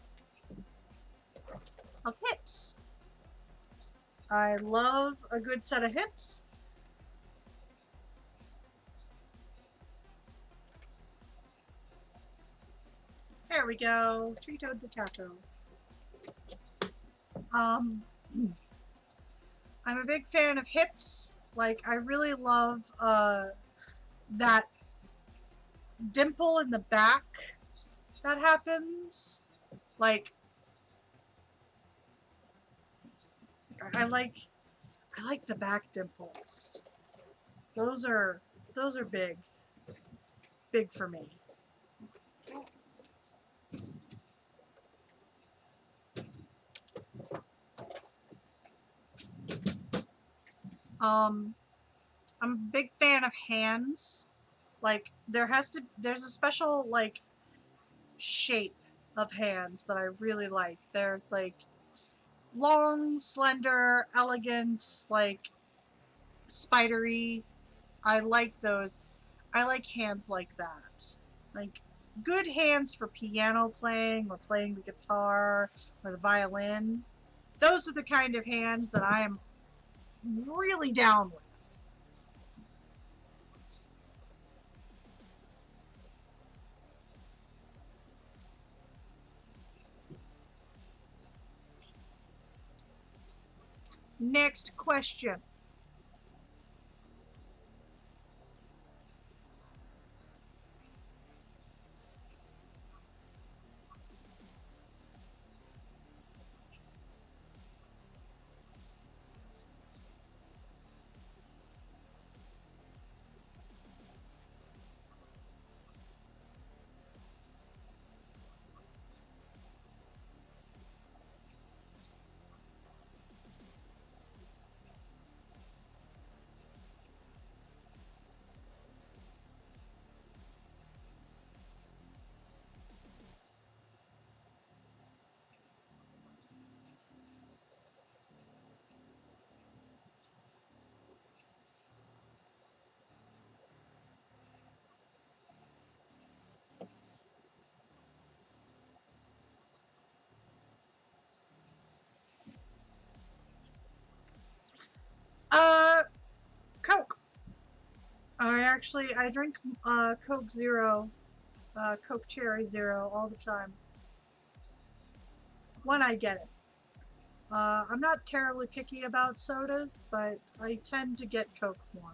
of hips. I love a good set of hips. There we go. Trito the Cato. I'm a big fan of hips. Like, I really love that dimple in the back that happens. Like, I like the back dimples. Those are big for me. I'm a big fan of hands. Like, there's a special, like, shape of hands that I really like. They're, like, long, slender, elegant, like, spidery. I like those. I like hands like that. Like, good hands for piano playing or playing the guitar or the violin. Those are the kind of hands that I am really down with. Next question. Uh, Coke. I drink Coke Zero, Coke Cherry Zero all the time. When I get it. I'm not terribly picky about sodas, but I tend to get Coke more.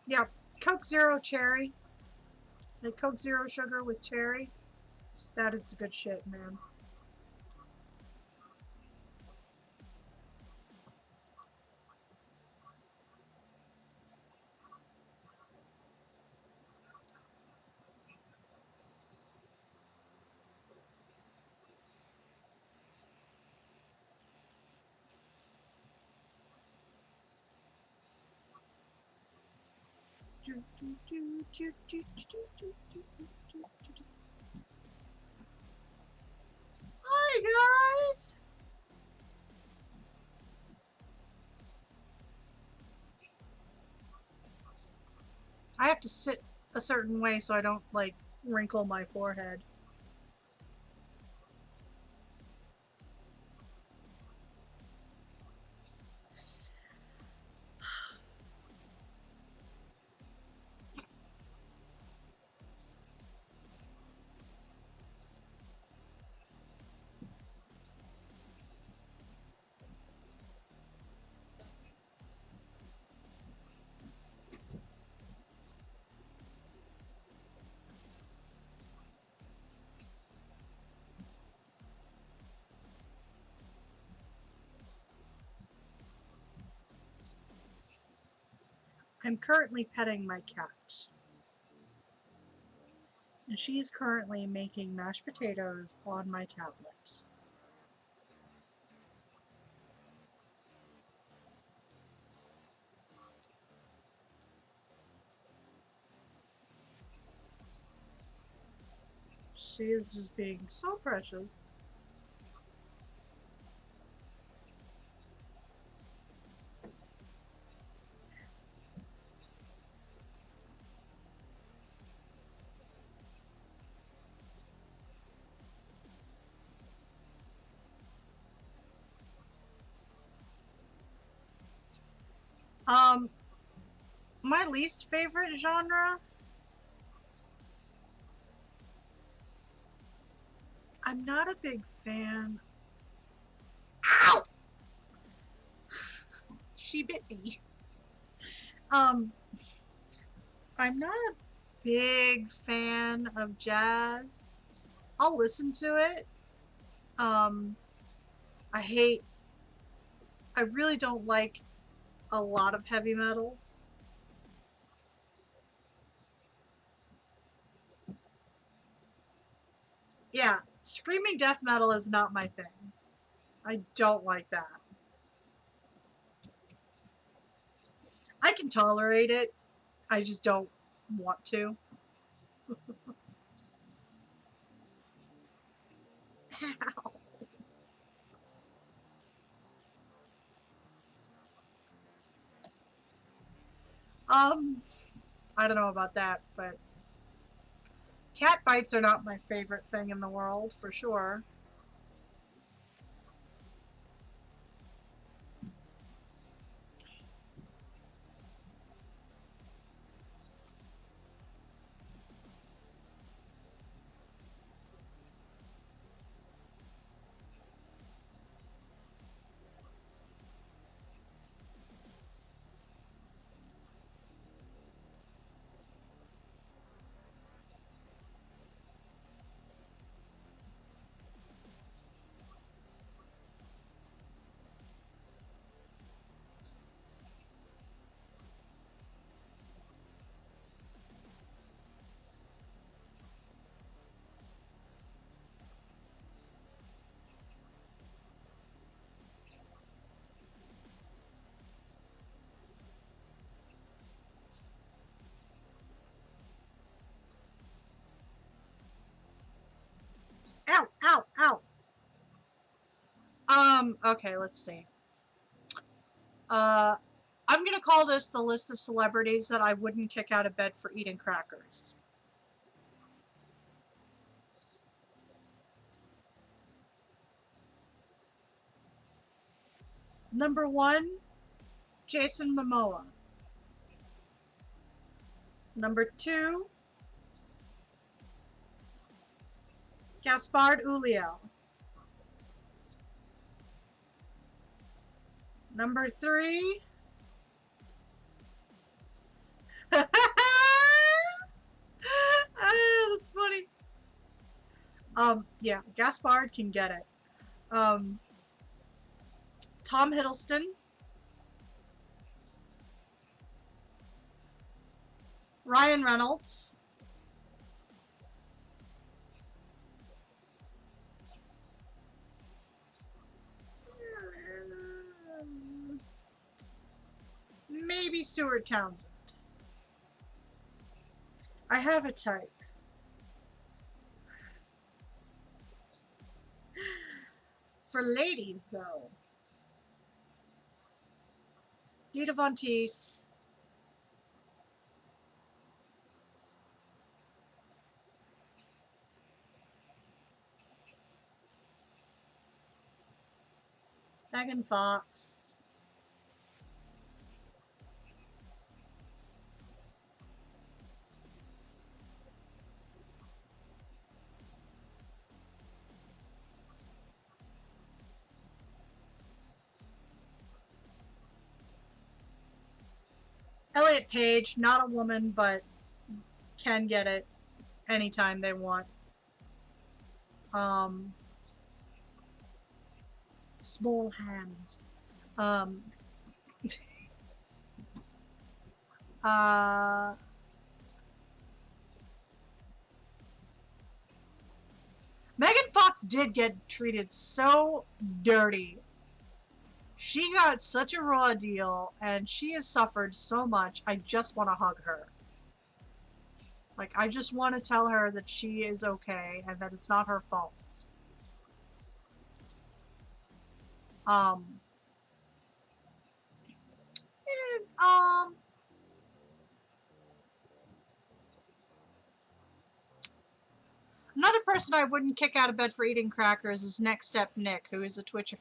Yeah, Coke Zero cherry. Like Coke Zero sugar with cherry. That is the good shit, man. Hi, guys! I have to sit a certain way so I don't, like, wrinkle my forehead. I'm currently petting my cat. And she's currently making mashed potatoes on my tablet. She is just being so precious. Um, my least favorite genre? I'm not a big fan. Ow! She bit me. Um, I'm not a big fan of jazz. I'll listen to it. Um, I hate, I really don't like a lot of heavy metal. Yeah, screaming death metal is not my thing. I don't like that. I can tolerate it. I just don't want to. um, I don't know about that, but cat bites are not my favorite thing in the world, for sure. Ow, ow, ow. Okay, let's see. Uh, I'm gonna call this the list of celebrities that I wouldn't kick out of bed for eating crackers. Number one, Jason Momoa. Number two, Gaspard Ulliel. Number three, That's funny. Yeah, Gaspard can get it. Tom Hiddleston. Ryan Reynolds. Maybe Stuart Townsend. I have a type. For ladies, though. Dita Von Teese. Megan Fox. Elliot Page, not a woman, but can get it anytime they want. Small hands. Uh, Megan Fox did get treated so dirty. She got such a raw deal, and she has suffered so much. I just want to hug her. Like, I just want to tell her that she is okay and that it's not her fault. Um, and, another person I wouldn't kick out of bed for eating crackers is Next Step Nick, who is a Twitch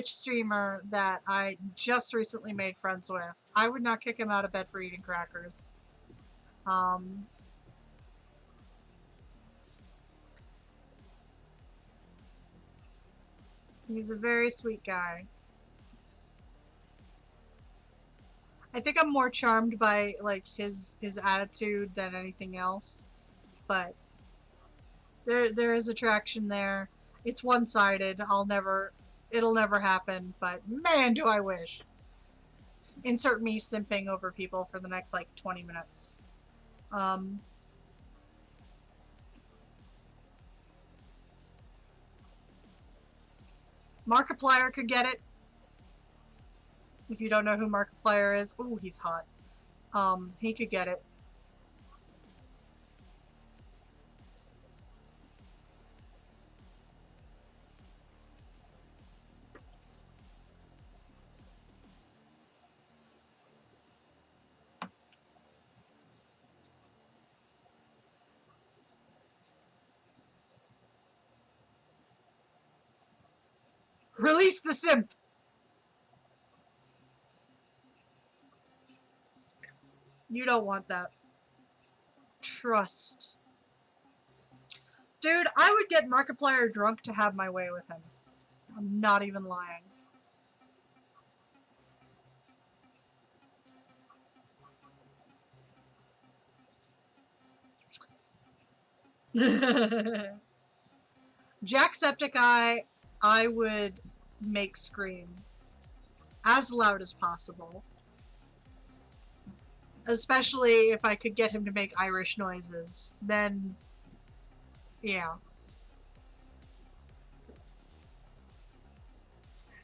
streamer that I just recently made friends with. I would not kick him out of bed for eating crackers. He's a very sweet guy. I think I'm more charmed by like his attitude than anything else, but there is attraction there. It's one-sided. It'll never happen, but man, do I wish. Insert me simping over people for the next like 20 minutes. Markiplier could get it. If you don't know who Markiplier is, ooh, he's hot. He could get it. Release the simp! You don't want that. Trust. Dude, I would get Markiplier drunk to have my way with him. I'm not even lying. Jacksepticeye, I would make scream as loud as possible. Especially if I could get him to make Irish noises. Then, yeah.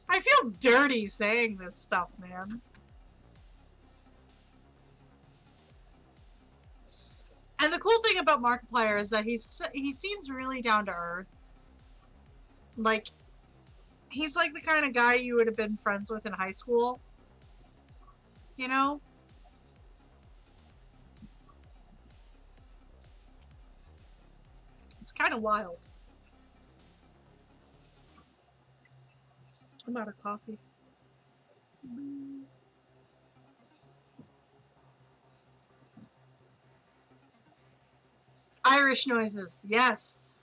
I feel dirty saying this stuff, man. And the cool thing about Markiplier is that he seems really down to earth. Like, he's like the kind of guy you would have been friends with in high school. You know? It's kind of wild. I'm out of coffee. Irish noises, yes.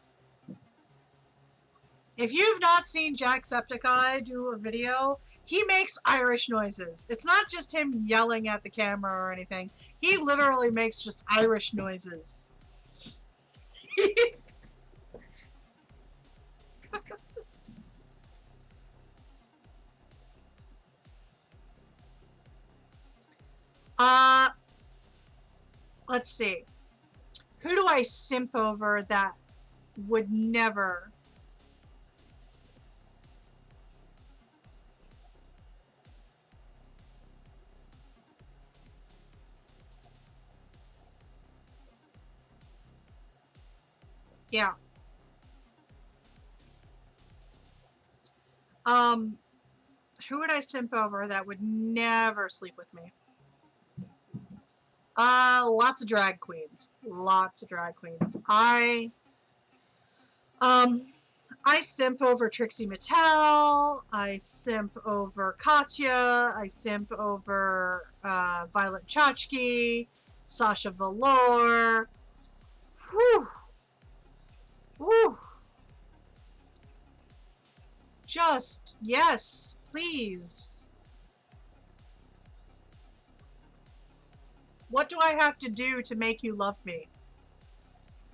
If you've not seen Jacksepticeye do a video, He makes Irish noises. It's not just him yelling at the camera or anything. He literally makes just Irish noises. He's... uh, let's see. Who do I simp over that would never... Yeah. Who would I simp over that would never sleep with me? Lots of drag queens. Lots of drag queens. I simp over Trixie Mattel. I simp over Katya. I simp over Violet Chachki, Sasha Velour. Whew. Whew. Just, yes, please. What do I have to do to make you love me?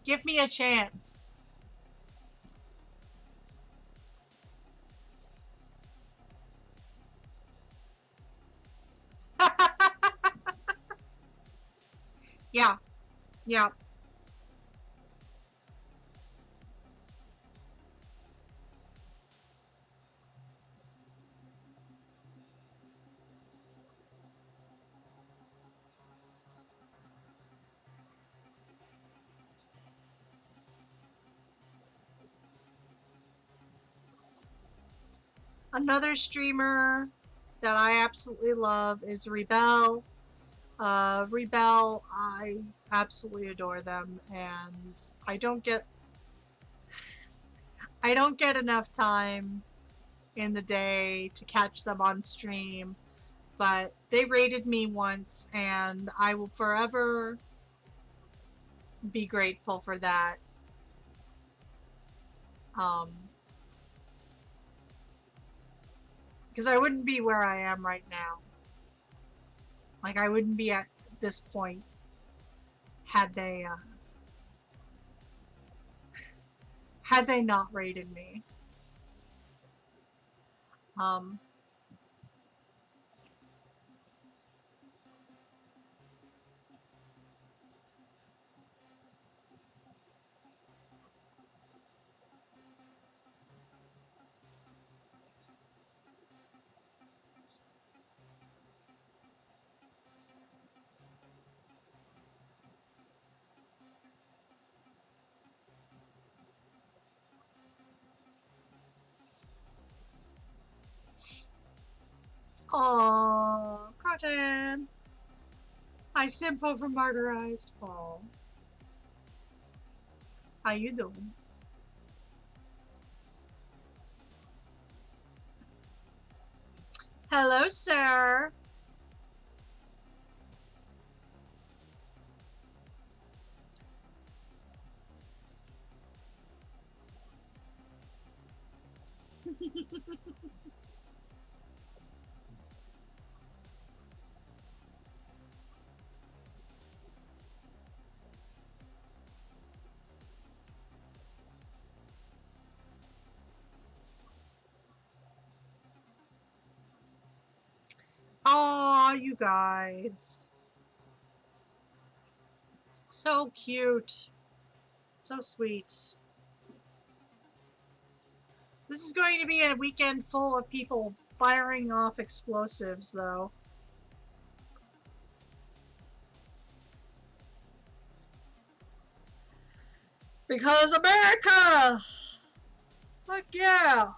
Give me a chance. Yeah, yeah. Another streamer that I absolutely love is Rebel. Rebel, I absolutely adore them, and I don't get enough time in the day to catch them on stream, but they raided me once, and I will forever be grateful for that. Because I wouldn't be where I am right now. Like, I wouldn't be at this point had they not raided me. Aww, Cotton. I simp over martyrized. Aww. How you doing? Hello, sir. Aw, you guys. So cute. So sweet. This is going to be a weekend full of people firing off explosives, though. Because America! Fuck yeah!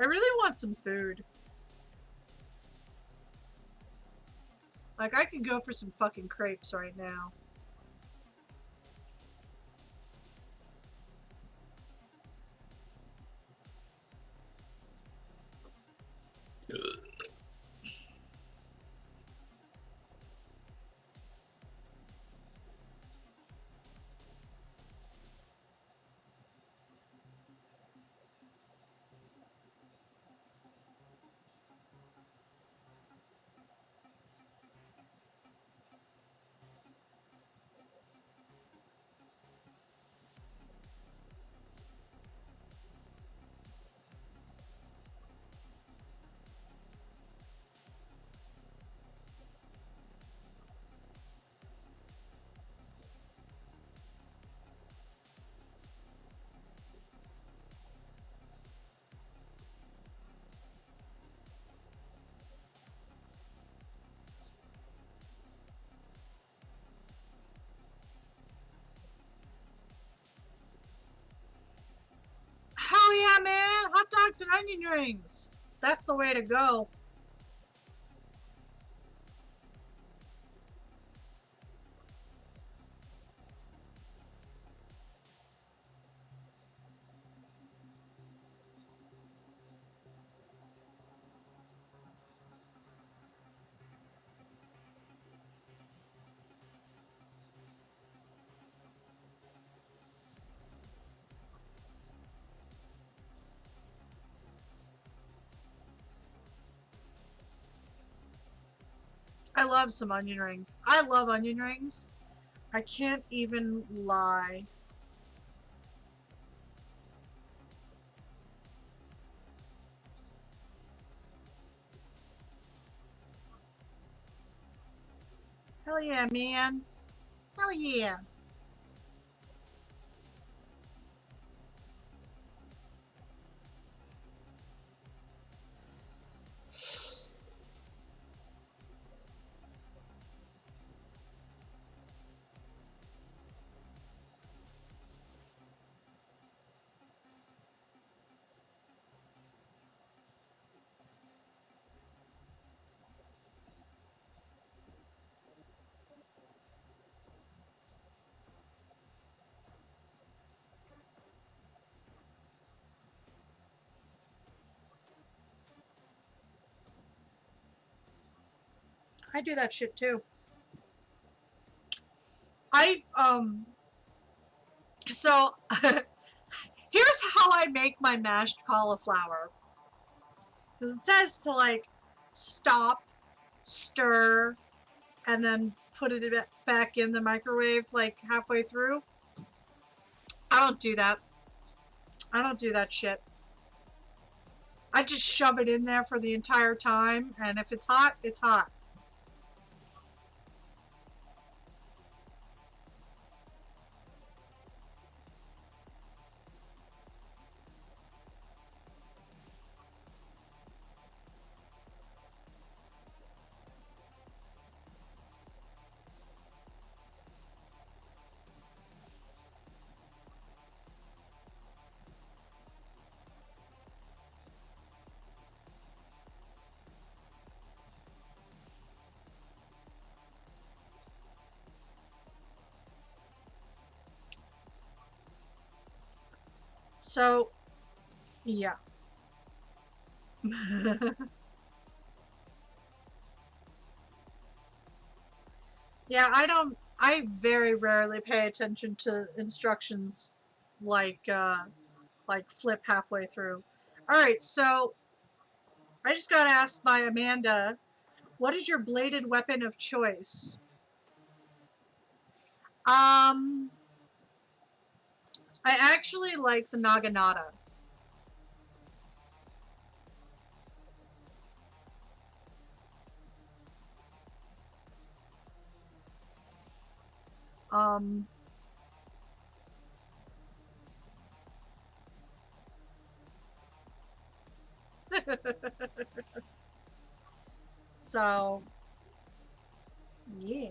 I really want some food. Like, I could go for some fucking crepes right now. dogs and onion rings. That's the way to go. I love some onion rings. I love onion rings. I can't even lie. Hell yeah, man. Hell yeah. I do that shit too. I, so here's how I make my mashed cauliflower. Because it says to like stop, stir, and then put it back in the microwave like halfway through. I don't do that. I don't do that shit. I just shove it in there for the entire time, and if it's hot, it's hot. So, yeah. Yeah, I very rarely pay attention to instructions like flip halfway through. All right, so I just got asked by Amanda, what is your bladed weapon of choice? Um, I actually like the Naginata. Um, so yeah.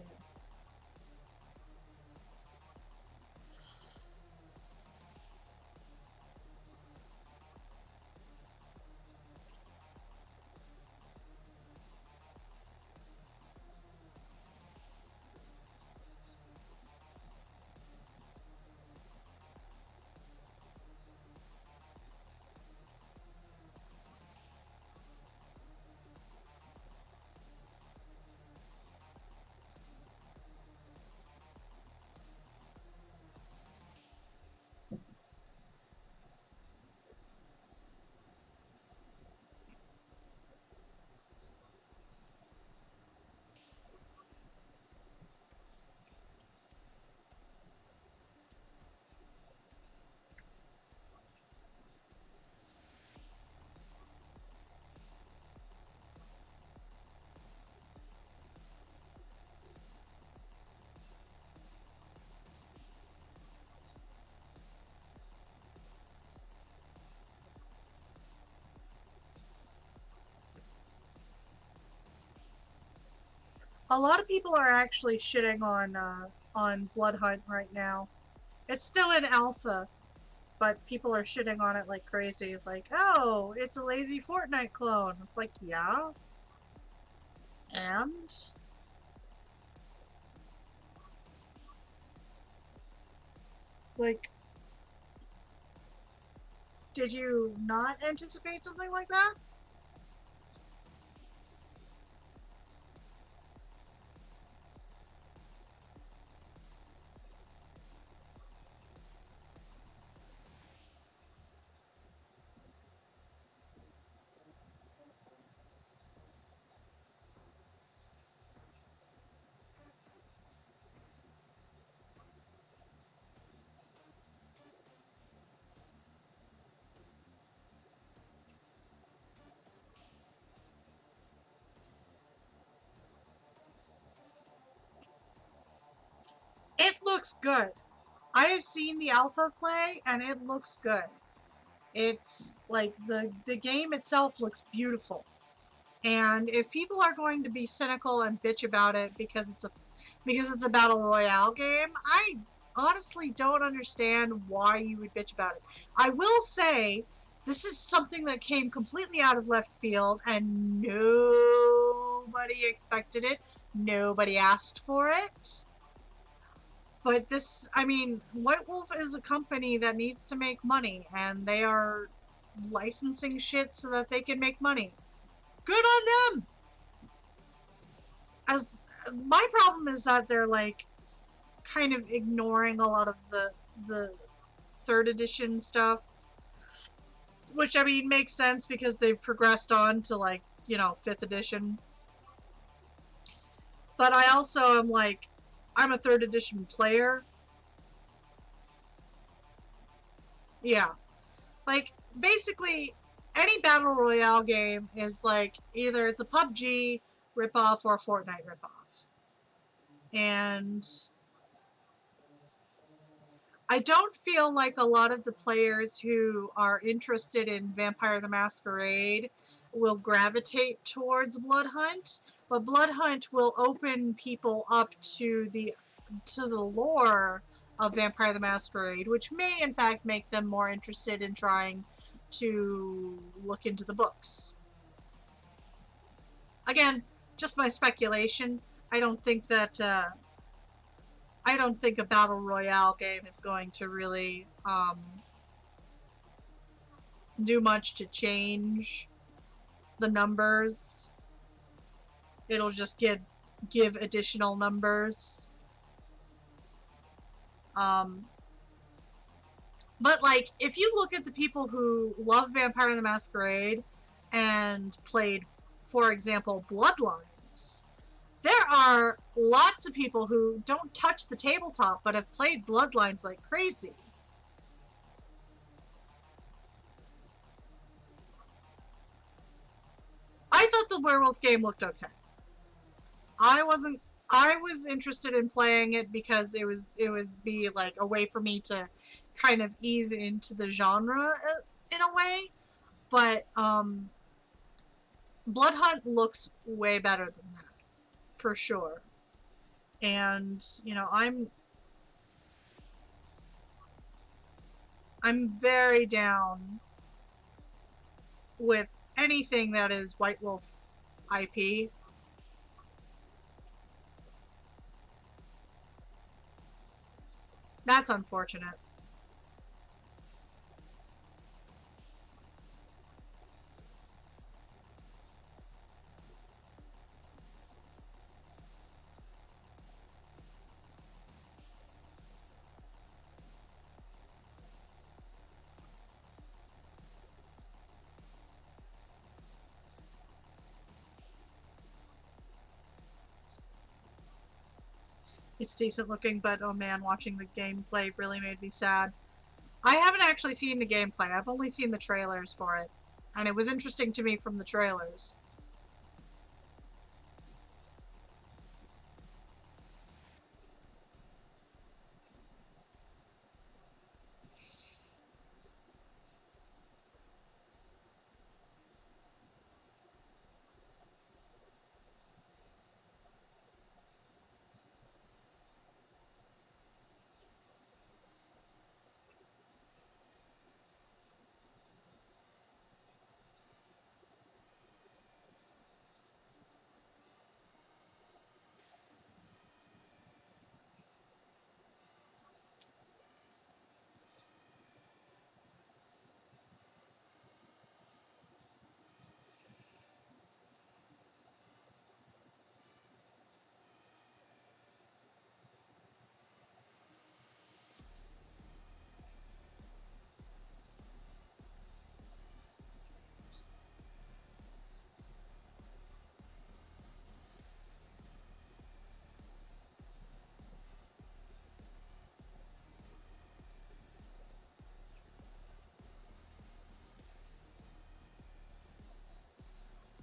A lot of people are actually shitting on Blood Hunt right now. It's still in alpha. but people are shitting on it like crazy. Like, oh, it's a lazy Fortnite clone. It's like, yeah, and like, did you not anticipate something like that? It looks good. I have seen the alpha play, and it looks good. It's like the game itself looks beautiful. And if people are going to be cynical and bitch about it because it's a battle royale game, I honestly don't understand why you would bitch about it. I will say this is something that came completely out of left field and nobody expected it. Nobody asked for it. But this, I mean, White Wolf is a company that needs to make money, and they are licensing shit so that they can make money. Good on them! As my problem is that they're like kind of ignoring a lot of the third edition stuff, which I mean makes sense because they've progressed on to like, you know, fifth edition. But I also am like, I'm a third edition player. Yeah. Like, basically, any battle royale game is like either it's a PUBG ripoff or a Fortnite ripoff. And I don't feel like a lot of the players who are interested in Vampire the Masquerade will gravitate towards Blood Hunt, but Blood Hunt will open people up to the lore of Vampire the Masquerade, which may in fact make them more interested in trying to look into the books. Again, just my speculation. I don't think that I don't think a battle royale game is going to really do much to change the numbers. It'll just give additional numbers. Um, but like, if you look at the people who love Vampire the Masquerade and played, for example, Bloodlines, there are lots of people who don't touch the tabletop but have played Bloodlines like crazy. I thought the werewolf game looked okay. I wasn't. I was interested in playing it because it was be like a way for me to kind of ease into the genre in a way. But Blood Hunt looks way better than that for sure. And you know, I'm very down with anything that is White Wolf IP. That's unfortunate. It's decent looking, but oh man, watching the gameplay really made me sad. I haven't actually seen the gameplay. I've only seen the trailers for it. And it was interesting to me from the trailers.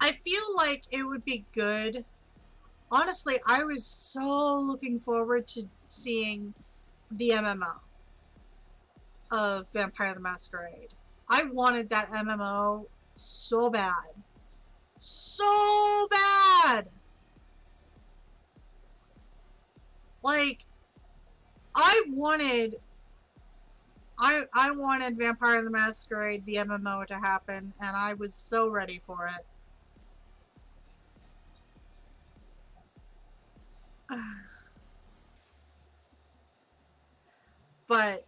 I feel like it would be good. Honestly, I was so looking forward to seeing the MMO of Vampire the Masquerade. I wanted that MMO so bad. So bad! Like, I wanted I wanted Vampire the Masquerade, the MMO, to happen, and I was so ready for it. But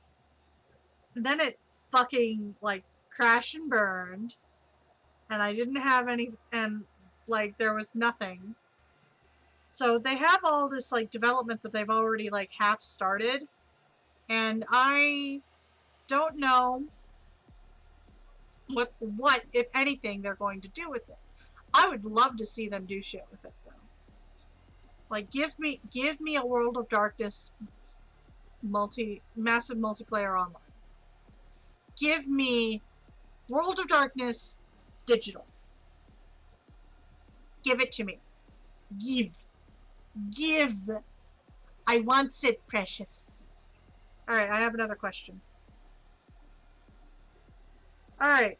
then it fucking, like, crashed and burned, and I didn't have any, and, like, there was nothing. So they have all this, like, development that they've already, like, half started, and I don't know what, if anything, they're going to do with it. I would love to see them do shit with it, though. Like, give me a World of Darkness massive multiplayer online. Give me World of Darkness digital. Give it to me. Give. Give. I want it, precious. Alright, I have another question. Alright.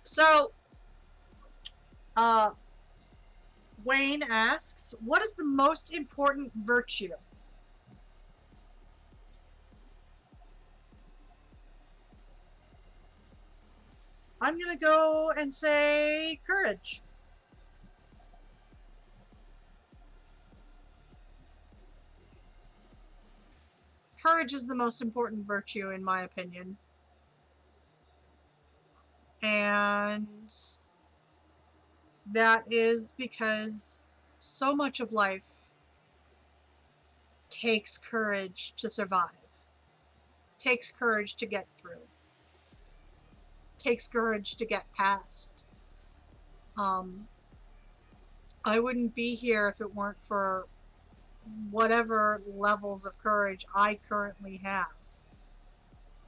So, uh, Wayne asks, what is the most important virtue? I'm gonna go and say courage. Courage is the most important virtue, in my opinion. And that is because so much of life takes courage to survive, takes courage to get through, takes courage to get past. Um, I wouldn't be here if it weren't for whatever levels of courage I currently have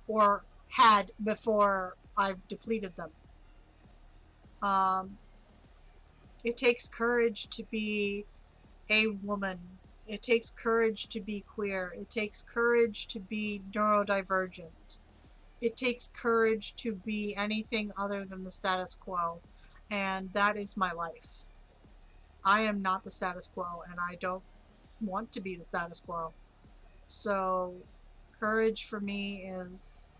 or had before I've depleted them. Um, it takes courage to be a woman. It takes courage to be queer. It takes courage to be neurodivergent. It takes courage to be anything other than the status quo. And that is my life. I am not the status quo, and I don't want to be the status quo. So, courage for me is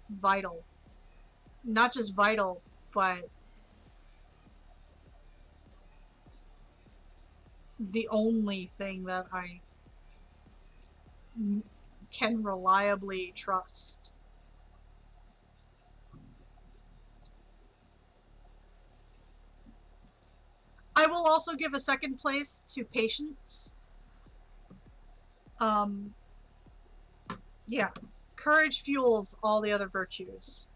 vital. Not just vital, but the only thing that I can reliably trust. I will also give a second place to patience. Um, yeah, courage fuels all the other virtues,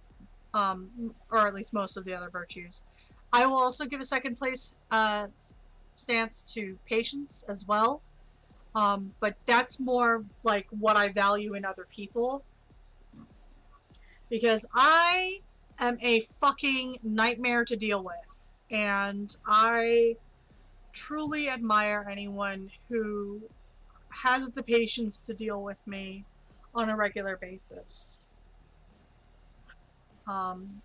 or at least most of the other virtues. I will also give a second place stance to patience as well, but that's more like what I value in other people, because I am a fucking nightmare to deal with, and I truly admire anyone who has the patience to deal with me on a regular basis. Um,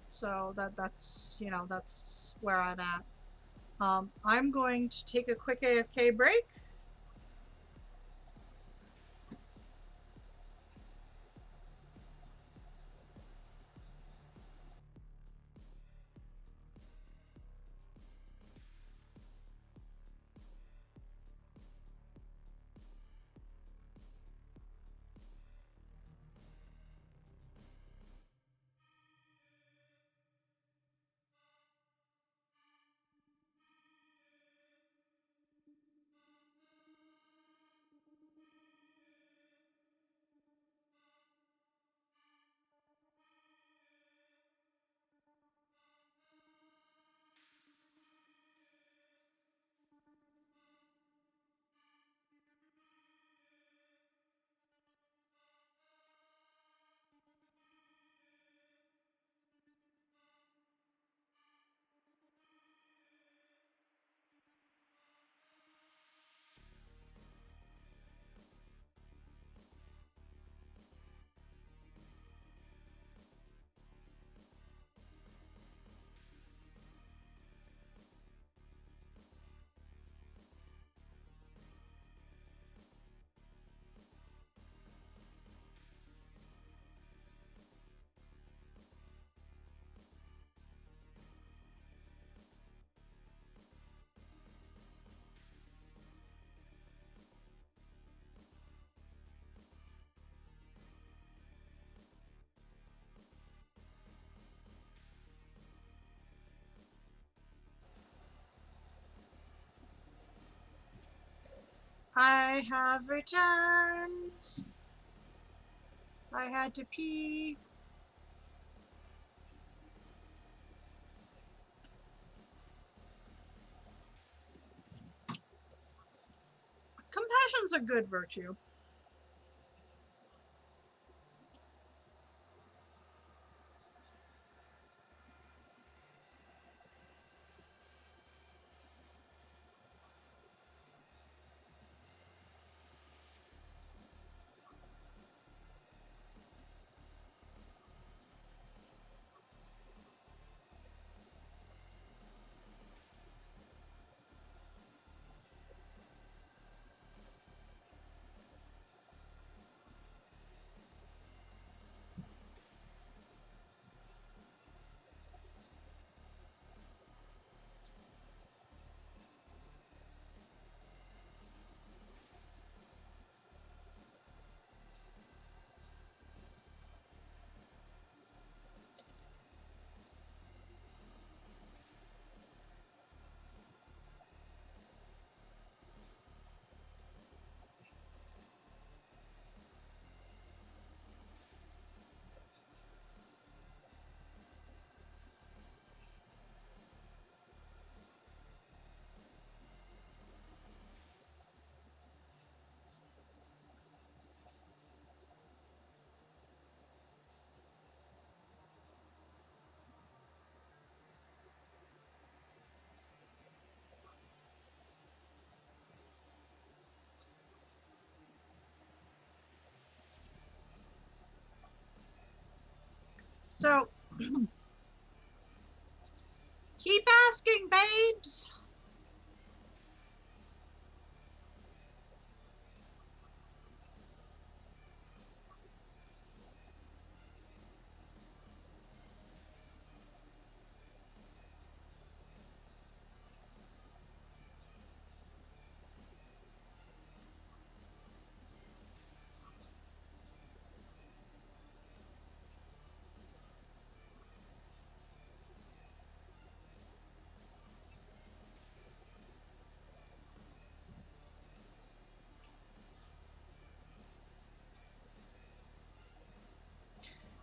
so that's that's where I'm at. I'm going to take a quick AFK break. I have returned. I had to pee. Compassion's a good virtue. So, keep asking, babes.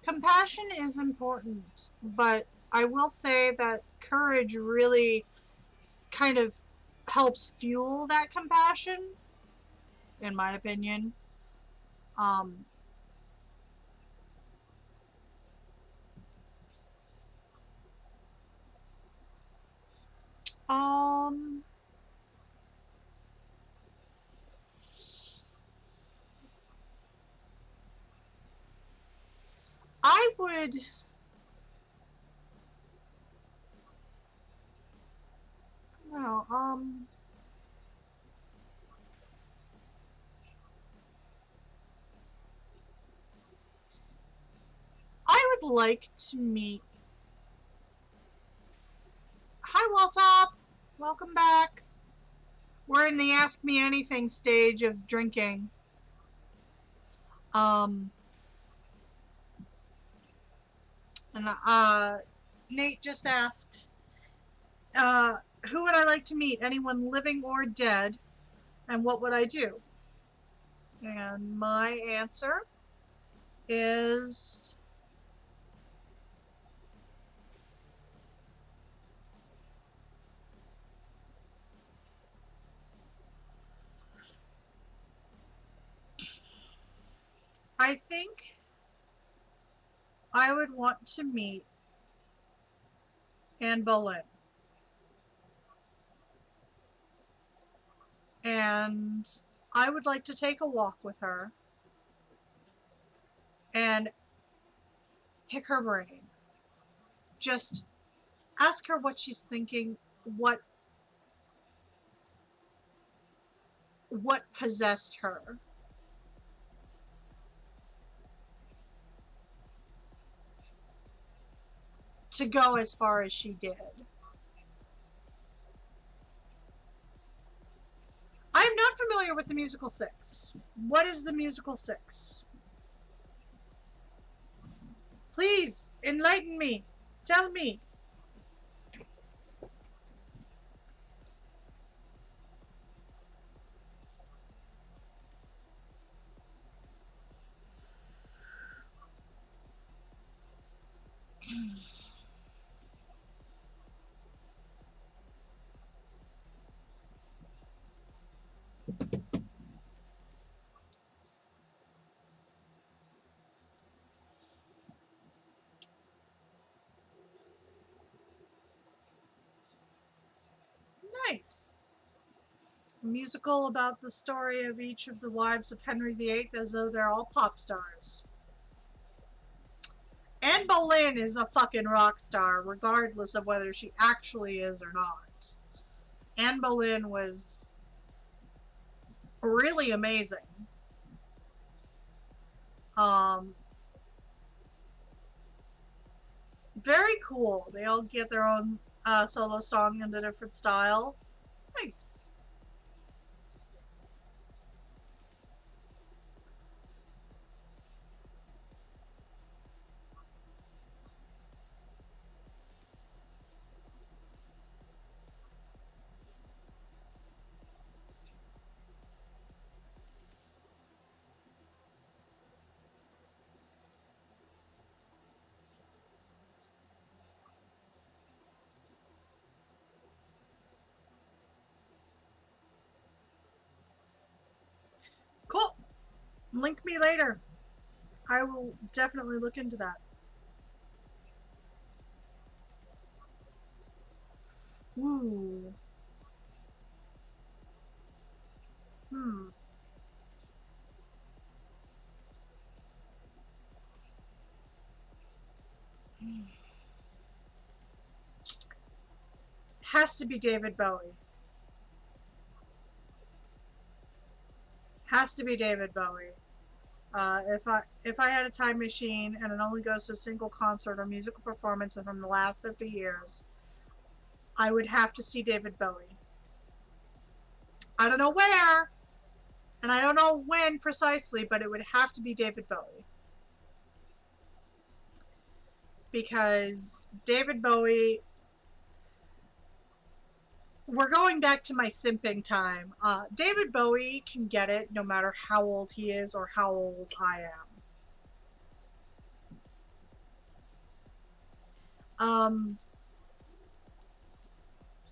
Compassion is important, but I will say that courage really kind of helps fuel that compassion, in my opinion. Um, um, I would, well, I would like to meet. Hi, Waltop. Welcome back. We're in the Ask Me Anything stage of drinking. Um, and Nate just asked, who would I like to meet? Anyone living or dead? And what would I do? And my answer is I think I would want to meet Anne Boleyn. And I would like to take a walk with her and pick her brain. Just ask her what she's thinking, what possessed her to go as far as she did. I am not familiar with the musical Six. What is the musical Six? Please enlighten me. Tell me. A musical about the story of each of the wives of Henry VIII as though they're all pop stars. Anne Boleyn is a fucking rock star, regardless of whether she actually is or not. Anne Boleyn was really amazing. Very cool. They all get their own solo song in a different style. Nice. Cool. Link me later. I will definitely look into that. Ooh. Hmm. Has to be David Bowie. Has to be David Bowie. If I had a time machine and it only goes to a single concert or musical performance from the last 50 years, I would have to see David Bowie. I don't know where, and I don't know when precisely, but it would have to be David Bowie. Because David Bowie, we're going back to my simping time. David Bowie can get it no matter how old he is or how old I am.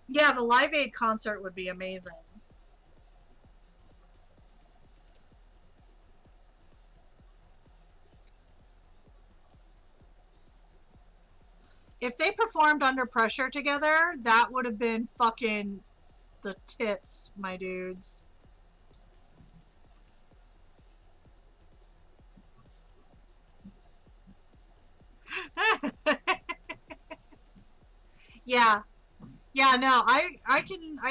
Yeah, the Live Aid concert would be amazing. If they performed Under Pressure together, that would have been fucking the tits, my dudes. Yeah. Yeah, no, I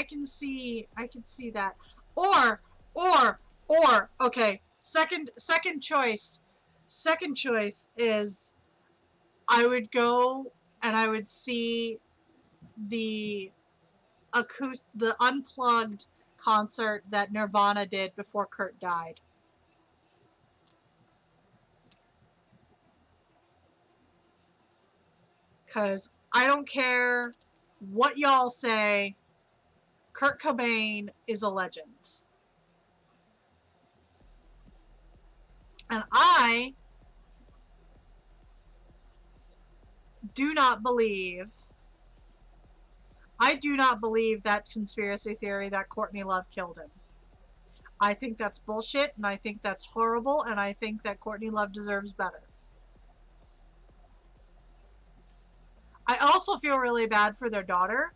can see that. Or okay, second choice. Second choice is I would go and I would see the the unplugged concert that Nirvana did before Kurt died. Cause I don't care what y'all say, Kurt Cobain is a legend. And I do not believe that conspiracy theory that Courtney Love killed him. I think that's bullshit, and I think that's horrible, and I think that Courtney Love deserves better. I also feel really bad for their daughter,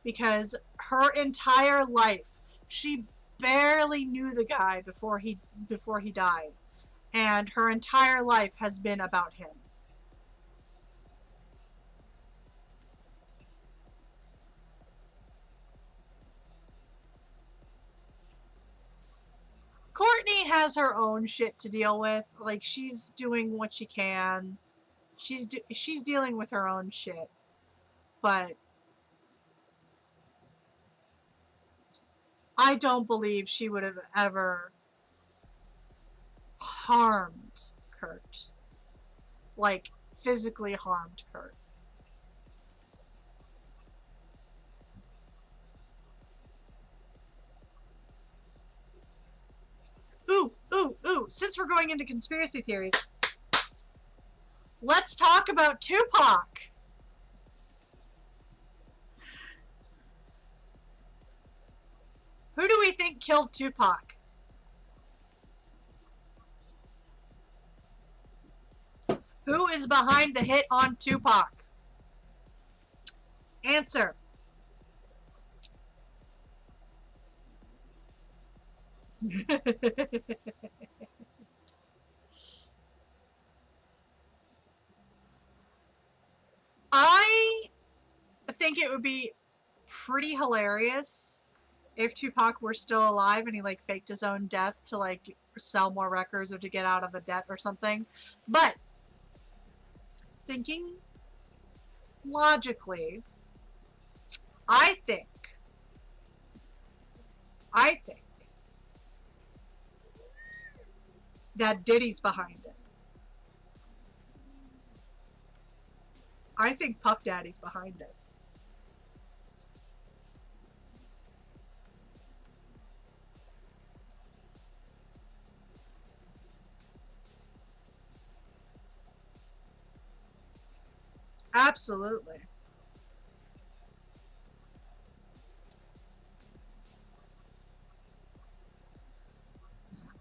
because her entire life, she barely knew the guy before he died, and her entire life has been about him. Courtney has her own shit to deal with. Like, she's doing what she can. She's dealing with her own shit. But I don't believe she would have ever harmed Kurt. Like, physically harmed Kurt. Ooh, since we're going into conspiracy theories, let's talk about Tupac. Who do we think killed Tupac? Who is behind the hit on Tupac? Answer. I think it would be pretty hilarious if Tupac were still alive and he like faked his own death to like sell more records or to get out of the debt or something. But thinking logically, I think I think that Diddy's behind it. I think Puff Daddy's behind it. Absolutely.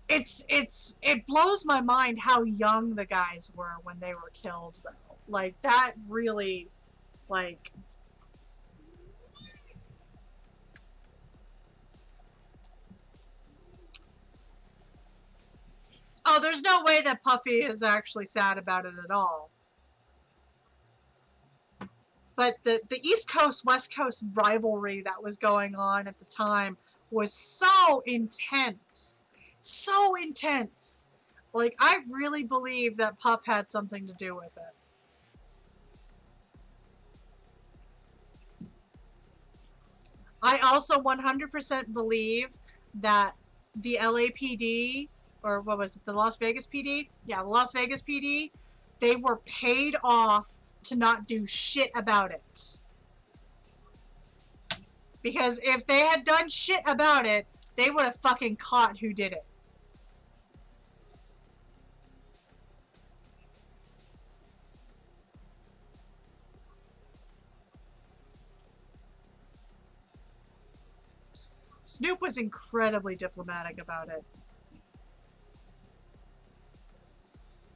It blows my mind how young the guys were when they were killed though. Like that really like oh, there's no way that Puffy is actually sad about it at all. But the East Coast West Coast rivalry that was going on at the time was so intense. So intense. Like I really believe that Puff had something to do with it. I also 100% believe that the LAPD, or what was it, the Las Vegas PD? Yeah, the Las Vegas PD, they were paid off to not do shit about it. Because if they had done shit about it, they would have fucking caught who did it. Snoop was incredibly diplomatic about it.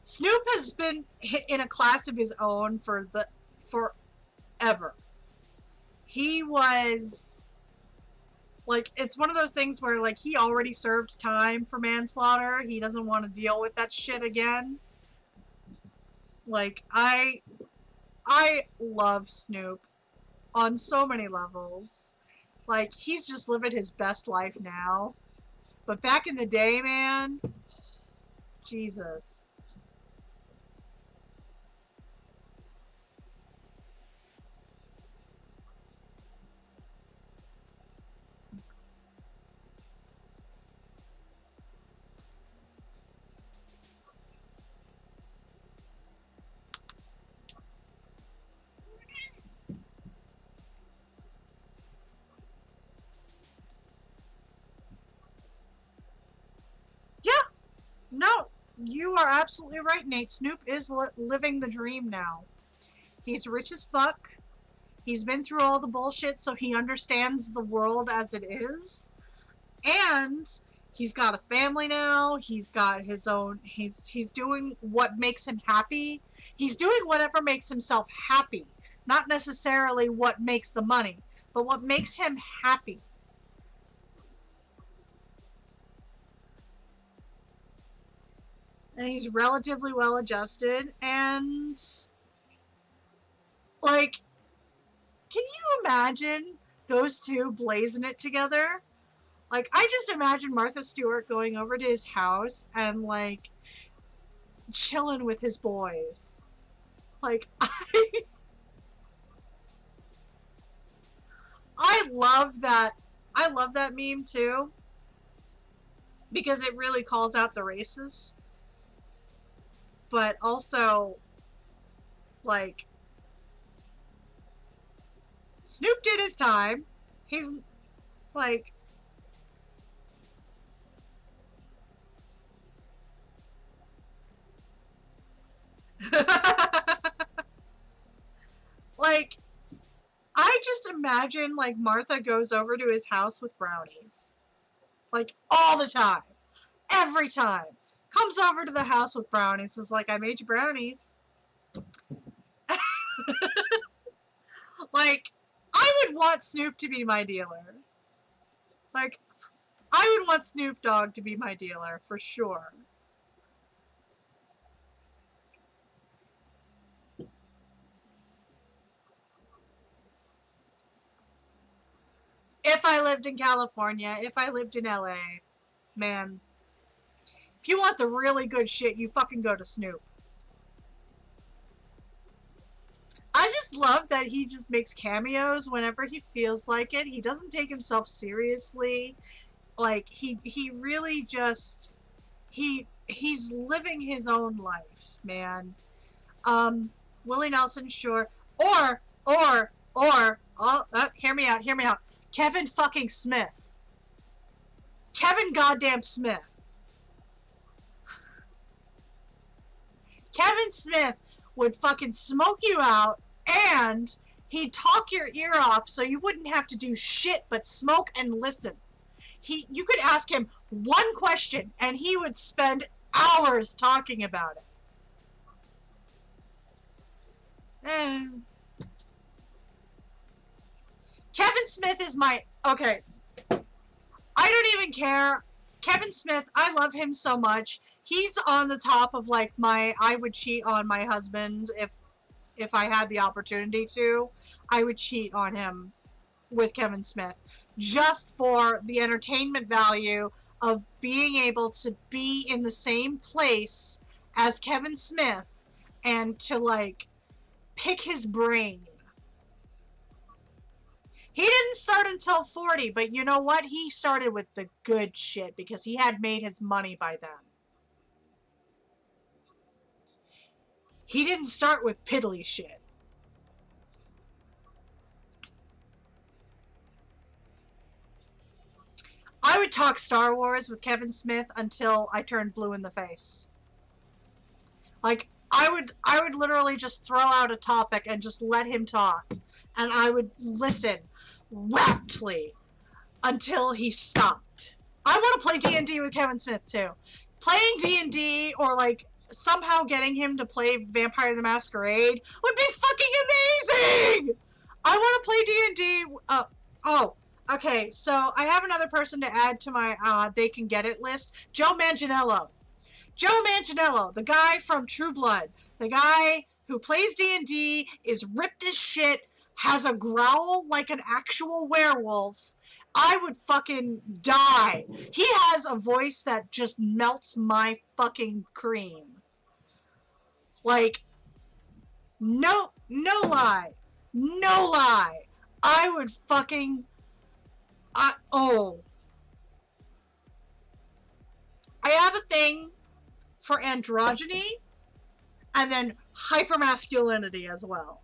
Snoop has been in a class of his own forever. He was like, it's one of those things where like he already served time for manslaughter. He doesn't want to deal with that shit again. Like I love Snoop on so many levels. Like he's just living his best life now. But back in the day, man, Jesus. Yeah, no, you are absolutely right, Nate. Snoop is living the dream now. He's rich as fuck. He's been through all the bullshit, so he understands the world as it is. And he's got a family now. He's got his own. He's doing what makes him happy. He's doing whatever makes himself happy, not necessarily what makes the money, but what makes him happy. And he's relatively well adjusted. And like, can you imagine those two blazing it together? Like, I just imagine Martha Stewart going over to his house and like chilling with his boys. Like, I love that. I love that meme too because it really calls out the racists, but also like Snoop did his time. He's like like I just imagine like Martha goes over to his house with brownies. Like all the time. Every time. Comes over to the house with brownies. Is like, I made you brownies. Like, I would want Snoop to be my dealer. Like, I would want Snoop Dogg to be my dealer, for sure. If I lived in California, if I lived in LA, man, if you want the really good shit, you fucking go to Snoop. I just love that he just makes cameos whenever he feels like it. He doesn't take himself seriously. Like he really just he's living his own life, man. Willie Nelson, sure. Or hear me out. Kevin fucking Smith. Kevin goddamn Smith. Kevin Smith would fucking smoke you out, and he'd talk your ear off so you wouldn't have to do shit but smoke and listen. You could ask him one question and he would spend hours talking about it. Kevin Smith is my... Okay. I don't even care. Kevin Smith, I love him so much. He's on the top of, like, I would cheat on my husband if I had the opportunity to. I would cheat on him with Kevin Smith. Just for the entertainment value of being able to be in the same place as Kevin Smith and to, like, pick his brain. He didn't start until 40, but you know what? He started with the good shit because he had made his money by then. He didn't start with piddly shit. I would talk Star Wars with Kevin Smith until I turned blue in the face. Like, I would literally just throw out a topic and just let him talk. And I would listen raptly until he stopped. I want to play D&D with Kevin Smith, too. Playing D&D or, like, somehow getting him to play Vampire the Masquerade would be fucking amazing! I want to play D&D... okay, so I have another person to add to my They Can Get It list. Joe Manganiello. Joe Manganiello, the guy from True Blood. The guy who plays D&D, is ripped as shit, has a growl like an actual werewolf. I would fucking die. He has a voice that just melts my fucking cream. Like, no lie. No lie. I would fucking... I have a thing for androgyny and then hypermasculinity as well.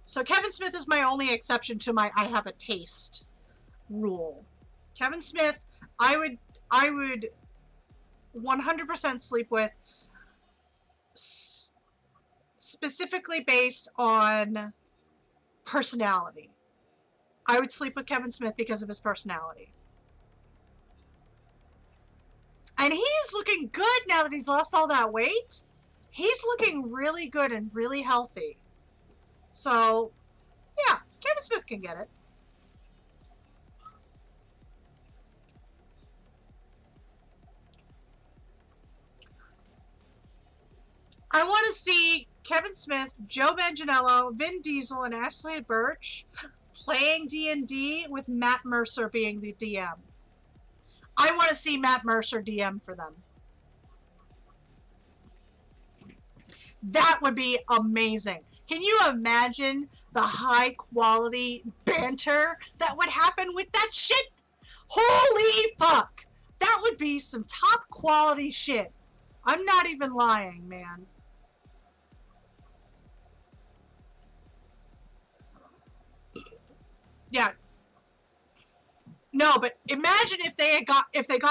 So Kevin Smith is my only exception to my I have a taste rule. Kevin Smith, I would 100% sleep with, specifically based on personality. I would sleep with Kevin Smith because of his personality. And he's looking good now that he's lost all that weight. He's looking really good and really healthy. So, yeah, Kevin Smith can get it. I want to see Kevin Smith, Joe Manganiello, Vin Diesel, and Ashley Birch playing D&D with Matt Mercer being the DM. I want to see Matt Mercer DM for them. That would be amazing. Can you imagine the high quality banter that would happen with that shit? Holy fuck! That would be some top quality shit. I'm not even lying, man. Yeah. No, but imagine if they got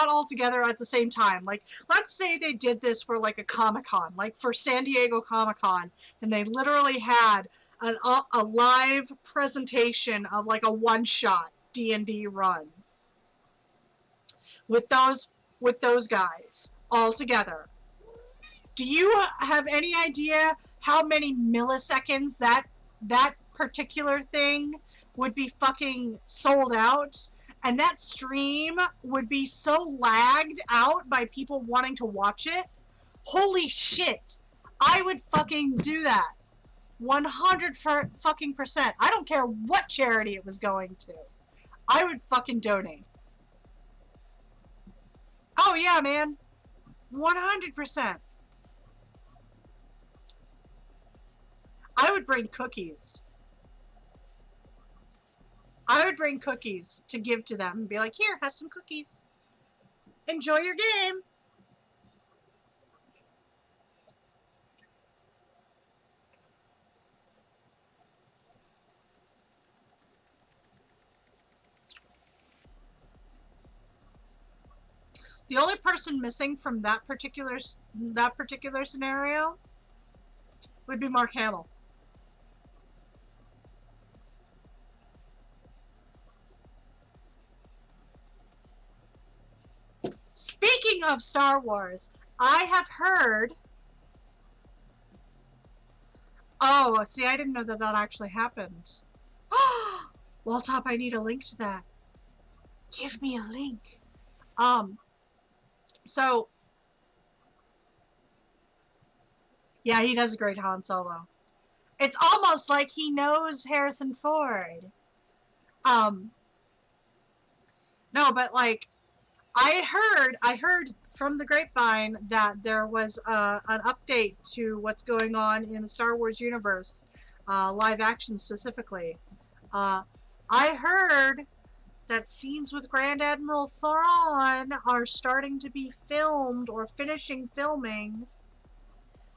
all together at the same time. Like, let's say they did this for like a Comic-Con, like for San Diego Comic-Con, and they literally had a live presentation of like a one-shot D&D run with those guys all together. Do you have any idea how many milliseconds that particular thing would be fucking sold out? and that stream would be so lagged out by people wanting to watch it. Holy shit. I would fucking do that. 100 fucking percent. I don't care what charity it was going to. I would fucking donate. Oh yeah, man. 100%. I would bring cookies. I would bring cookies to give to them and be like, here, have some cookies. Enjoy your game. The only person missing from that particular scenario would be Mark Hamill. Speaking of Star Wars, I have heard... Oh, see, I didn't know that that actually happened. Walltop, I need a link to that. Give me a link. So... Yeah, he does a great Han Solo. It's almost like he knows Harrison Ford. No, but like... I heard from the grapevine that there was an update to what's going on in the Star Wars universe, live action specifically. I heard that scenes with Grand Admiral Thrawn are starting to be filmed or finishing filming.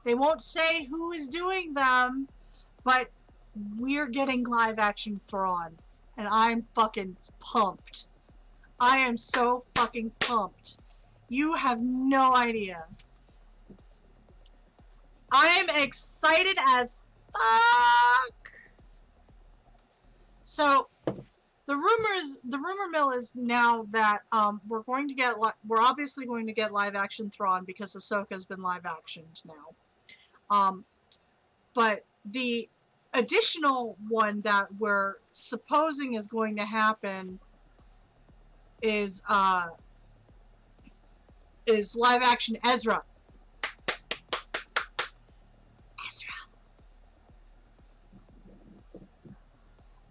They won't say who is doing them, but we're getting live action Thrawn, and I'm fucking pumped. I am so fucking pumped. You have no idea. I am excited as fuck. So, the rumor mill is now that we're obviously going to get live action Thrawn because Ahsoka's been live actioned now. But the additional one that we're supposing is going to happen is live action Ezra.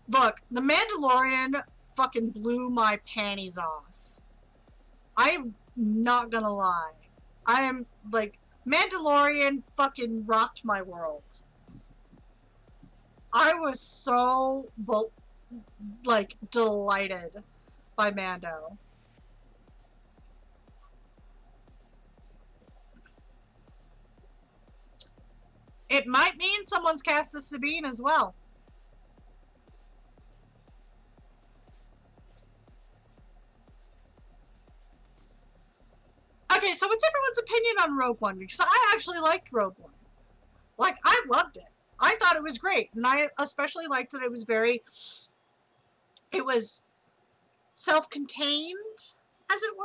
Look, The Mandalorian fucking blew my panties off. I'm not gonna lie. I am, like, Mandalorian fucking rocked my world. I was so, like, delighted by Mando. It might mean someone's cast as Sabine as well. Okay, so what's everyone's opinion on Rogue One? Because I actually liked Rogue One. Like, I loved it. I thought it was great. And I especially liked that it was it was self-contained, as it were.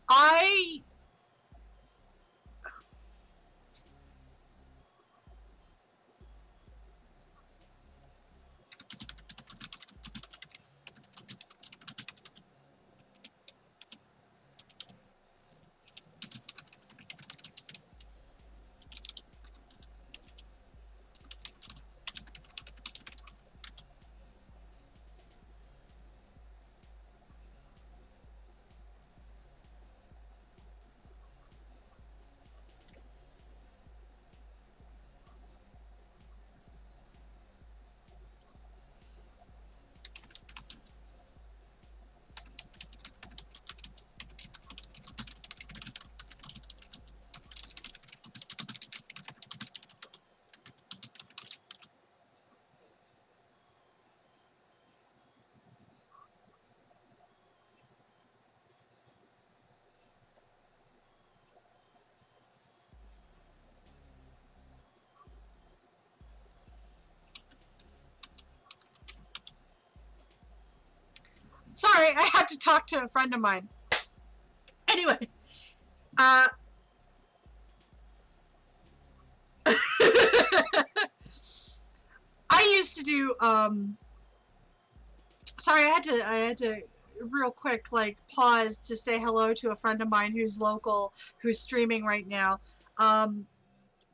I Sorry, I had to talk to a friend of mine. Anyway, I used to do, sorry, I had to real quick, like, pause to say hello to a friend of mine who's local, who's streaming right now. I'm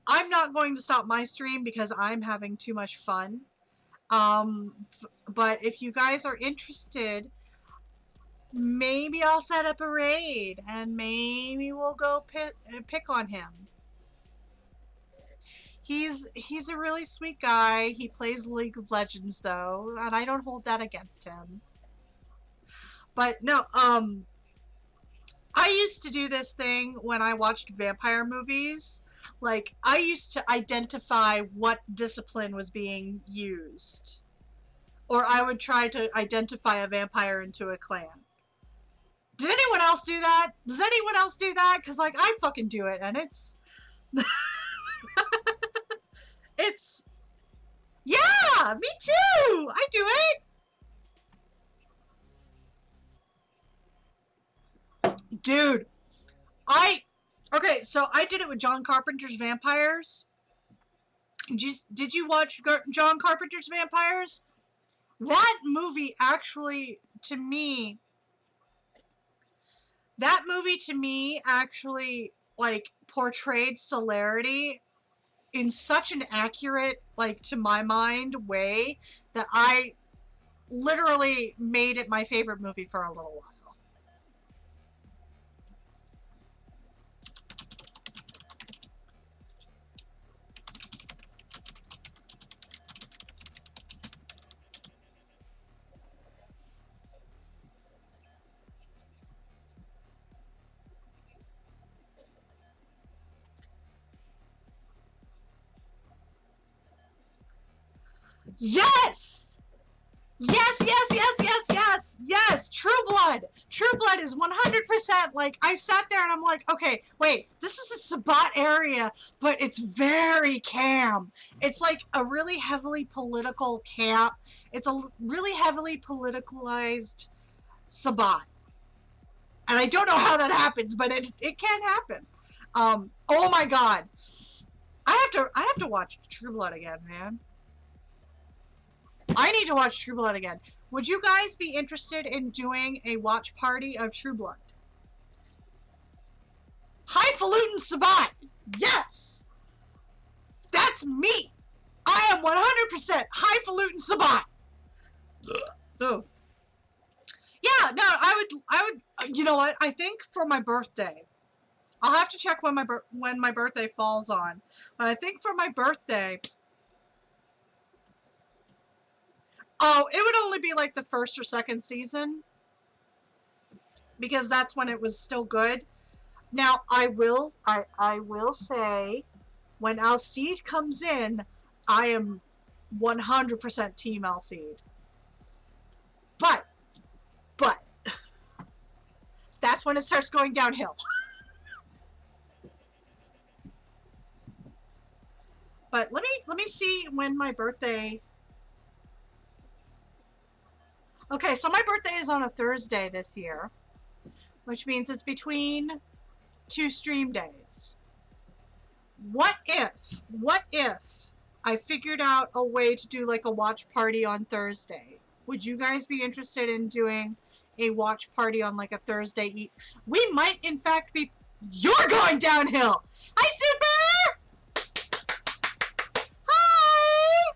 not going to stop my stream because I'm having too much fun. But if you guys are interested, maybe I'll set up a raid and maybe we'll go pick on him. He's a really sweet guy. He plays League of Legends though, and I don't hold that against him. But no, I used to do this thing when I watched vampire movies. Like, I used to identify what discipline was being used. Or I would try to identify a vampire into a clan. Did anyone else do that? Does anyone else do that? Because, like, I fucking do it, and it's... it's... Yeah! Me too! I do it! Dude, okay, so I did it with John Carpenter's Vampires. Did you watch John Carpenter's Vampires? That movie actually, to me, like, portrayed celerity in such an accurate, like, to my mind, way that I literally made it my favorite movie for a little while. Yes! Yes! True Blood! True Blood is 100%, like, I sat there and I'm like, okay, wait, this is a Sabbat area, but it's very cam. It's like a really heavily political camp. It's a really heavily politicalized Sabbat. And I don't know how that happens, but it can happen. Oh my god. I have to watch True Blood again, man. I need to watch True Blood again. Would you guys be interested in doing a watch party of True Blood? Highfalutin Sabbat! Yes! That's me! I am 100% Highfalutin Sabbat! Oh. Yeah, no, I would, you know what, I think for my birthday, I'll have to check when my birthday falls on, but I think for my birthday, oh, it would only be like the first or second season, because that's when it was still good. Now, I will say, when Alcide comes in, I am 100% Team Alcide. But, that's when it starts going downhill. But let me see when my birthday... Okay, so my birthday is on a Thursday this year, which means it's between 2 stream days. What if I figured out a way to do like a watch party on Thursday? Would you guys be interested in doing a watch party on like a Thursday? We might in fact be... You're going downhill! Hi, Super! Hi!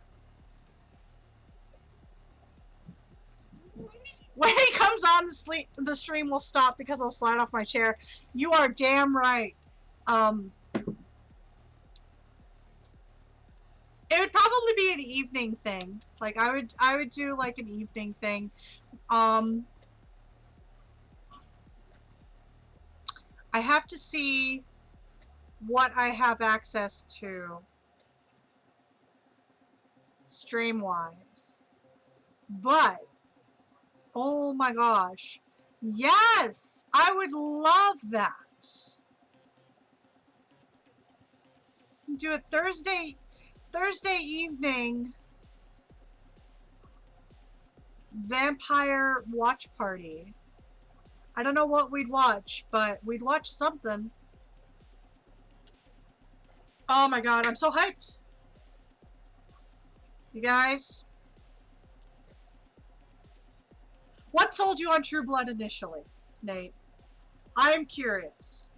When he comes on, the stream will stop because I'll slide off my chair. You are damn right. It would probably be an evening thing. Like, I would do like an evening thing. I have to see what I have access to stream-wise. But, oh my gosh. Yes! I would love that. Do a Thursday evening. vampire watch party. I don't know what we'd watch, but we'd watch something. Oh my god, I'm so hyped. You guys. What sold you on True Blood initially, Nate? I'm curious.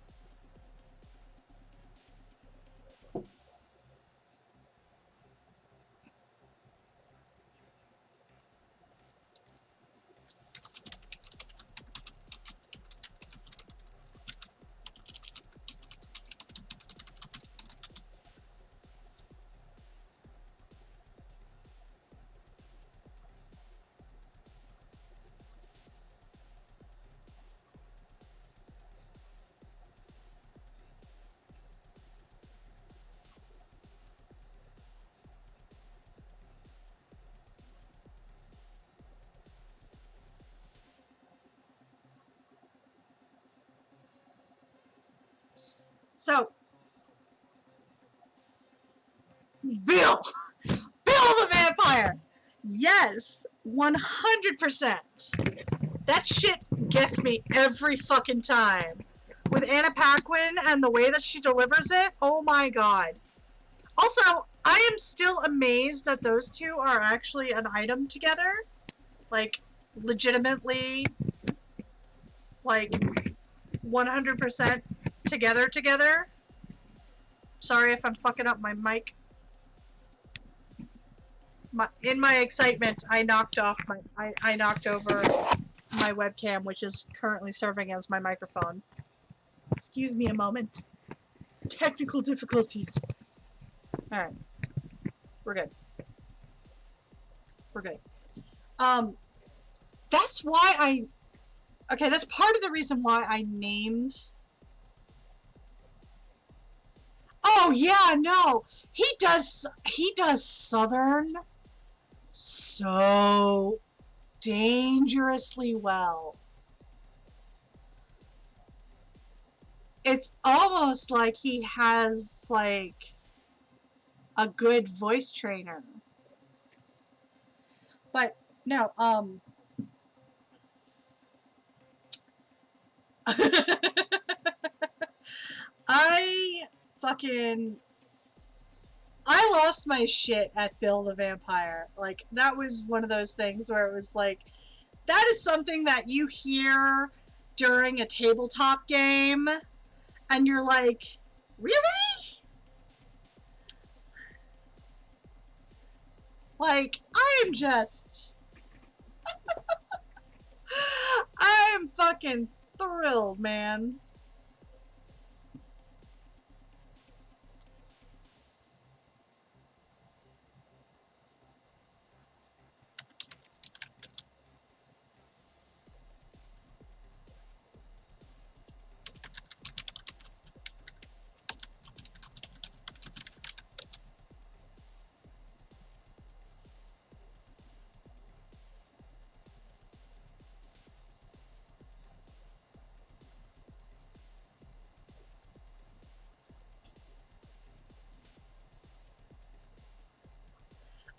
So, Bill! Bill the Vampire! Yes, 100%. That shit gets me every fucking time. With Anna Paquin and the way that she delivers it, oh my god. Also, I am still amazed that those two are actually an item together. Like, legitimately, like, 100% together. Sorry if I'm fucking up my mic. In my excitement, I knocked over my webcam, which is currently serving as my microphone. Excuse me a moment. Technical difficulties. Alright. We're good. We're good. That's why okay, that's part of the reason why I named... Oh, yeah, no. He does Southern so dangerously well. It's almost like he has, like, a good voice trainer. But, no, I lost my shit at Bill the Vampire. Like, that was one of those things where it was like, that is something that you hear during a tabletop game, and you're like, really? Like, I'm fucking thrilled, man.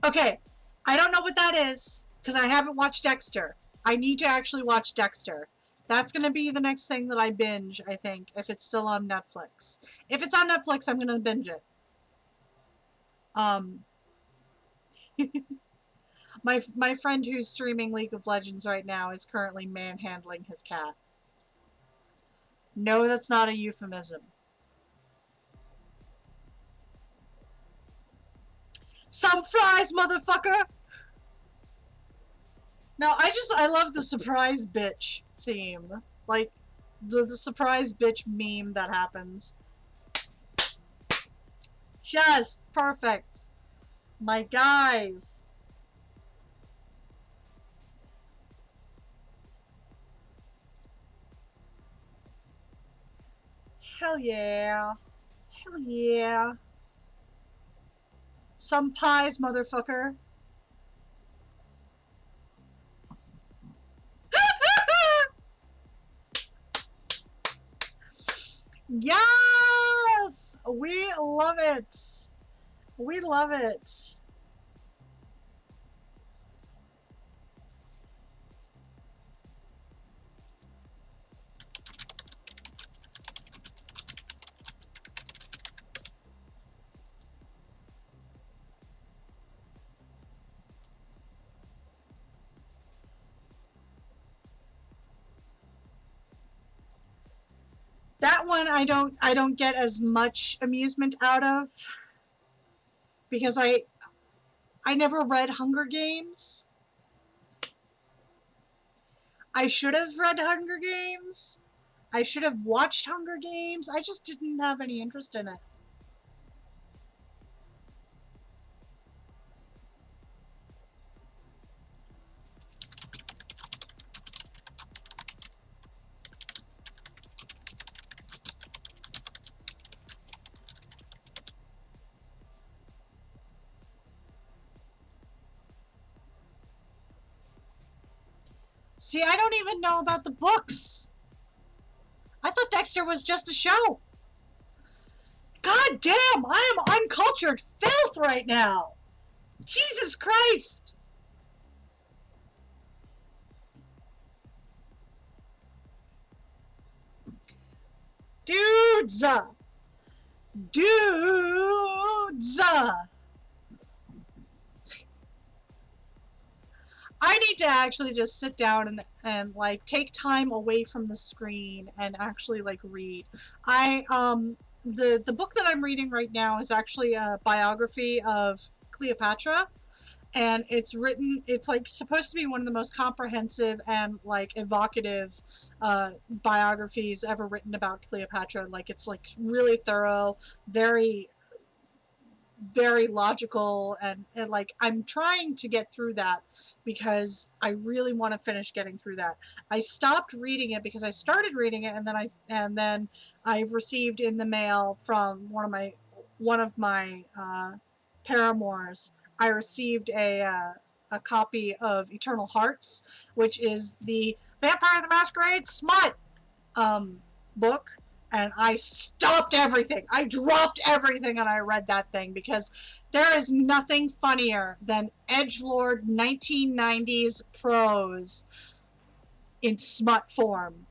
Okay, I don't know what that is, because I haven't watched Dexter. I need to actually watch Dexter. That's going to be the next thing that I binge, I think, if it's still on Netflix. If it's on Netflix, I'm going to binge it. My friend who's streaming League of Legends right now is currently manhandling his cat. No, that's not a euphemism. Some fries, motherfucker! No, I love the surprise bitch theme. Like, the surprise bitch meme that happens. Just perfect. My guys. Hell yeah. Hell yeah. Some pies, motherfucker. Yes! We love it. We love it. one I don't get as much amusement out of because I never read Hunger Games. I should have read Hunger Games. I should have watched Hunger Games. I just didn't have any interest in it. See, I don't even know about the books. I thought Dexter was just a show. God damn, I am uncultured filth right now. Jesus Christ. Dudes. Dudes. I need to actually just sit down and like take time away from the screen and actually like read. The book that I'm reading right now is actually a biography of Cleopatra, and it's like supposed to be one of the most comprehensive and like evocative biographies ever written about Cleopatra. Like it's like really thorough, very very logical, and like I'm trying to get through that because I really want to finish getting through that. I stopped reading it because I started reading it, and then I received in the mail from one of my paramours. I received a copy of Eternal Hearts, which is the Vampire the Masquerade smut book, and I stopped everything. I dropped everything and I read that thing because there is nothing funnier than edgelord 1990s prose in smut form.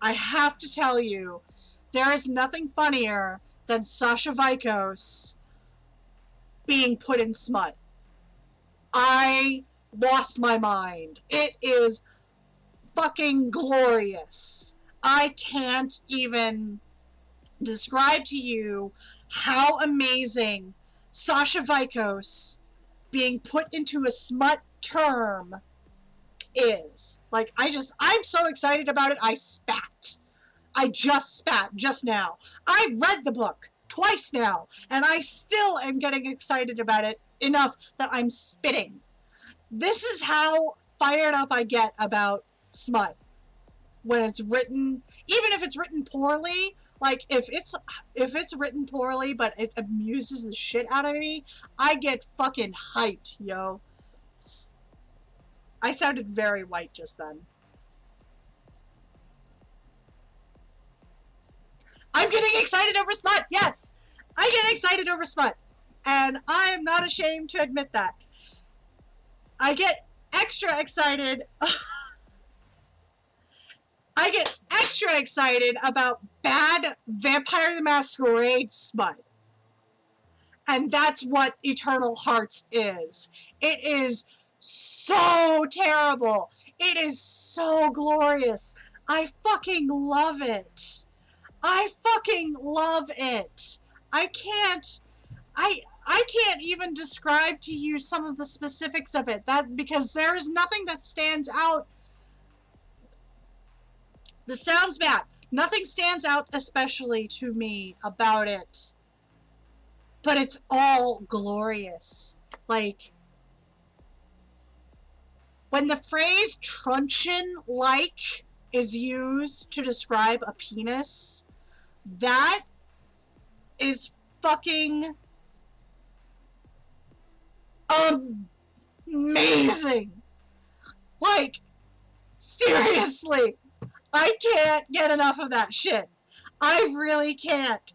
I have to tell you, there is nothing funnier than Sasha Vikos being put in smut. I lost my mind. It is fucking glorious. I can't even describe to you how amazing Sasha Vikos being put into a smut term is. Like, I'm so excited about it, I spat. I just spat just now. I read the book twice now, and I still am getting excited about it enough that I'm spitting. This is how fired up I get about smut. When it's written, even if it's written poorly, like if it's written poorly but it amuses the shit out of me, I get fucking hyped, yo. I sounded very white just then. I'm getting excited over smut, yes! I get excited over smut. And I am not ashamed to admit that. I get extra excited I get extra excited about bad Vampire the Masquerade smut. And that's what Eternal Hearts is. It is so terrible. It is so glorious. I fucking love it. I fucking love it. I can't even describe to you some of the specifics of it, because there is nothing that stands out. This sounds bad. Nothing stands out especially to me about it. But it's all glorious. Like, when the phrase truncheon-like is used to describe a penis, that is fucking amazing. Like, seriously. I can't get enough of that shit. I really can't.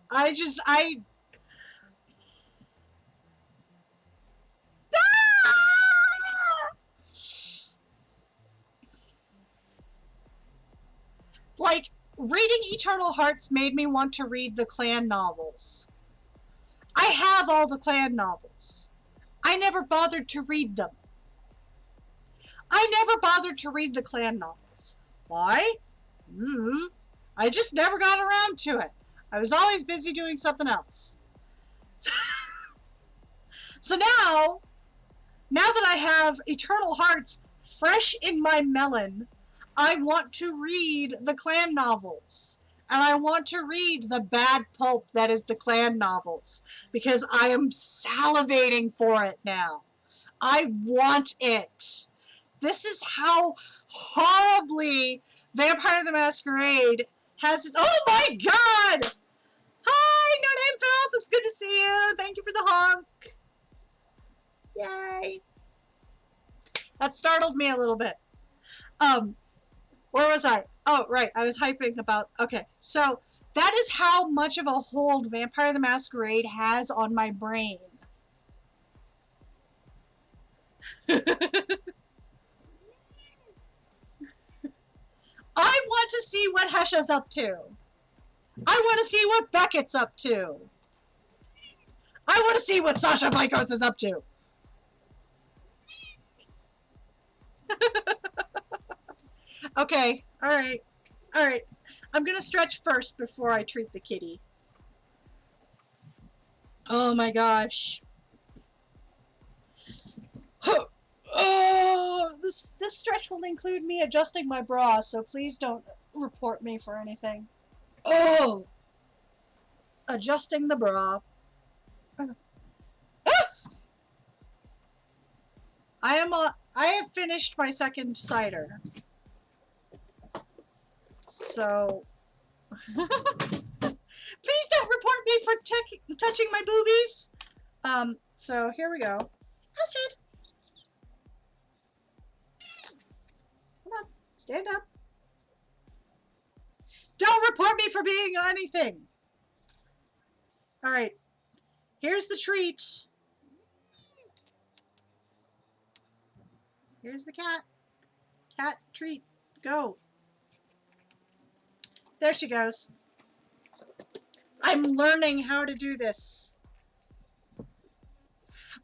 Like, reading Eternal Hearts made me want to read the Clan novels. I have all the Clan novels. I never bothered to read them. I never bothered to read the Clan novels. Why? I just never got around to it. I was always busy doing something else. So now that I have Eternal Hearts fresh in my melon, I want to read the clan novels. And I want to read the bad pulp that is the clan novels. Because I am salivating for it now. I want it. This is how horribly Vampire the Masquerade has its... Oh my god! Hi, No Name Felt! It's good to see you. Thank you for the honk. Yay. That startled me a little bit. Where was I? Oh, right. I was hyping about... Okay, so that is how much of a hold Vampire the Masquerade has on my brain. I want to see what Hesha's up to. I want to see what Beckett's up to. I want to see what Sasha Bikos is up to. Okay, alright. Alright. I'm gonna stretch first before I treat the kitty. Oh my gosh. Oh, this stretch will include me adjusting my bra, so please don't report me for anything. Oh! Adjusting the bra. I have finished my second cider. So... Please don't report me for touching my boobies! So here we go. Astrid! Come on, stand up. Don't report me for being anything! Alright, here's the treat. Here's the cat. Cat treat. Go. There she goes. I'm learning how to do this.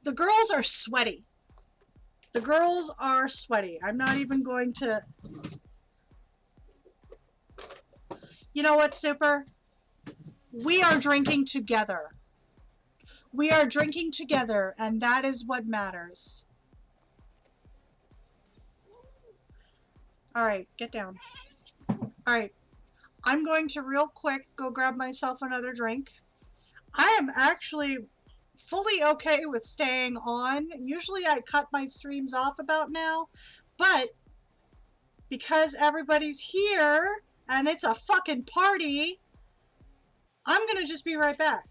The girls are sweaty. The girls are sweaty. I'm not even going to... You know what, Super? We are drinking together. We are drinking together, and that is what matters. Alright, get down. Alright. I'm going to real quick go grab myself another drink. I am actually fully okay with staying on. Usually I cut my streams off about now, but because everybody's here and it's a fucking party, I'm gonna just be right back.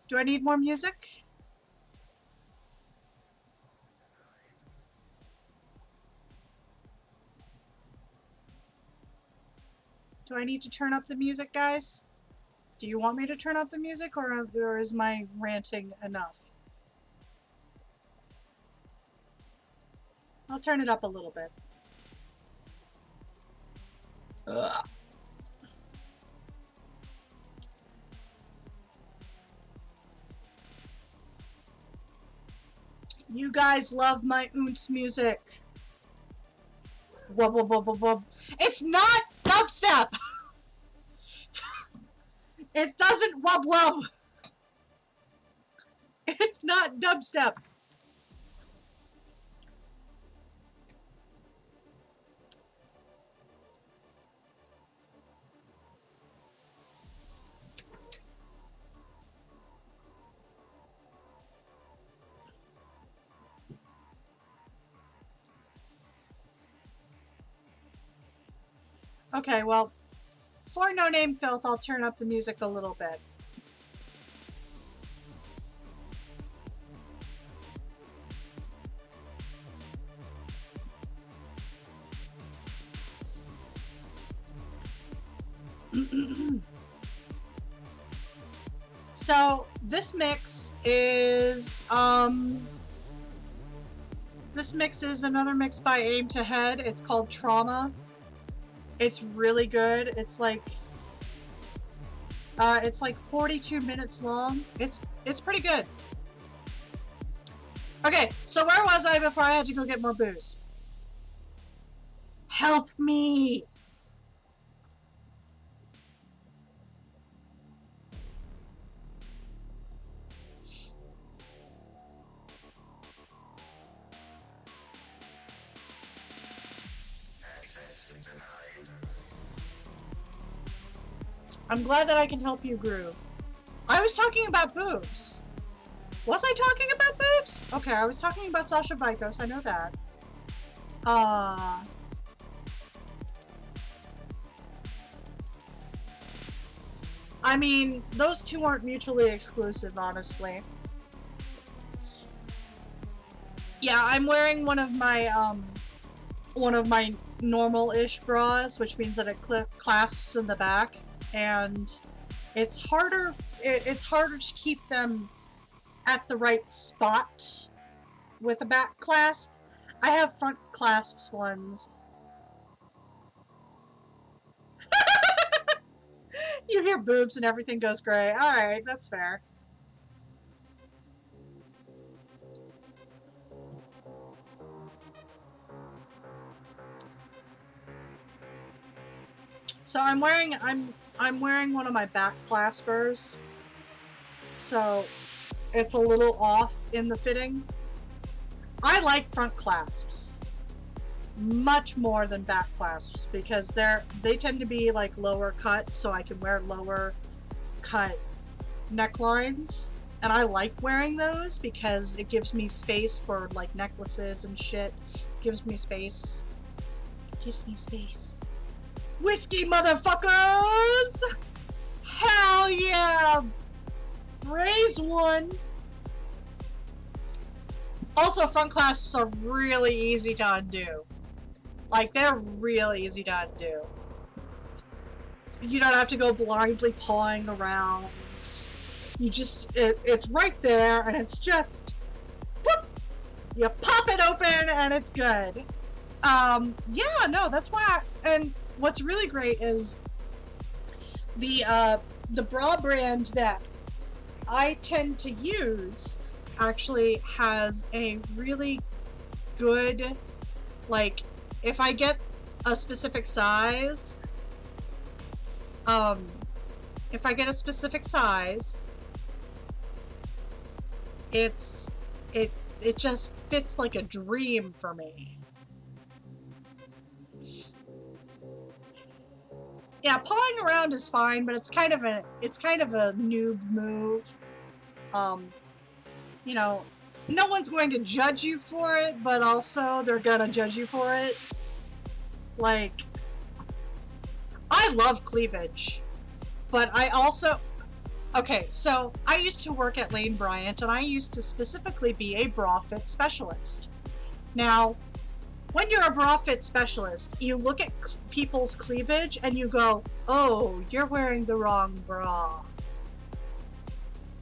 Do I need more music? Do I need to turn up the music, guys? Do you want me to turn up the music, or is my ranting enough? I'll turn it up a little bit. Ugh. You guys love my oonce music. Wub, wub, wub, wub, wub. It's not dubstep! It doesn't wub wub! It's not dubstep! Okay, well, for No Name Filth, I'll turn up the music a little bit. So, this mix is another mix by Aim to Head. It's called Trauma. It's really good. It's like 42 minutes long. It's pretty good. Okay, so where was I before I had to go get more booze? Help me! Access denied. I'm glad that I can help you groove. I was talking about boobs. Was I talking about boobs? Okay, I was talking about Sasha Vikos, I know that. I mean, those two aren't mutually exclusive, honestly. Yeah, I'm wearing one of my normal-ish bras, which means that it clasps in the back, and it's harder to keep them at the right spot with a back clasp. I have front clasps ones. You hear boobs and everything goes gray. Alright, that's fair. So I'm wearing one of my back claspers. So it's a little off in the fitting. I like front clasps much more than back clasps because they tend to be like lower cut, so I can wear lower cut necklines, and I like wearing those because it gives me space for like necklaces and shit. Gives me space. Gives me space. Whiskey, motherfuckers! Hell yeah! Raise one! Also, front clasps are really easy to undo. Like, they're really easy to undo. You don't have to go blindly pawing around. You just, it's right there, and it's just, whoop! You pop it open, and it's good. Yeah, no, that's why and what's really great is the bra brand that I tend to use actually has a really good, like, if I get a specific size, it just fits like a dream for me. Yeah, pawing around is fine, but it's kind of a noob move. You know, no one's going to judge you for it, but also they're gonna judge you for it. Like, I love cleavage, but I also... Okay, so I used to work at Lane Bryant, and I used to specifically be a bra fit specialist. Now, when you're a bra fit specialist, you look at people's cleavage and you go, oh, you're wearing the wrong bra.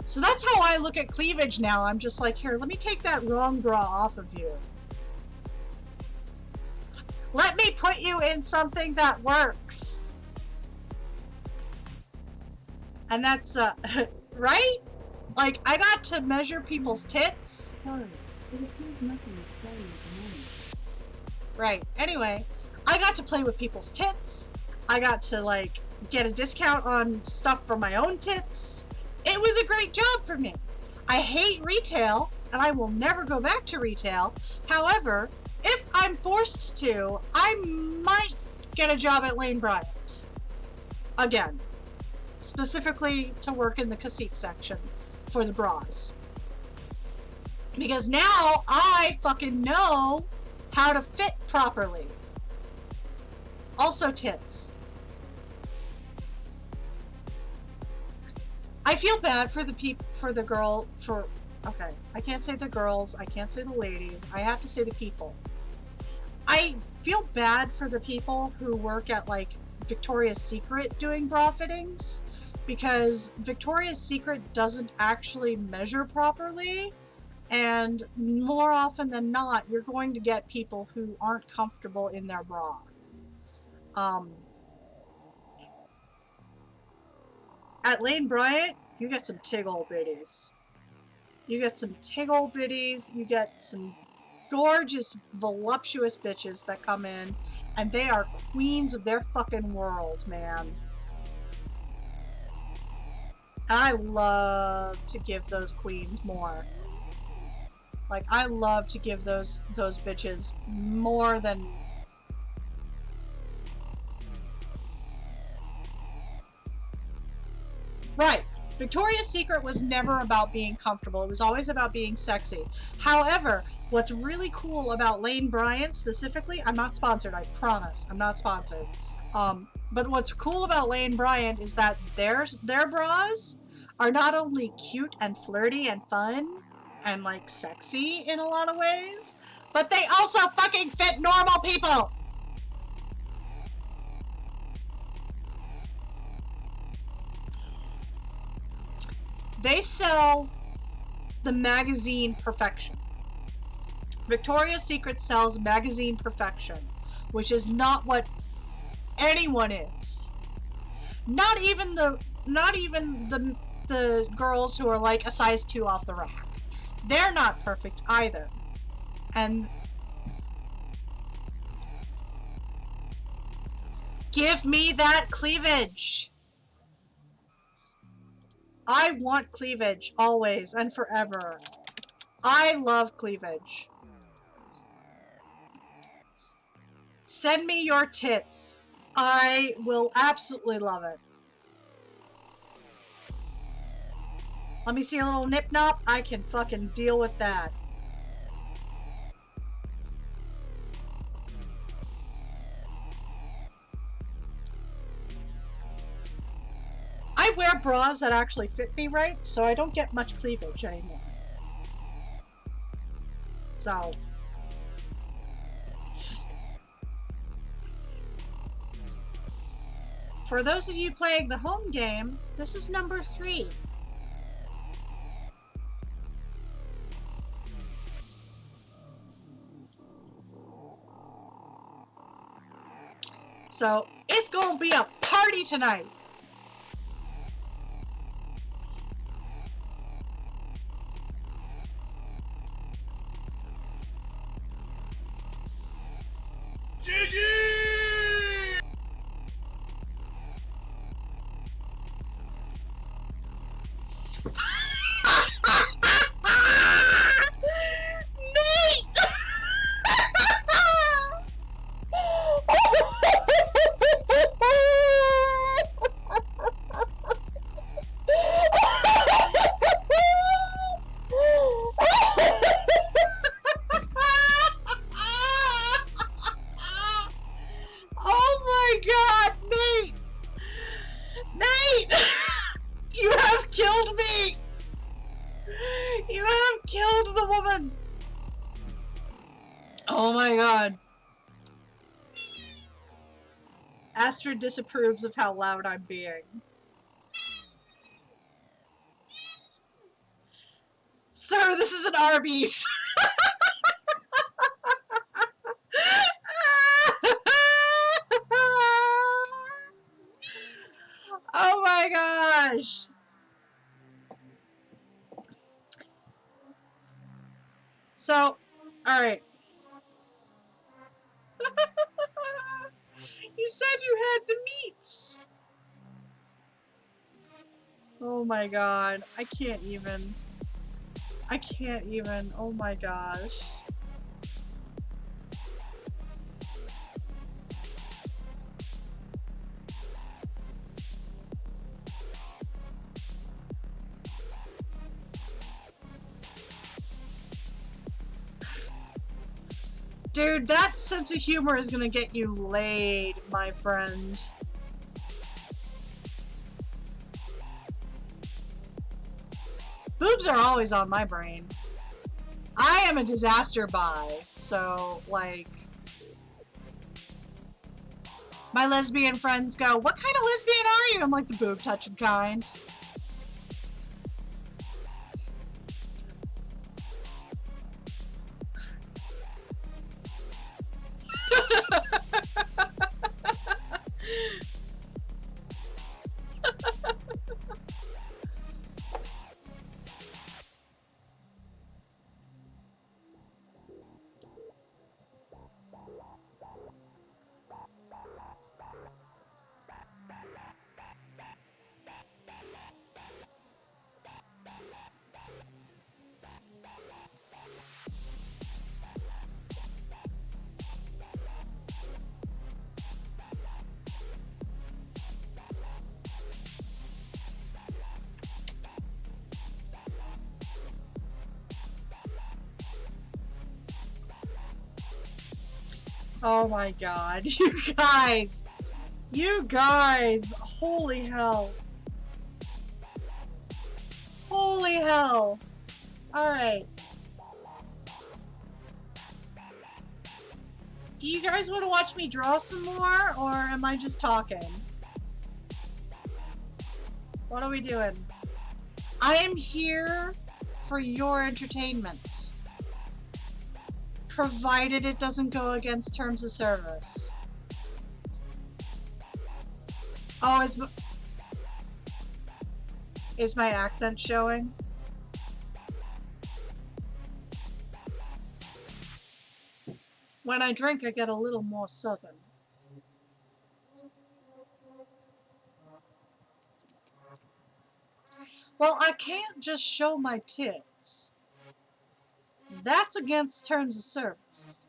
So that's how I look at cleavage now. I'm just like, here, let me take that wrong bra off of you. Let me put you in something that works. And that's, right? Like, I got to measure people's tits. Sorry, it appears nothing is playing at the moment. Right. Anyway, I got to play with people's tits. I got to, like, get a discount on stuff for my own tits. It was a great job for me. I hate retail, and I will never go back to retail. However, if I'm forced to, I might get a job at Lane Bryant. Again. Specifically to work in the cacique section for the bras. Because now I fucking know how to fit properly. Also tits. I feel bad for okay, I can't say the girls, I can't say the ladies, I have to say the people. I feel bad for the people who work at, like, Victoria's Secret doing bra fittings, because Victoria's Secret doesn't actually measure properly, and more often than not, you're going to get people who aren't comfortable in their bra. At Lane Bryant, you get some tiggle bitties. You get some tiggle bitties, you get some gorgeous, voluptuous bitches that come in, and they are queens of their fucking world, man. I love to give those queens more. Like, I love to give those bitches more than... Right. Victoria's Secret was never about being comfortable. It was always about being sexy. However, what's really cool about Lane Bryant specifically, I'm not sponsored, I promise. I'm not sponsored. But what's cool about Lane Bryant is that their bras are not only cute and flirty and fun and, like, sexy in a lot of ways, but they also fucking fit normal people! They sell the magazine Perfection. Victoria's Secret sells magazine Perfection, which is not what anyone is. Not even the girls who are like a size 2 off the rack. They're not perfect either. And give me that cleavage. I want cleavage always and forever. I love cleavage. Send me your tits. I will absolutely love it. Let me see a little nip nop. I can fucking deal with that. I wear bras that actually fit me right, so I don't get much cleavage anymore. So... for those of you playing the home game, this is number 3. So, it's gonna be a party tonight! Astrid disapproves of how loud I'm being. Sir, this is an Arby's. So, alright. You said you had the meats! Oh my god. I can't even. I can't even. Oh my gosh. Dude, that sense of humor is gonna get you laid, my friend. Boobs are always on my brain. I am a disaster bi, so, like... My lesbian friends go, what kind of lesbian are you? I'm like the boob-touching kind. Oh my god, you guys! You guys! Holy hell. Holy hell! Alright. Do you guys want to watch me draw some more, or am I just talking? What are we doing? I am here for your entertainment. Provided it doesn't go against terms of service. Oh, is my accent showing? When I drink, I get a little more southern. Well, I can't just show my tits. That's against terms of service.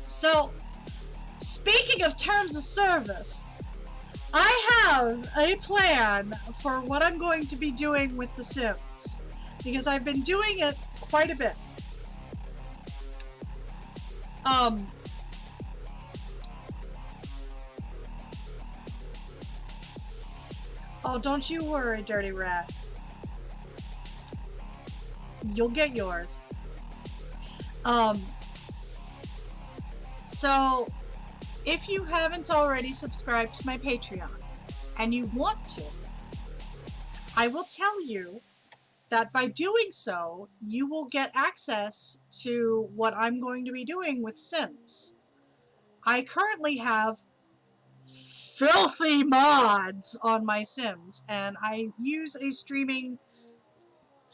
So, speaking of terms of service, I have a plan for what I'm going to be doing with The Sims, because I've been doing it quite a bit. Oh, don't you worry, dirty rat. You'll get yours. So, if you haven't already subscribed to my Patreon, and you want to, I will tell you that by doing so, you will get access to what I'm going to be doing with Sims. I currently have filthy mods on my Sims, and I use a streaming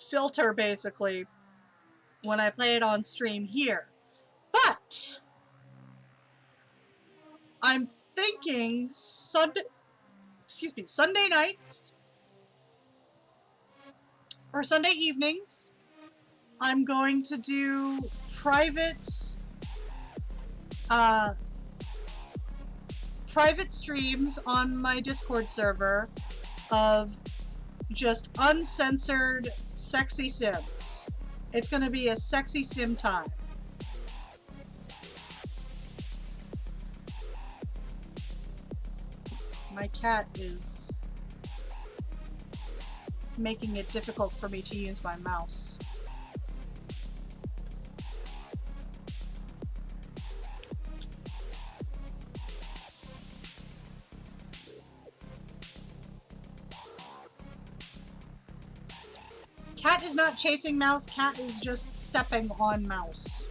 filter, basically, when I play it on stream here. But I'm thinking Sunday nights or Sunday evenings, I'm going to do private streams on my Discord server of just uncensored sexy Sims. It's going to be a sexy Sim time. My cat is making it difficult for me to use my mouse. Cat is not chasing mouse, cat is just stepping on mouse.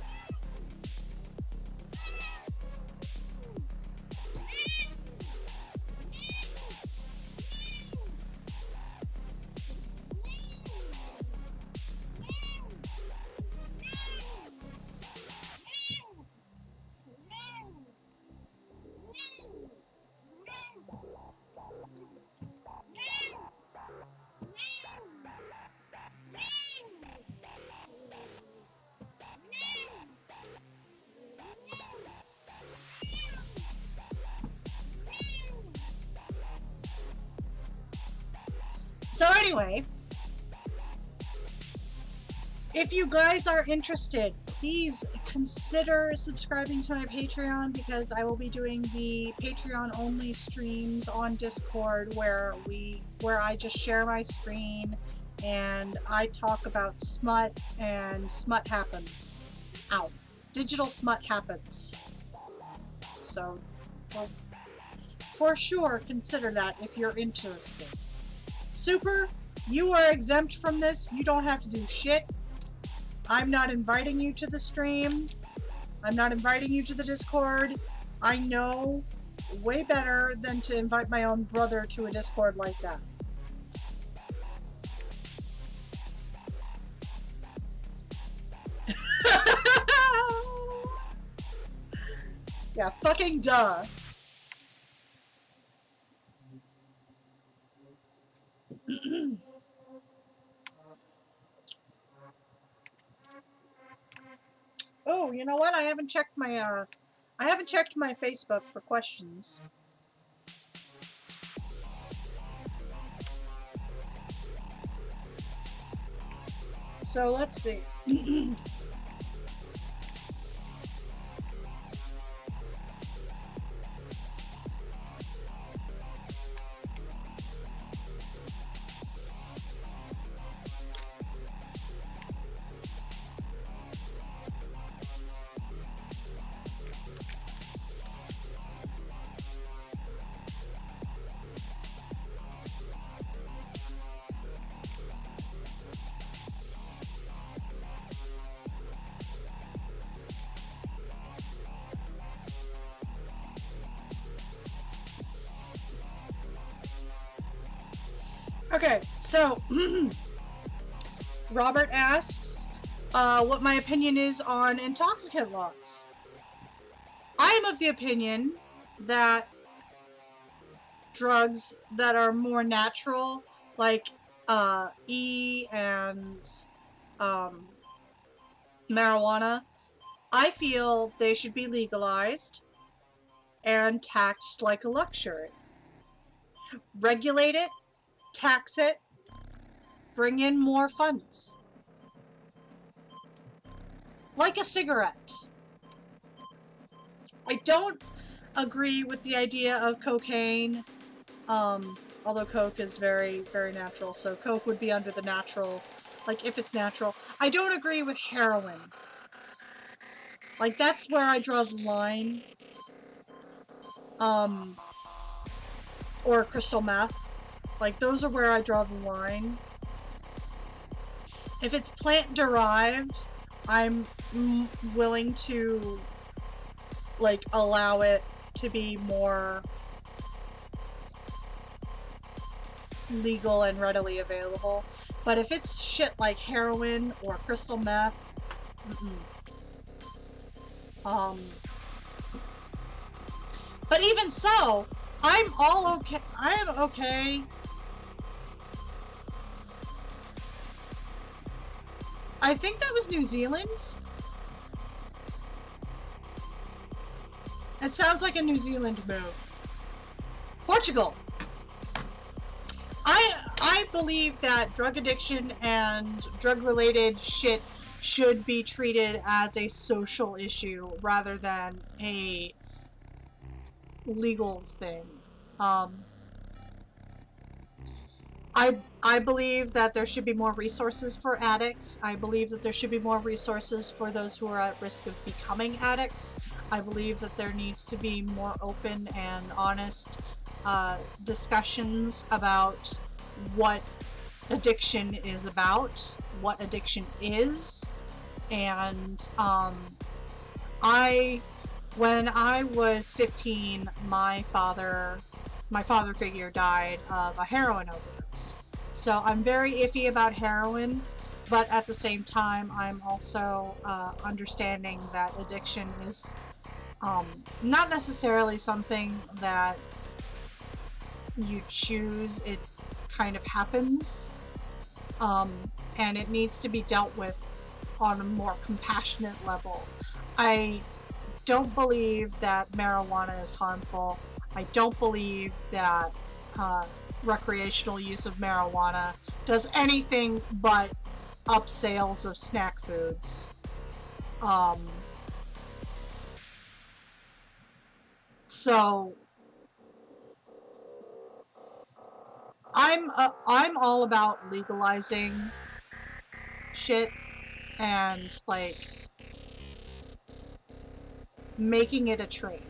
So anyway, if you guys are interested, please consider subscribing to my Patreon, because I will be doing the Patreon only streams on Discord where I just share my screen and I talk about smut, and smut happens. Ow. Digital smut happens. So, well, for sure consider that if you're interested. Super, you are exempt from this. You don't have to do shit. I'm not inviting you to the stream. I'm not inviting you to the Discord. I know way better than to invite my own brother to a Discord like that. Yeah, fucking duh. Oh, you know what? I haven't checked my Facebook for questions. So let's see. Okay, so Robert asks what my opinion is on intoxicant laws. I am of the opinion that drugs that are more natural, like E and marijuana, I feel they should be legalized and taxed like a luxury. Regulate it, tax it, bring in more funds. Like a cigarette. I don't agree with the idea of cocaine, although coke is very, very natural, so coke would be under the natural, like if it's natural. I don't agree with heroin. Like, that's where I draw the line. Or crystal meth. Like, those are where I draw the line. If it's plant-derived, I'm willing to, like, allow it to be more legal and readily available. But if it's shit like heroin or crystal meth, but even so, I'm all okay. I am okay. I think that was New Zealand. It sounds like a New Zealand move. Portugal. I believe that drug addiction and drug-related shit should be treated as a social issue rather than a legal thing. I believe that there should be more resources for addicts. I believe that there should be more resources for those who are at risk of becoming addicts. I believe that there needs to be more open and honest discussions about what addiction is about, what addiction is, and when I was 15, my father figure died of a heroin overdose. So I'm very iffy about heroin, but at the same time, I'm also understanding that addiction is not necessarily something that you choose. It kind of happens, and it needs to be dealt with on a more compassionate level. I don't believe that marijuana is harmful. I don't believe that recreational use of marijuana does anything but up sales of snack foods. So I'm all about legalizing shit and like making it a trade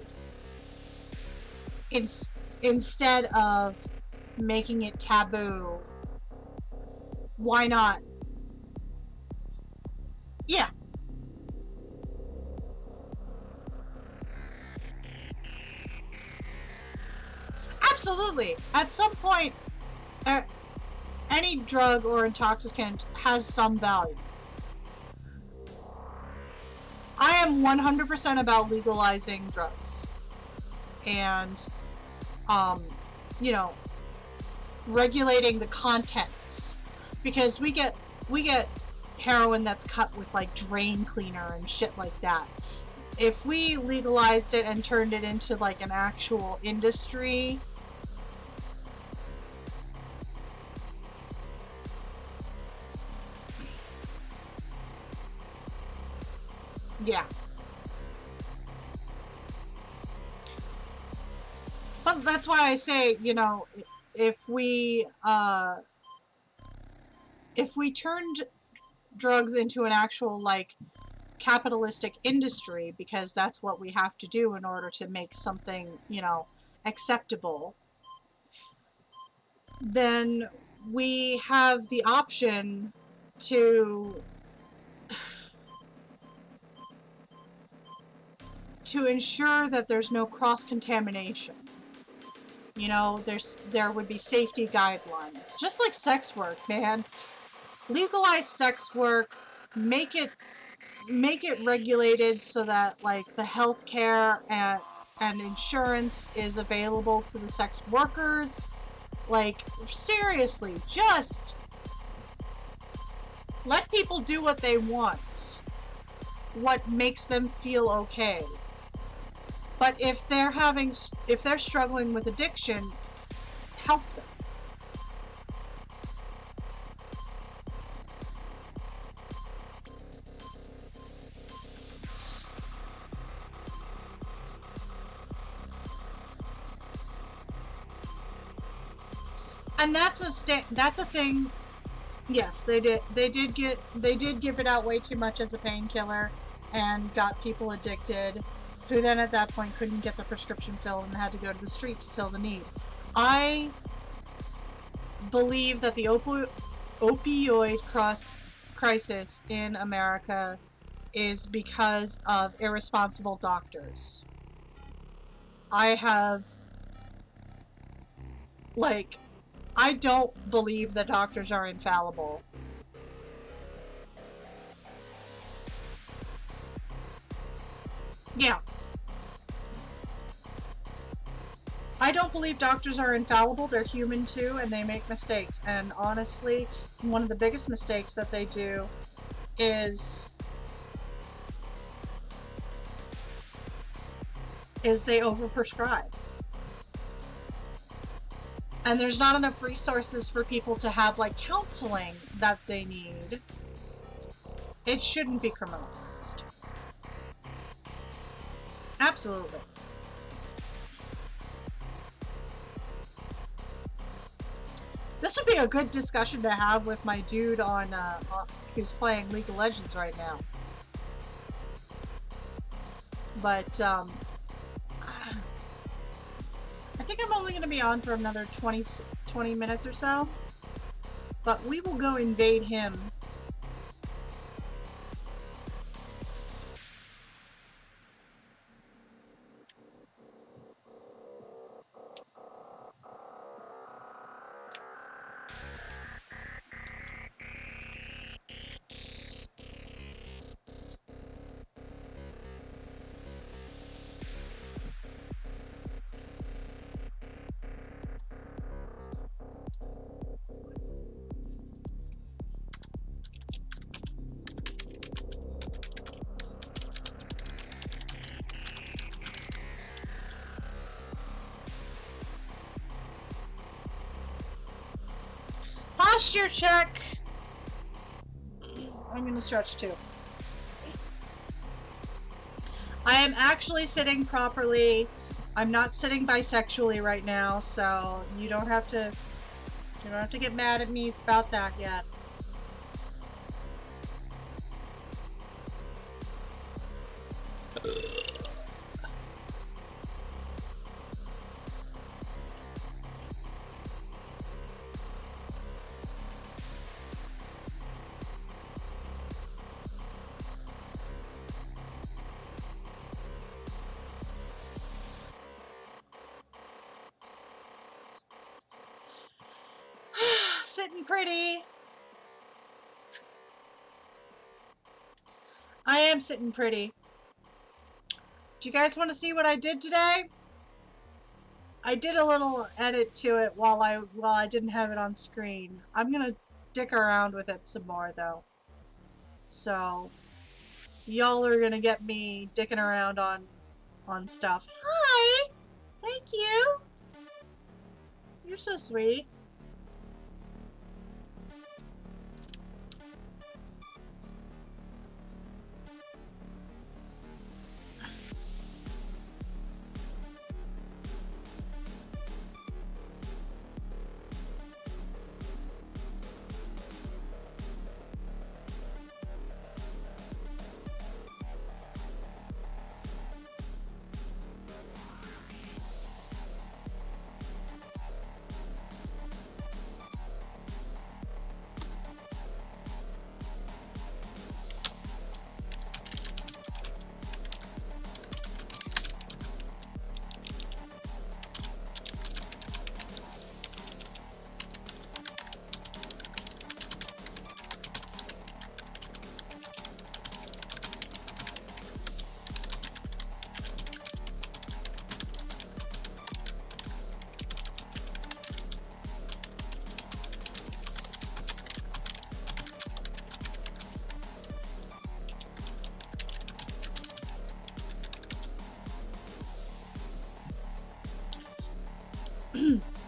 instead of making it taboo. Why not? Yeah, absolutely. At some point, any drug or intoxicant has some value. I am 100% about legalizing drugs and, you know, regulating the contents, because we get heroin that's cut with like drain cleaner and shit like that. If we legalized it and turned it into like an actual industry, yeah. But that's why I say, you know, if we turned drugs into an actual like capitalistic industry, because that's what we have to do in order to make something, you know, acceptable, then we have the option to ensure that there's no cross-contamination. You know, there would be safety guidelines, just like sex work, man. Legalize sex work, make it regulated so that like the healthcare and insurance is available to the sex workers. Like, seriously, just let people do what they want, what makes them feel okay. But if they're struggling with addiction, help them. And that's a thing. Yes, they did give it out way too much as a painkiller and got people addicted, who then at that point couldn't get the prescription filled and had to go to the street to fill the need. I believe that the opioid crisis in America is because of irresponsible doctors. I don't believe that doctors are infallible. Yeah. I don't believe doctors are infallible. They're human too, and they make mistakes. And honestly, one of the biggest mistakes that they do is they overprescribe. And there's not enough resources for people to have like counseling that they need. It shouldn't be criminalized. Absolutely. This would be a good discussion to have with my dude on who's playing League of Legends right now. But I think I'm only going to be on for another 20 minutes or so. But we will go invade him. Posture check. I'm gonna stretch too. I am actually sitting properly. I'm not sitting bisexually right now, so you don't have to get mad at me about that yet. Sitting pretty. I am sitting pretty. Do you guys want to see what I did today? I did a little edit to it while I didn't have it on screen. I'm gonna dick around with it some more though. So y'all are gonna get me dicking around on stuff. Hi! Thank you! You're so sweet.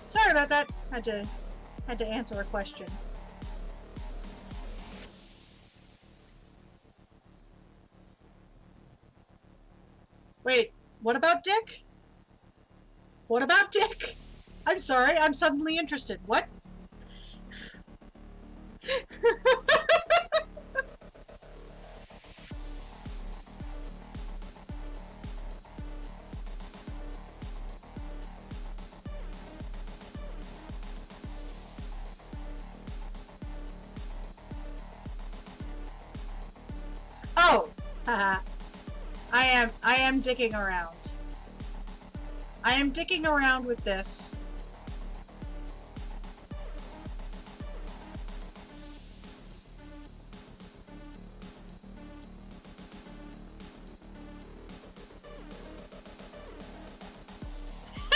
Sorry about that. Had to answer a question. Wait, what about Dick? What about Dick? I'm sorry, I'm suddenly interested. What? Oh, haha. I am dicking around. I am dicking around with this.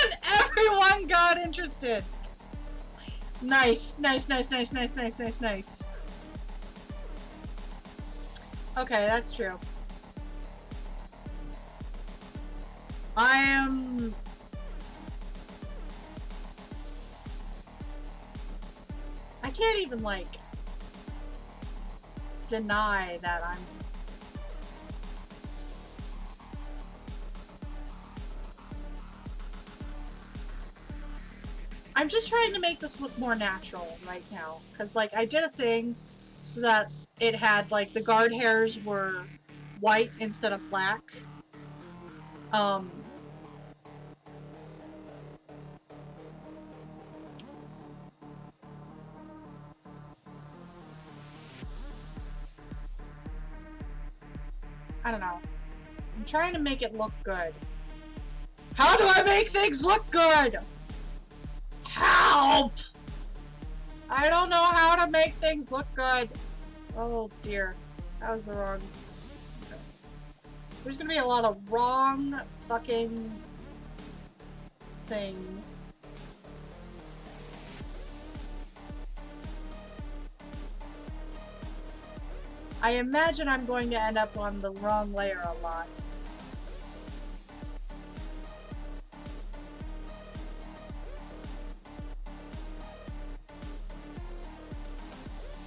And everyone got interested. Nice, nice, nice, nice, nice, nice, nice, nice. Okay, that's true. I can't even, like, deny that I'm just trying to make this look more natural right now. Because, like, I did a thing so that it had, like, the guard hairs were white instead of black. I don't know. I'm trying to make it look good. How do I make things look good? Help! I don't know how to make things look good. Oh dear. That was the wrong... Okay. There's gonna be a lot of wrong fucking things. I imagine I'm going to end up on the wrong layer a lot.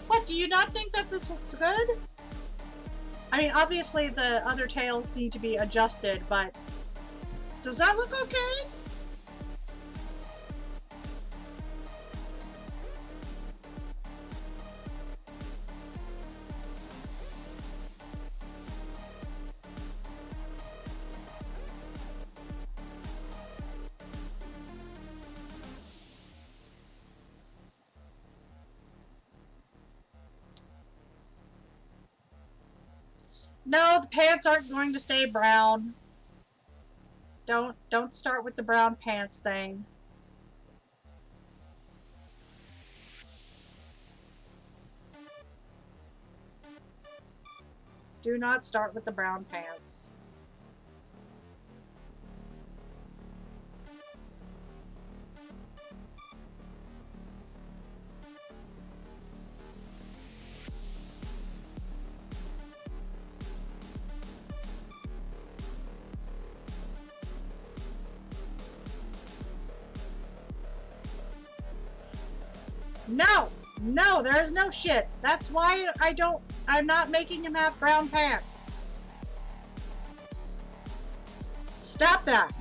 What, do you not think that this looks good? I mean, obviously the other tails need to be adjusted, but does that look okay? No, the pants aren't going to stay brown. Don't start with the brown pants thing. Do not start with the brown pants. No! No, there is no shit. That's why I'm not making him have brown pants. Stop that.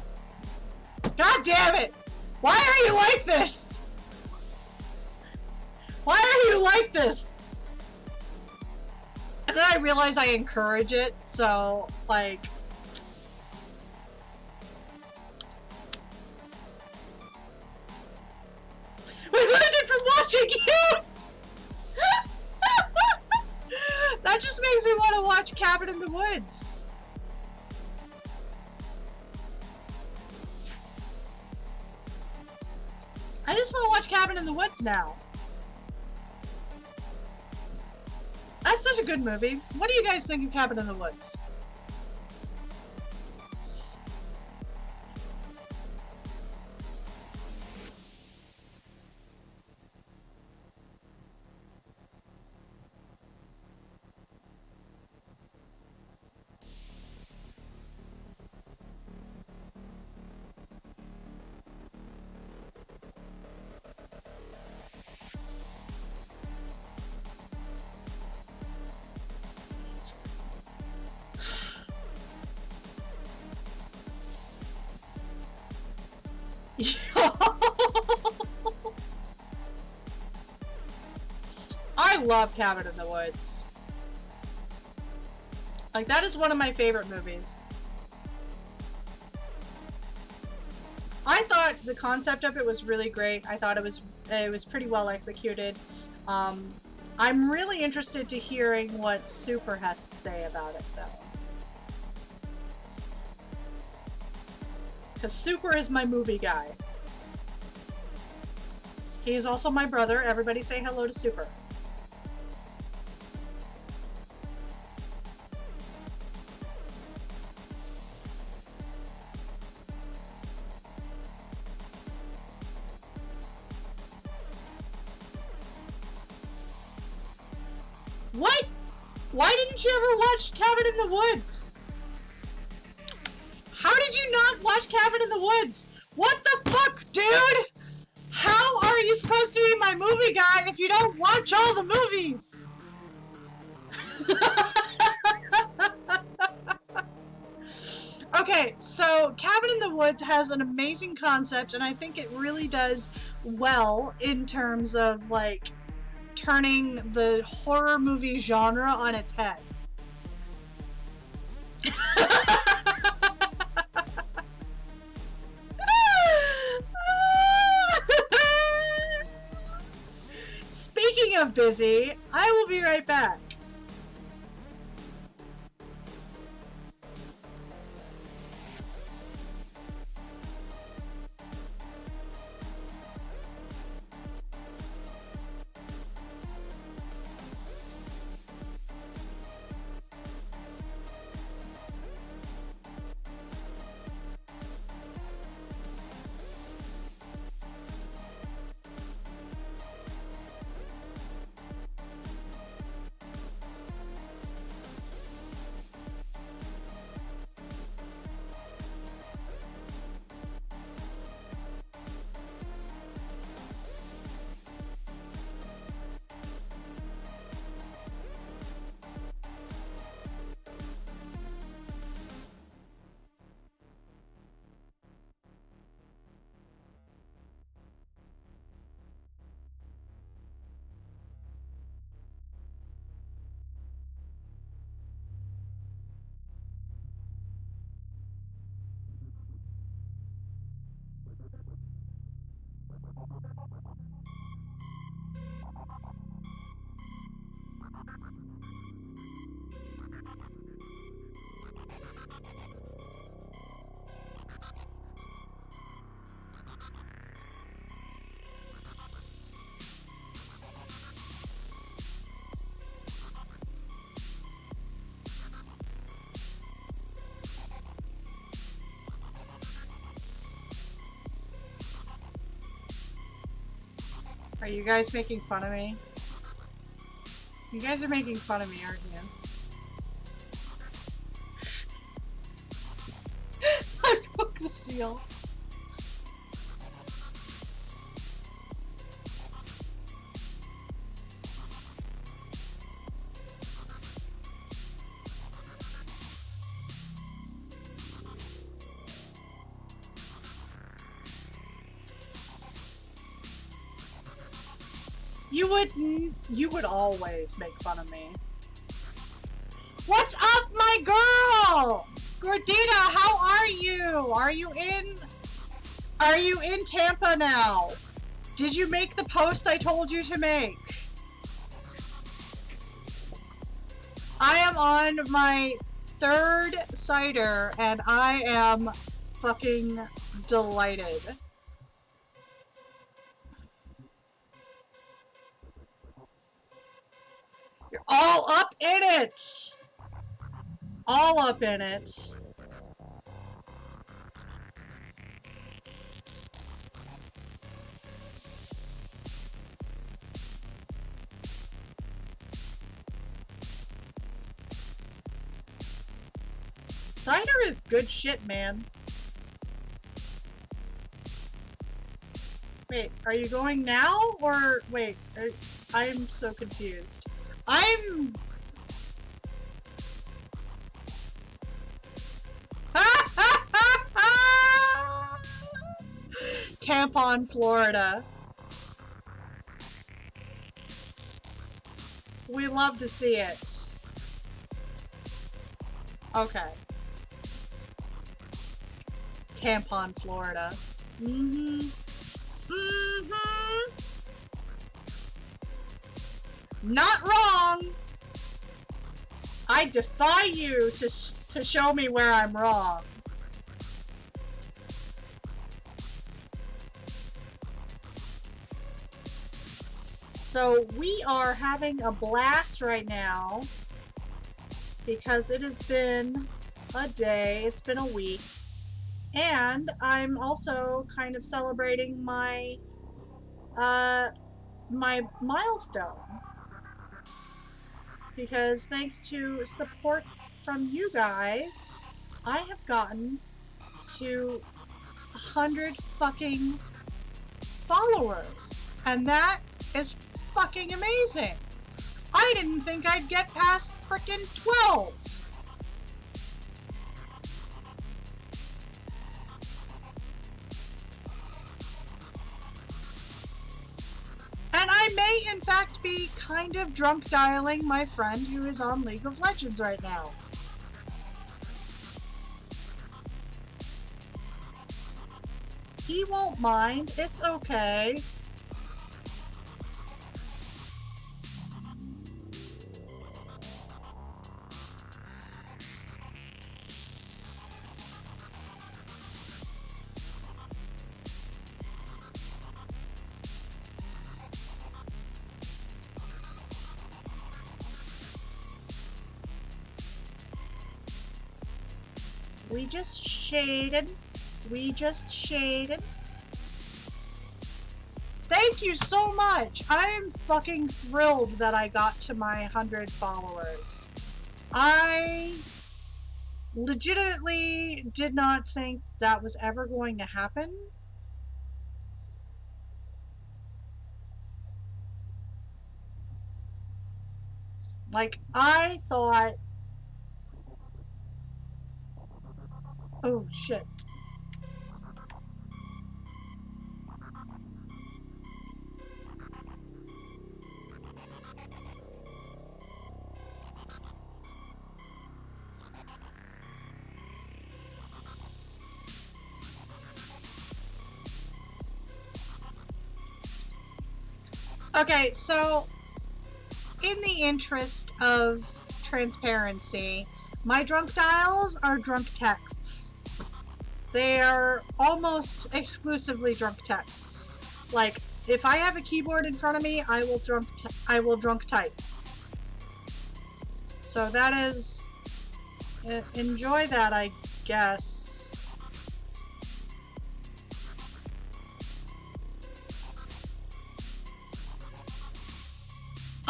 God damn it! Why are you like this? Why are you like this? And then I realize I encourage it, so, like... We learned it from watching you! That just makes me want to watch Cabin in the Woods. I just want to watch Cabin in the Woods now. That's such a good movie. What do you guys think of Cabin in the Woods? I love Cabin in the Woods. Like, that is one of my favorite movies. I thought the concept of it was really great. I thought it was pretty well executed. I'm really interested to hearing what Super has to say about it, though. Because Super is my movie guy. He is also my brother. Everybody say hello to Super. What? Why didn't you ever watch Cabin in the Woods? How did you not watch Cabin in the Woods? What the fuck, dude? How are you supposed to be my movie guy if you don't watch all the movies? Okay, so Cabin in the Woods has an amazing concept, and I think it really does well in terms of, like, turning the horror movie genre on its head. Speaking of busy, I will be right back. Are you guys making fun of me? You guys are making fun of me, aren't you? I broke the seal. You would always make fun of me. What's up, my girl? Gordita, how are you? Are you in Tampa now? Did you make the post I told you to make? I am on my 3rd cider and I am fucking delighted. You're all up in it! All up in it. Cider is good shit, man. Wait, are you going now? Or, wait, I'm so confused. I'm... Tampon, Florida. We love to see it. Okay. Tampon, Florida. Mm-hmm. Mm-hmm. Not wrong. I defy you to show me where I'm wrong. So we are having a blast right now because it has been a day, it's been a week, and I'm also kind of celebrating my my milestone because thanks to support from you guys, I have gotten to 100 fucking followers, and that is fucking amazing. I didn't think I'd get past frickin' 12. And I may, in fact, be kind of drunk dialing my friend who is on League of Legends right now. He won't mind. It's okay. We just shaded. We just shaded. Thank you so much! I am fucking thrilled that I got to my 100 followers. I legitimately did not think that was ever going to happen. Like, I thought... Oh, shit. Okay, so in the interest of transparency, my drunk dials are drunk texts. They are almost exclusively drunk texts. Like, if I have a keyboard in front of me, I will drunk type. So that is, enjoy that, I guess.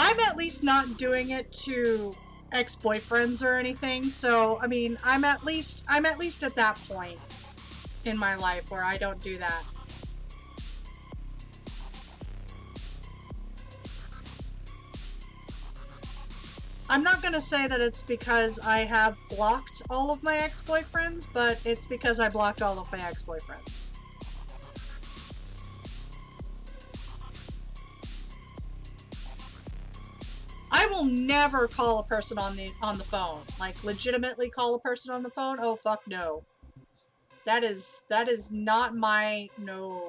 I'm at least not doing it to ex-boyfriends or anything, so I mean, I'm at least at that point in my life where I don't do that. I'm not gonna say that it's because I have blocked all of my ex-boyfriends, but it's because I blocked all of my ex-boyfriends. I will never call a person on the phone. Like, legitimately call a person on the phone? Oh, fuck no. That is not my... no.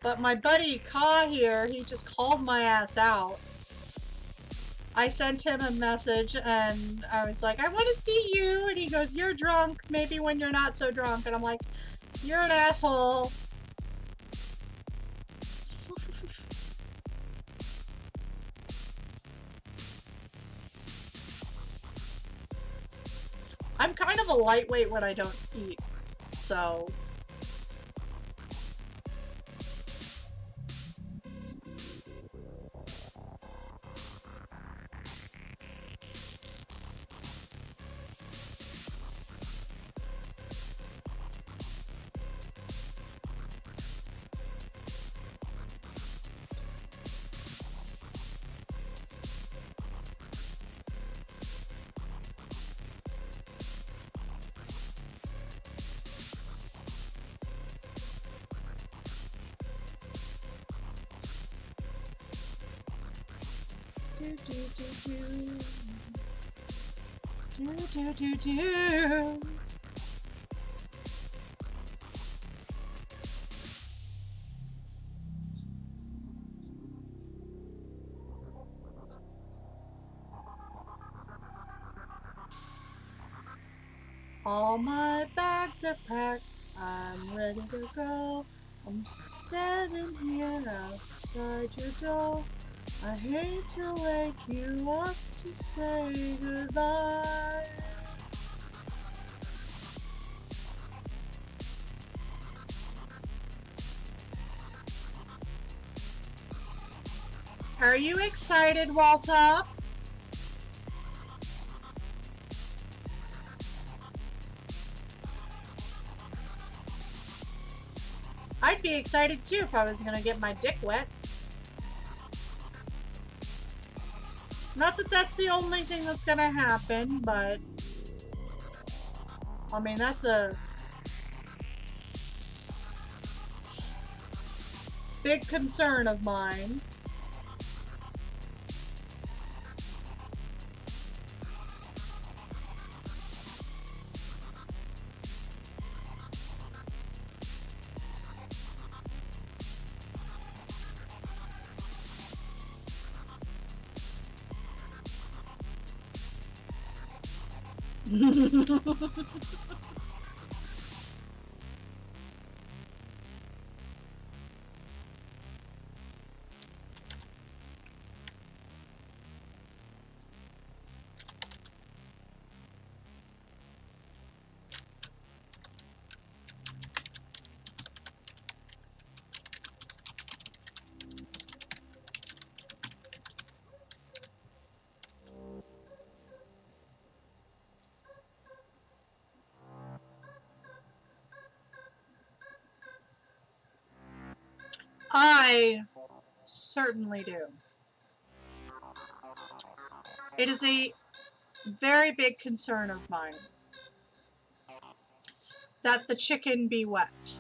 But my buddy Ka here, he just called my ass out. I sent him a message and I was like, I want to see you. And he goes, you're drunk. Maybe when you're not so drunk. And I'm like, you're an asshole. I'm kind of a lightweight when I don't eat, so... All my bags are packed, I'm ready to go. I'm standing here outside your door. I hate to wake you up to say goodbye. Are you excited, Walter? I'd be excited too if I was gonna get my dick wet. Not that that's the only thing that's gonna happen, but... I mean, that's a... big concern of mine. I certainly do. It is a very big concern of mine that the chicken be wet.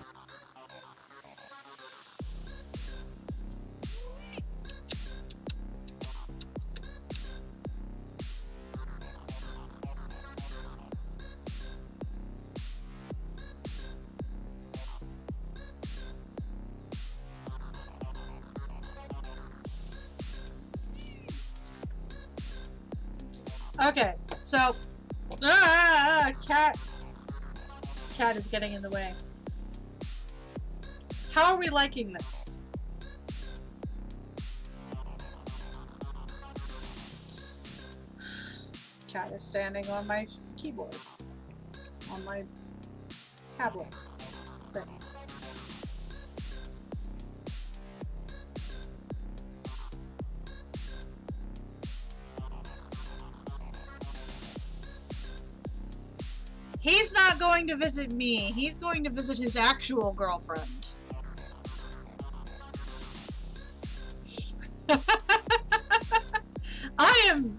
Okay, so cat is getting in the way. How are we liking this? Cat is standing on my keyboard, on my tablet thing. He's not going to visit me. He's going to visit his actual girlfriend. I am...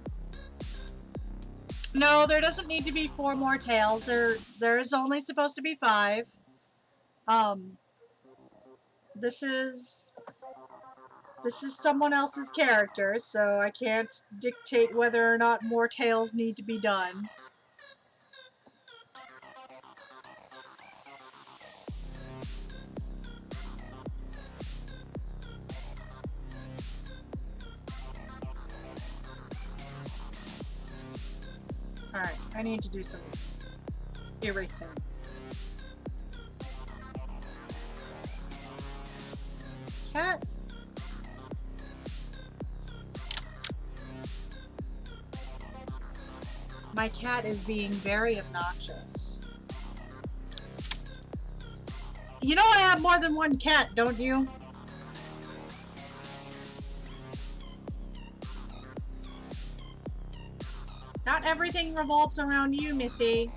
No, there doesn't need to be 4 more tails. There is only supposed to be 5. This is someone else's character, so I can't dictate whether or not more tails need to be done. Alright, I need to do some erasing. Cat. My cat is being very obnoxious. You know I have more than one cat, don't you? Not everything revolves around you, Missy.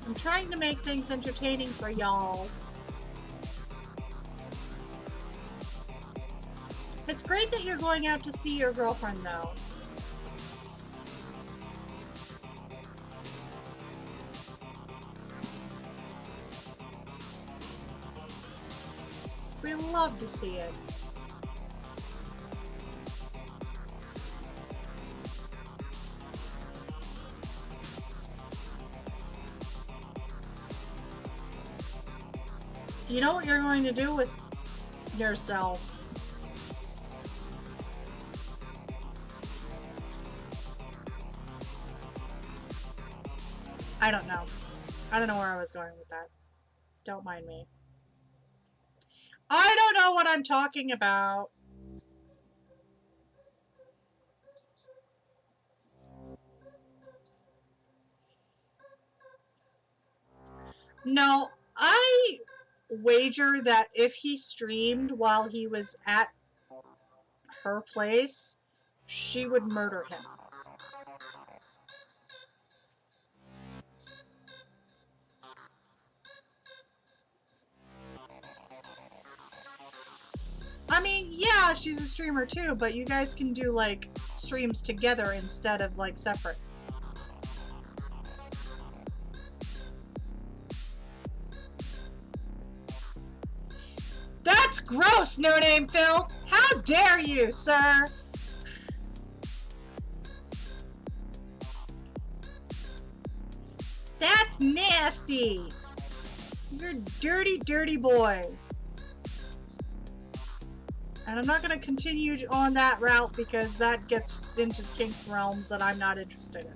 I'm trying to make things entertaining for y'all. It's great that you're going out to see your girlfriend, though. We love to see it. You know what you're going to do with yourself? I don't know. I don't know where I was going with that. Don't mind me. I don't know what I'm talking about. No, I wager that if he streamed while he was at her place, she would murder him. I mean, yeah, she's a streamer too, but you guys can do, like, streams together instead of, like, separate. That's gross, No Name Phil! How dare you, sir! That's nasty! You're a dirty, dirty boy. And I'm not going to continue on that route because that gets into kink realms that I'm not interested in.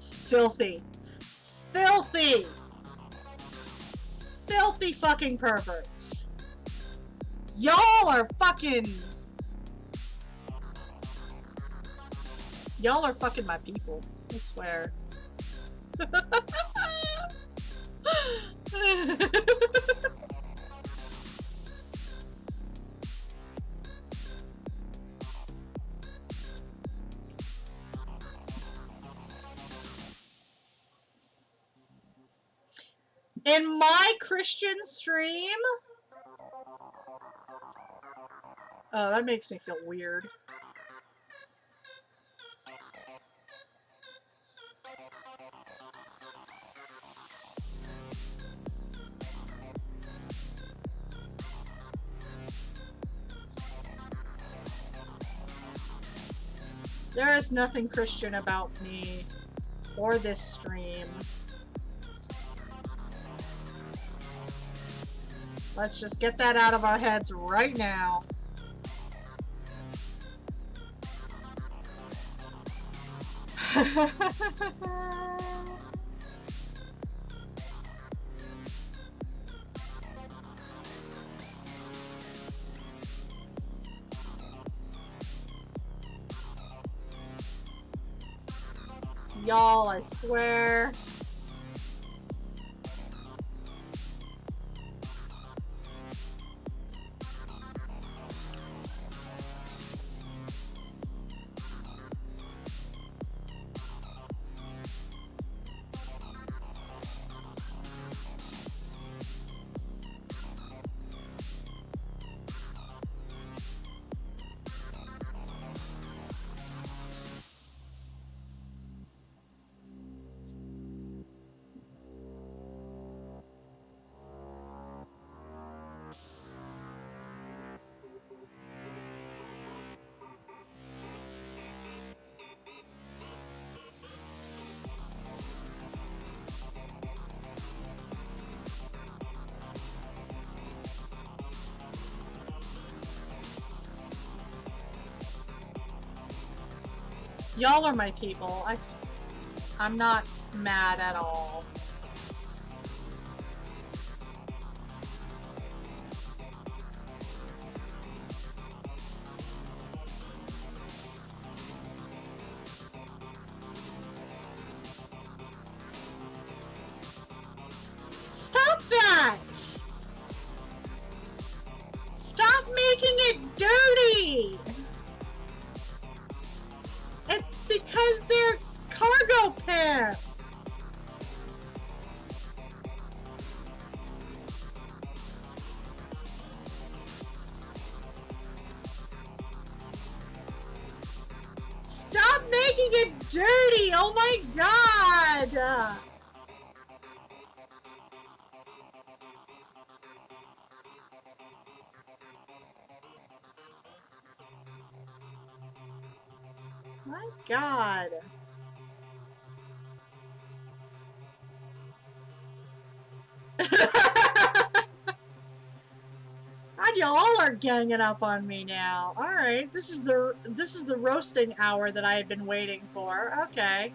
Filthy. Filthy! Filthy fucking perverts. Y'all are fucking... Y'all are fucking my people. I swear. In my Christian stream? Oh, that makes me feel weird. There is nothing Christian about me or this stream. Let's just get that out of our heads right now. Y'all, I swear. Y'all are my people. I'm not mad at all. Stop that! Stop making it dirty! It's because they're cargo pants! Stop making it dirty! Oh my god! My god. God, y'all are ganging up on me now. Alright, this is the roasting hour that I had been waiting for. Okay.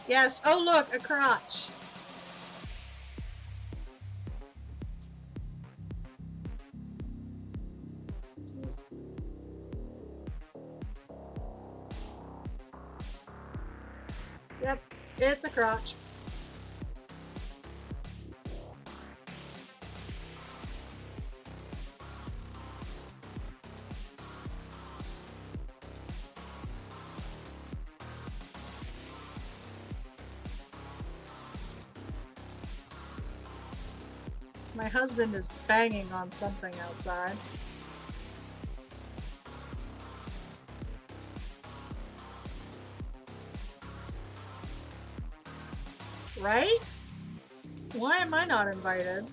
Yes, oh look, a crotch. Yep, it's a crotch. My husband is banging on something outside. Right? Why am I not invited?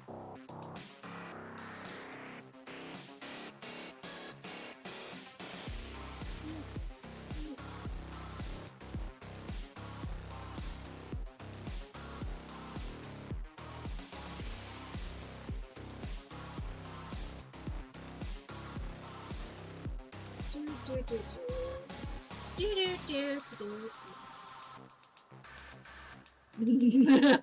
You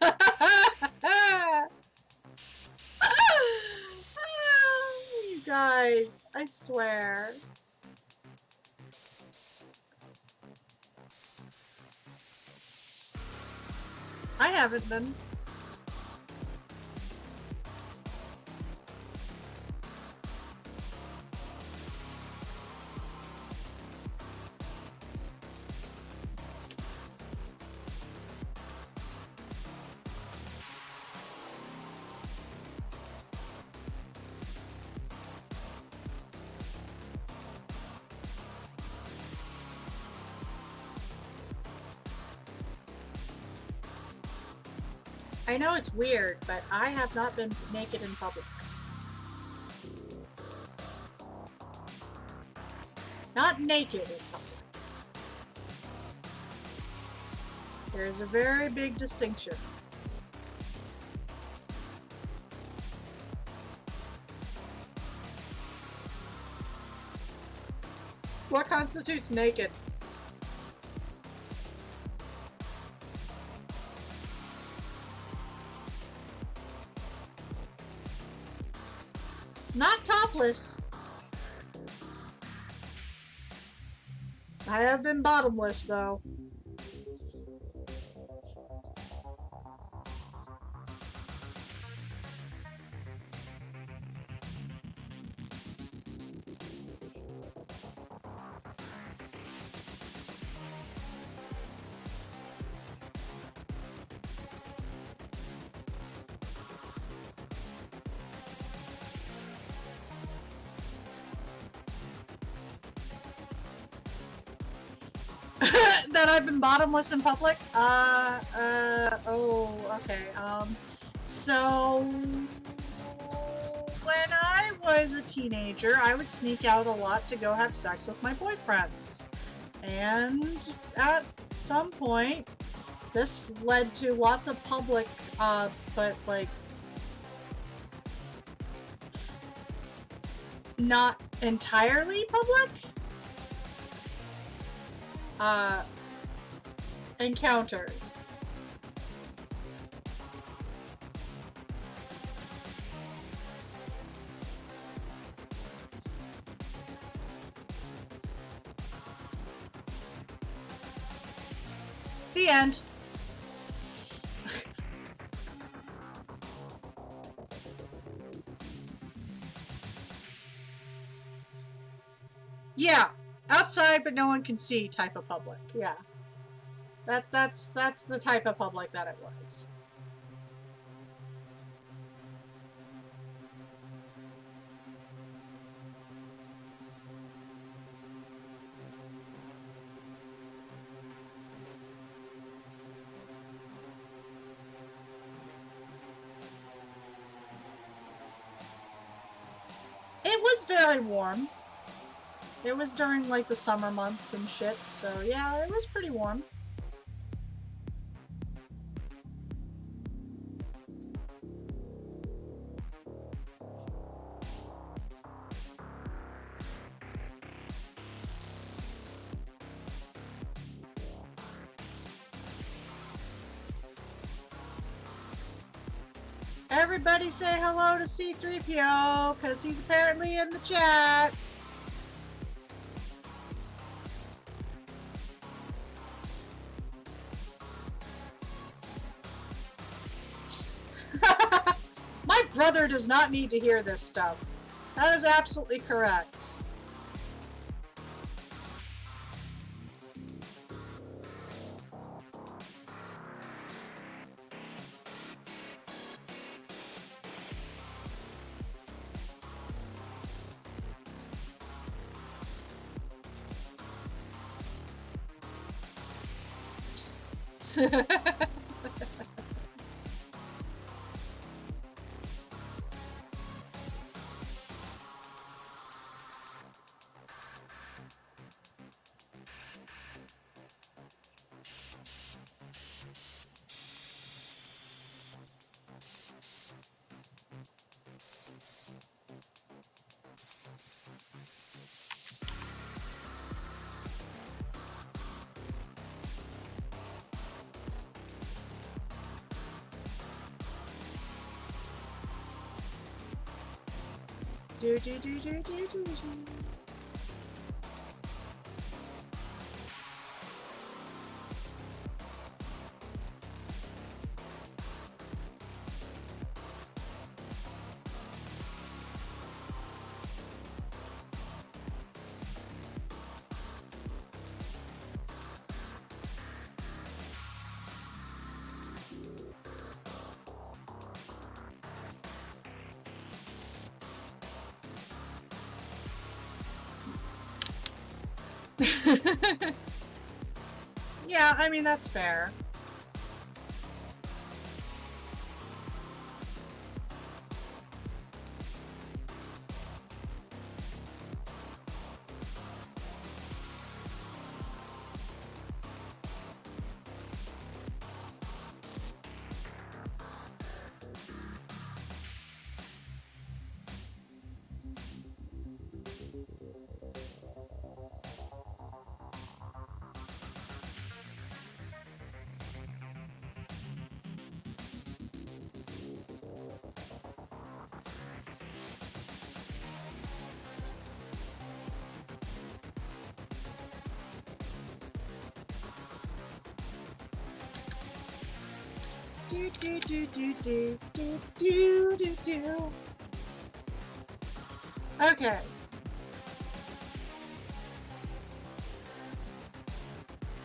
guys, I swear. I haven't been. I know it's weird, but I have not been naked in public. Not naked in public. There's a very big distinction. What constitutes naked? Not topless. I have been bottomless, though. That I've been bottomless in public? Oh, okay. So when I was a teenager, I would sneak out a lot to go have sex with my boyfriends. And at some point, this led to lots of public, but like, not entirely public, encounters. The end. Yeah, outside but no one can see type of public. Yeah. That's the type of public that it was. It was very warm. It was during like the summer months and shit, so yeah, it was pretty warm. Everybody say hello to C3PO, because he's apparently in the chat. My brother does not need to hear this stuff. That is absolutely correct. Do do do do do do do. Yeah, I mean, that's fair. Do do do do do do do do do. Okay.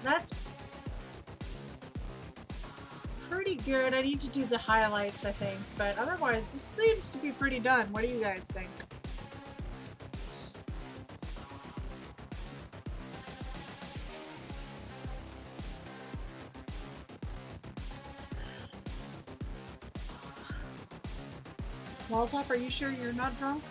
That's pretty good. I need to do the highlights, I think, but otherwise this seems to be pretty done. What do you guys think? Molotov, are you sure you're not drunk?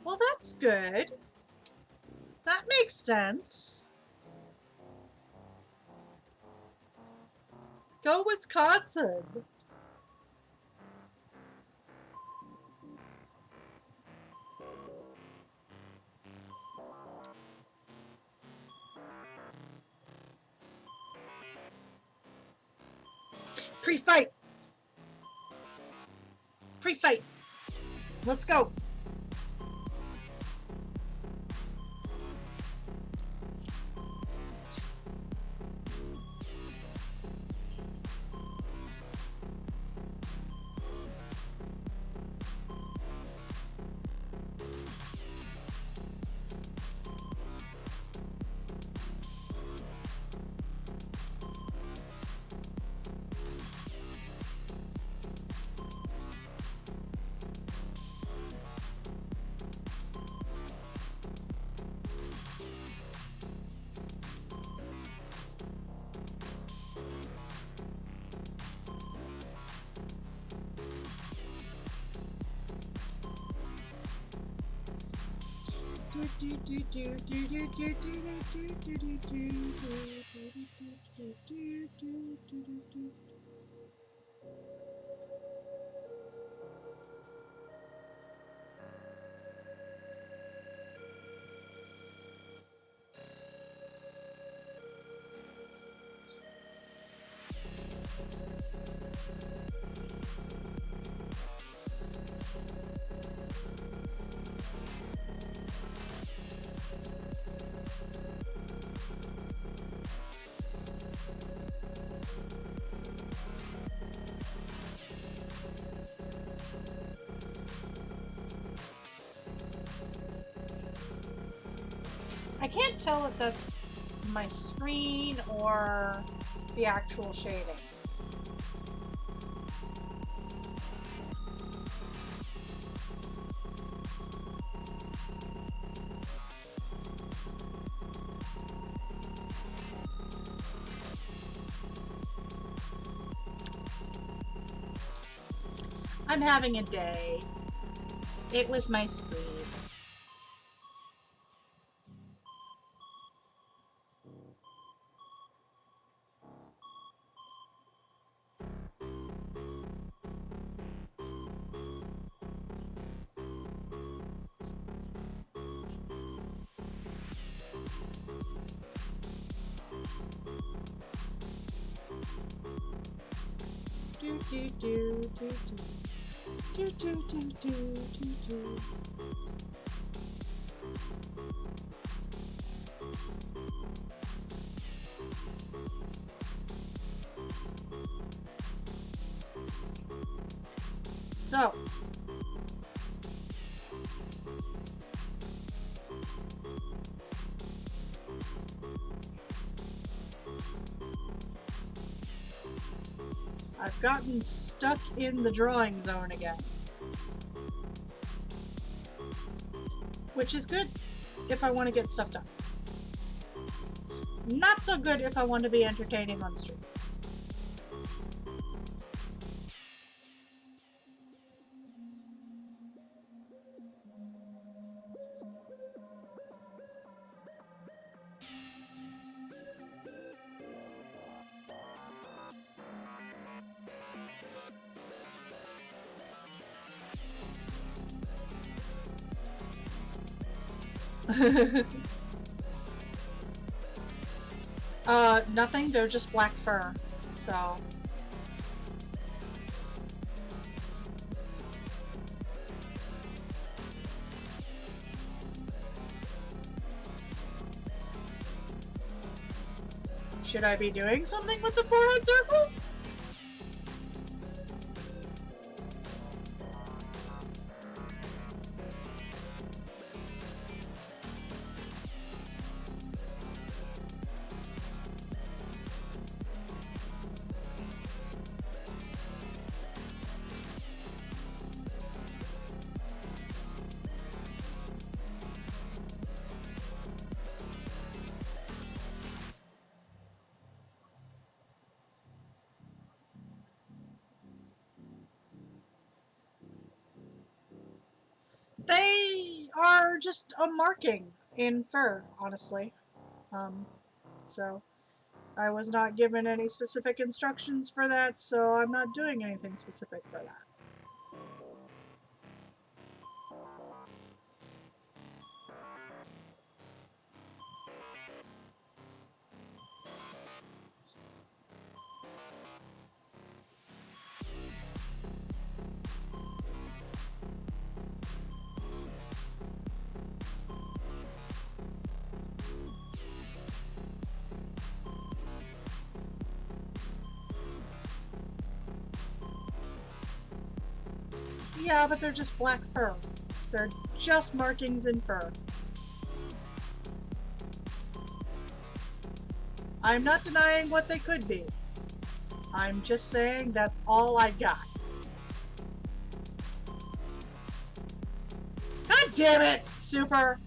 Well, that's good. That makes sense. Go Wisconsin! Pre-fight! Pre-fight! Let's go! I can't tell if that's my screen or the actual shading. I'm having a day. It was my screed. Do do do do do do do do do do. So, I've gotten stuck in the drawing zone again. Which is good if I want to get stuff done. Not so good if I want to be entertaining on stream. Nothing, they're just black fur, so. Should I be doing something with the forehead circles? They are just a marking in fur, honestly. So I was not given any specific instructions for that, so I'm not doing anything specific for that. Yeah, but they're just black fur. They're just markings in fur. I'm not denying what they could be. I'm just saying that's all I got. God damn it, Super!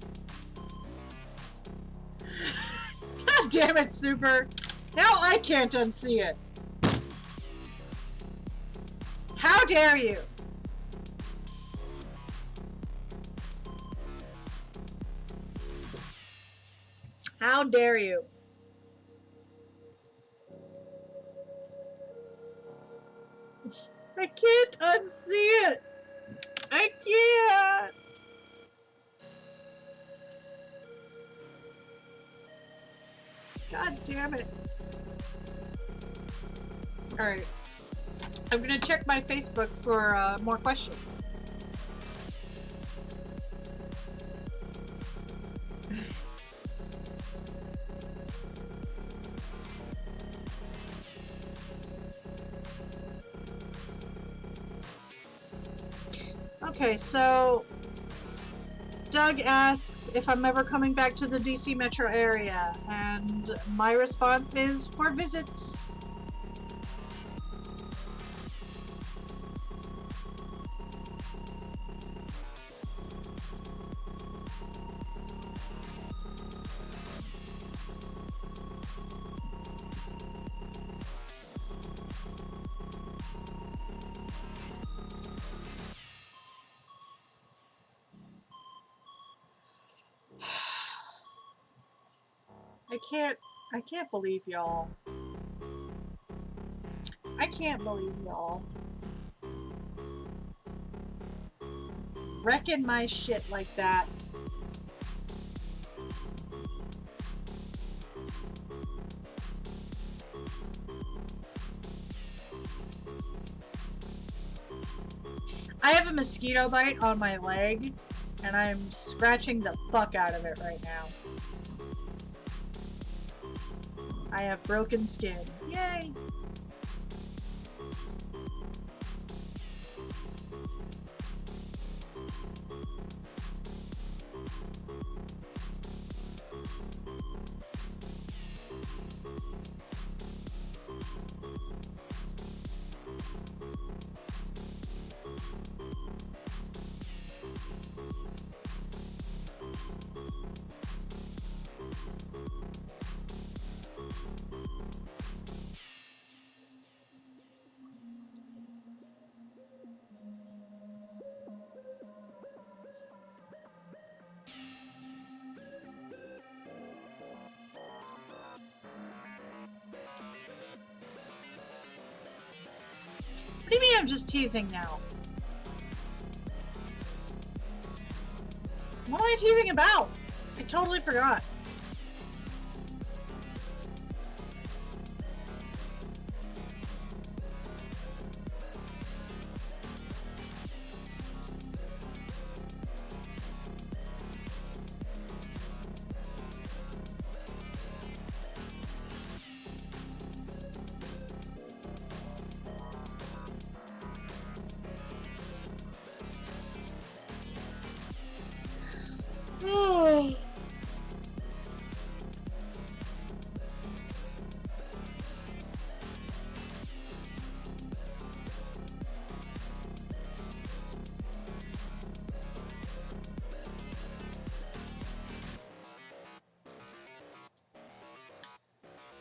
God damn it, Super! Now I can't unsee it! How dare you! How dare you! I can't unsee it! I can't! God damn it. Alright. I'm gonna check my Facebook for more questions. Okay, so Doug asks if I'm ever coming back to the DC metro area, and my response is for visits. can't believe y'all. I can't believe y'all. Wrecking my shit like that. I have a mosquito bite on my leg, and I'm scratching the fuck out of it right now. I have broken skin. Yay! What do you mean I'm just teasing now? What am I teasing about? I totally forgot.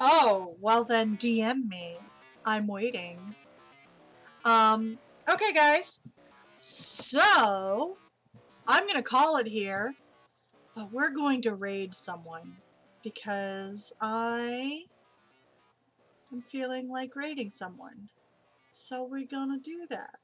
Oh, well then DM me. I'm waiting. Okay guys. So, I'm gonna call it here, but we're going to raid someone because I am feeling like raiding someone. So we're gonna do that.